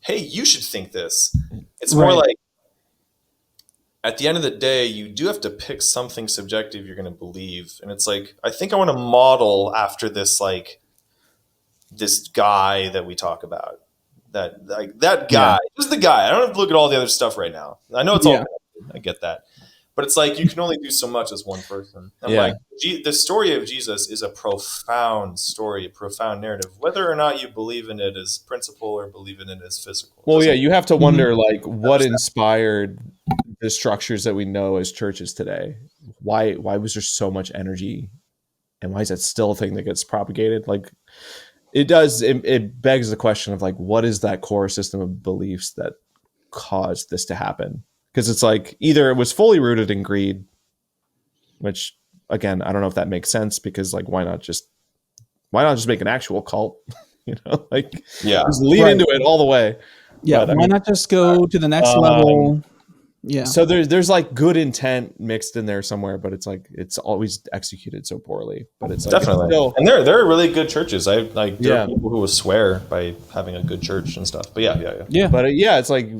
hey, you should think this. It's more like at the end of the day, you do have to pick something subjective you're going to believe. And it's like, I think I want to model after this, like this guy that we talk about, that guy, just the guy. I don't have to look at all the other stuff right now. I know it's all, I get that. But it's like, you can only do so much as one person. I'm like, the story of Jesus is a profound story, a profound narrative, whether or not you believe in it as principle or believe in it as physical. Well, you have to wonder like what inspired the structures that we know as churches today. Why was there so much energy, and why is that still a thing that gets propagated? Like it begs the question of like, what is that core system of beliefs that caused this to happen? Because it's like either it was fully rooted in greed, which again, I don't know if that makes sense because like why not just make an actual cult? Just lean into it all the way. Yeah, but, why not just go to the next level? Yeah. So there's like good intent mixed in there somewhere, but it's like it's always executed so poorly. But it's like definitely, and there are really good churches. There are people who will swear by having a good church and stuff. But yeah. But it's like,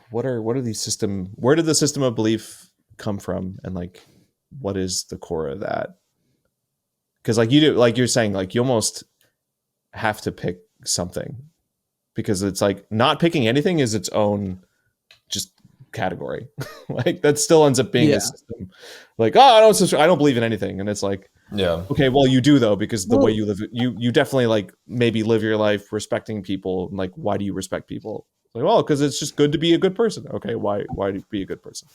what are these system? Where did the system of belief come from, and like, what is the core of that? Because like you do, like you're saying, like you almost have to pick something, because it's like not picking anything is its own just category. Like that still ends up being a system. Like, I don't believe in anything, and it's like, okay, well you do though, because the way you live, you definitely like maybe live your life respecting people. Like, why do you respect people? Like, well, because it's just good to be a good person. Okay, why be a good person?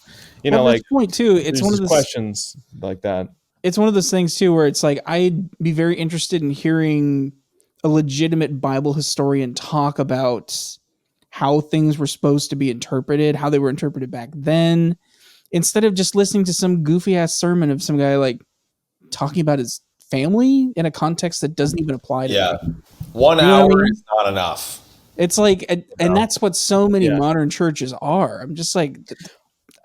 Like point too. It's one of those questions like that. It's one of those things too where it's like I'd be very interested in hearing a legitimate Bible historian talk about how things were supposed to be interpreted, how they were interpreted back then, instead of just listening to some goofy ass sermon of some guy like talking about his family in a context that doesn't even apply to him. 1 hour is not enough. It's like, and that's what so many modern churches are. I'm just like,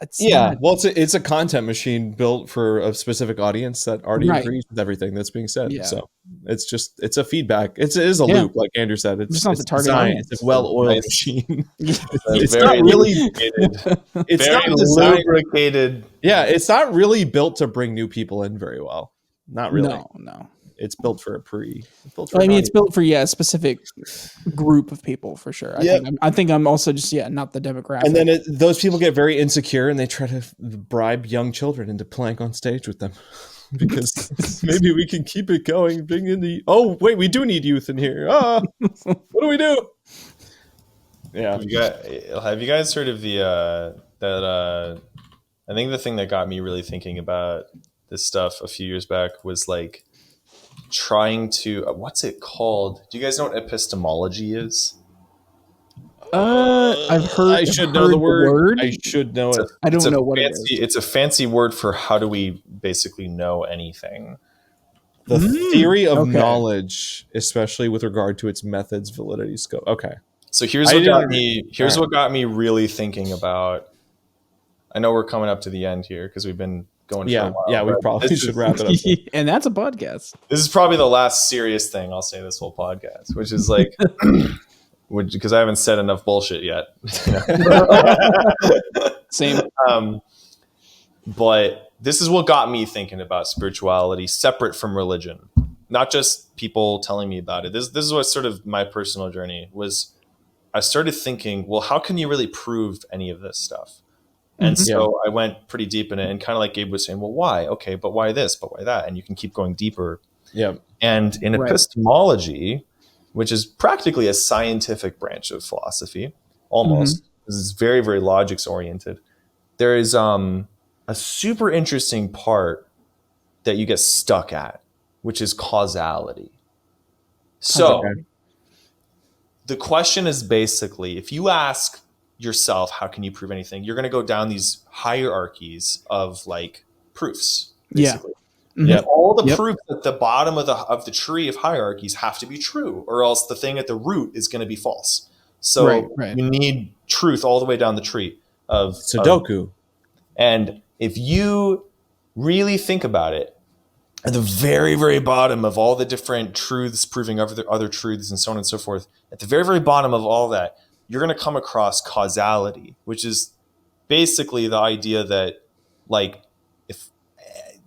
it's a content machine built for a specific audience that already agrees with everything that's being said. So it's a feedback. It is a loop, like Andrew said. It's not the target audience. It's a well-oiled machine. It's not really it's very lubricated. Yeah, it's not really built to bring new people in very well. Not really. No. It's built for it's built for a specific group of people for sure. I think I'm also just not the demographic. And then those people get very insecure and they try to bribe young children into plank on stage with them, because maybe we can keep it going. Bring in we do need youth in here. What do we do? Yeah. Have you guys heard of I think the thing that got me really thinking about this stuff a few years back was like trying to what's it called? Do you guys know what epistemology is? I've heard. I should know the word. I should know it. I don't know what it is. It's a fancy word for how do we basically know anything. The theory of knowledge, especially with regard to its methods, validity, scope. Okay. So here's what got me really thinking about. I know we're coming up to the end here because we've been going for a while. Yeah, we but probably should wrap it up. And that's a podcast. This is probably the last serious thing I'll say this whole podcast, which is like, because I haven't said enough bullshit yet. Same. But this is what got me thinking about spirituality separate from religion, not just people telling me about it. This is what sort of my personal journey was. I started thinking, well, how can you really prove any of this stuff? And so I went pretty deep in it, and kind of like Gabe was saying, well, why? Okay, but why this? But why that? And you can keep going deeper. Yeah. And in epistemology, which is practically a scientific branch of philosophy, almost, this is very, very logics oriented. There is a super interesting part that you get stuck at, which is causality. So the question is basically, if you ask yourself, how can you prove anything? You're going to go down these hierarchies of like proofs. Basically. Yeah. All the proofs at the bottom of the tree of hierarchies have to be true, or else the thing at the root is going to be false. So you need truth all the way down the tree of Sudoku. And if you really think about it, at the very, very bottom of all the different truths proving other truths and so on and so forth, at the very, very bottom of all that, you're going to come across causality, which is basically the idea that, like,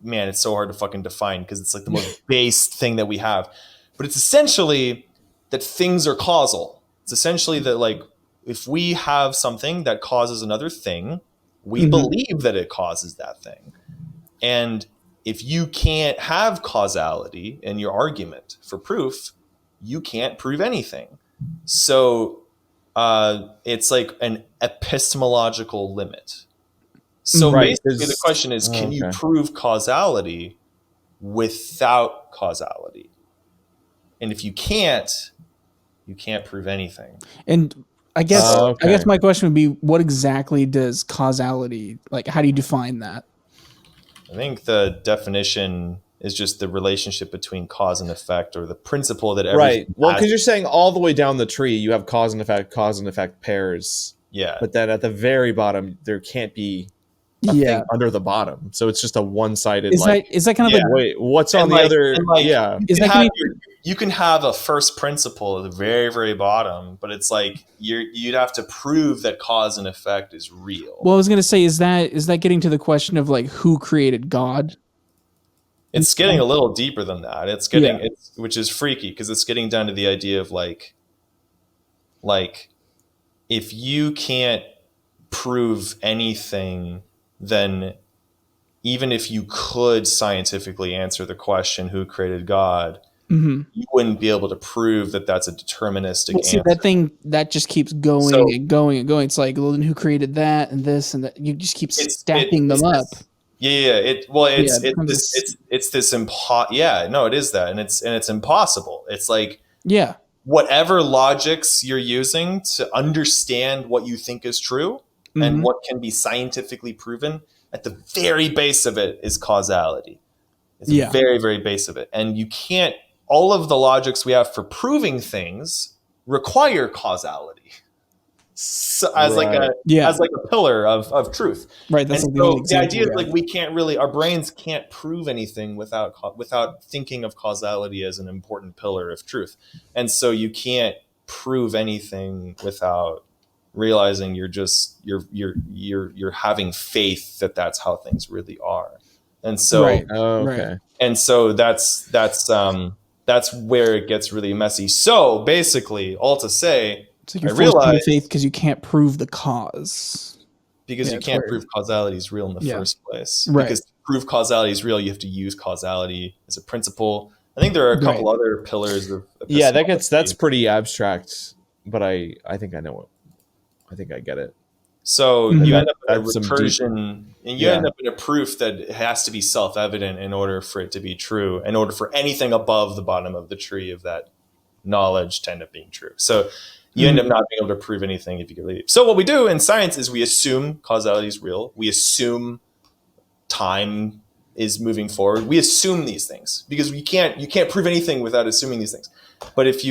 it's so hard to fucking define because it's like the most based thing that we have. But it's essentially that things are causal. It's essentially that, like, if we have something that causes another thing, we believe that it causes that thing. And if you can't have causality in your argument for proof, you can't prove anything. So it's like an epistemological limit. So basically the question is, can you prove causality without causality? And if you can't prove anything. And I guess my question would be, what exactly does causality, like, how do you define that? I think the definition is just the relationship between cause and effect, or the principle that right. Well, because you're saying all the way down the tree, you have cause and effect pairs. Yeah. But then at the very bottom, there can't be a thing under the bottom. So it's just a one-sided. Is that kind of like, wait, what's on the other? Is that you can have a first principle at the very, very bottom, but it's like you'd have to prove that cause and effect is real. Well, I was going to say, is that getting to the question of like who created God? It's getting a little deeper than that. It's getting which is freaky because it's getting down to the idea of like if you can't prove anything, then even if you could scientifically answer the question who created God, you wouldn't be able to prove that that's a deterministic answer. See, that thing that just keeps going and going and going. It's like, well, then who created that and this and that? You just keep stacking them up. It's this it is that, and it's impossible. It's like whatever logics you're using to understand what you think is true and what can be scientifically proven, at the very base of it is causality. It's the very, very base of it. And you can't, all of the logics we have for proving things require causality. So as like a pillar of truth. Right. That's and so the idea is like we can't really, our brains can't prove anything without thinking of causality as an important pillar of truth. And so you can't prove anything without realizing you're having faith that that's how things really are. And so and so that's where it gets really messy. So basically, all to say, so you're forced to faith because you can't prove the cause. Because you can't prove causality is real in the first place. Right. Because to prove causality is real, you have to use causality as a principle. I think there are a couple other pillars of that's pretty abstract, but I think I know it. I think I get it. So you end up in a recursion, and you end up in a proof that it has to be self-evident in order for it to be true, in order for anything above the bottom of the tree of that knowledge to end up being true. So you end up not being able to prove anything if you can leave. So what we do in science is we assume causality is real. We assume time is moving forward. We assume these things because you can't prove anything without assuming these things. But if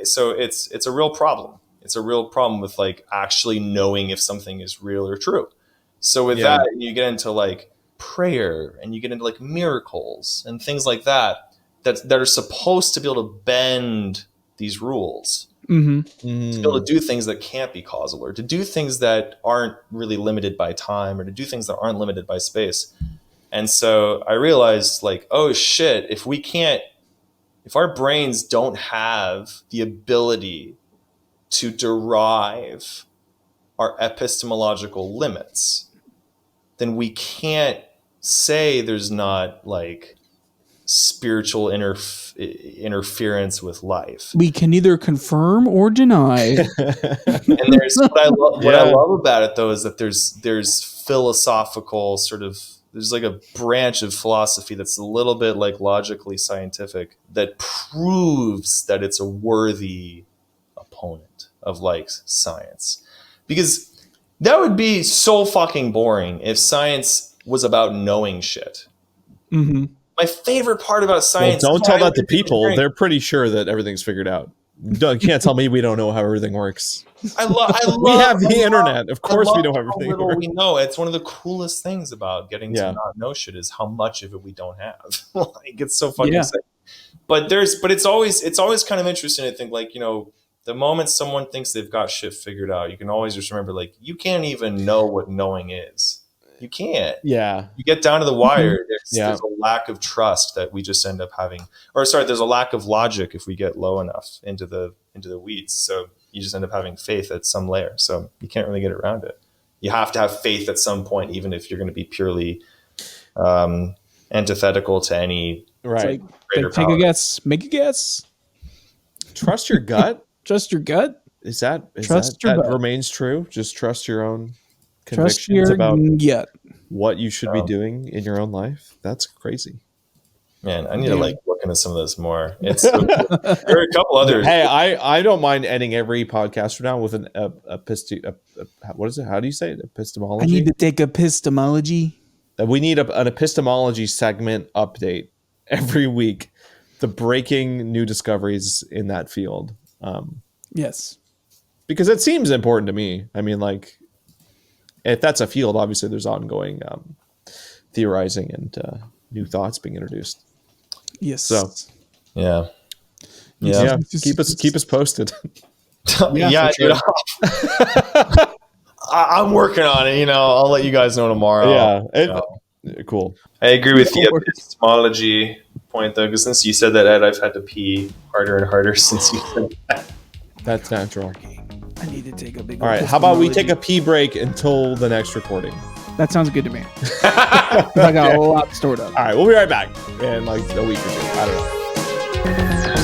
so it's a real problem. It's a real problem with like actually knowing if something is real or true. So with that, you get into like prayer, and you get into like miracles and things like that are supposed to be able to bend these rules. Mm-hmm. To be able to do things that can't be causal, or to do things that aren't really limited by time, or to do things that aren't limited by space. And so I realized, like, oh shit, if our brains don't have the ability to derive our epistemological limits, then we can't say there's not like spiritual interference with life. We can neither confirm or deny. And there's what I love about it though is that there's philosophical there's like a branch of philosophy that's a little bit like logically scientific that proves that it's a worthy opponent of like science. Because that would be so fucking boring if science was about knowing shit. Mm-hmm. My favorite part about science. Well, don't tell that to people. They're pretty sure that everything's figured out. You can't tell me we don't know how everything works. I love. We have the internet. Of course, we know everything. How little we know. It's one of the coolest things about getting to not know shit is how much of it we don't have. Like, it's so fucking sick. But it's always kind of interesting to think, like, you know, the moment someone thinks they've got shit figured out, you can always just remember, like, you can't even know what knowing is. You can't. Yeah. You get down to the wire. There's a lack of trust that we just end up having, there's a lack of logic if we get low enough into the weeds. So you just end up having faith at some layer. So you can't really get around it. You have to have faith at some point, even if you're going to be purely antithetical to any greater power. Take a guess. Make a guess. Trust your gut. Trust your gut. Is that gut. remains true? Just trust your own convictions convictions about gut. What you should be doing in your own life. That's crazy. Man, I need to like look into some of this more. It's there are a couple others. Hey, I don't mind ending every podcast from now with an what is it? How do you say it? Epistemology. I need to take epistemology. We need an epistemology segment update every week. The breaking new discoveries in that field. Yes, because it seems important to me. I mean, like, if that's a field, obviously there's ongoing theorizing and new thoughts being introduced. Yes. So, yeah. Keep us posted. Yeah, sure. dude. I'm working on it. You know, I'll let you guys know tomorrow. Yeah. Cool. I agree with the epistemology point though, because since you said that, Ed, I've had to pee harder and harder since you said that. That's natural. I need to take a big. All right. How about we take a pee break until the next recording? That sounds good to me. I got a lot stored up. All right. We'll be right back in like a week or two. I don't know.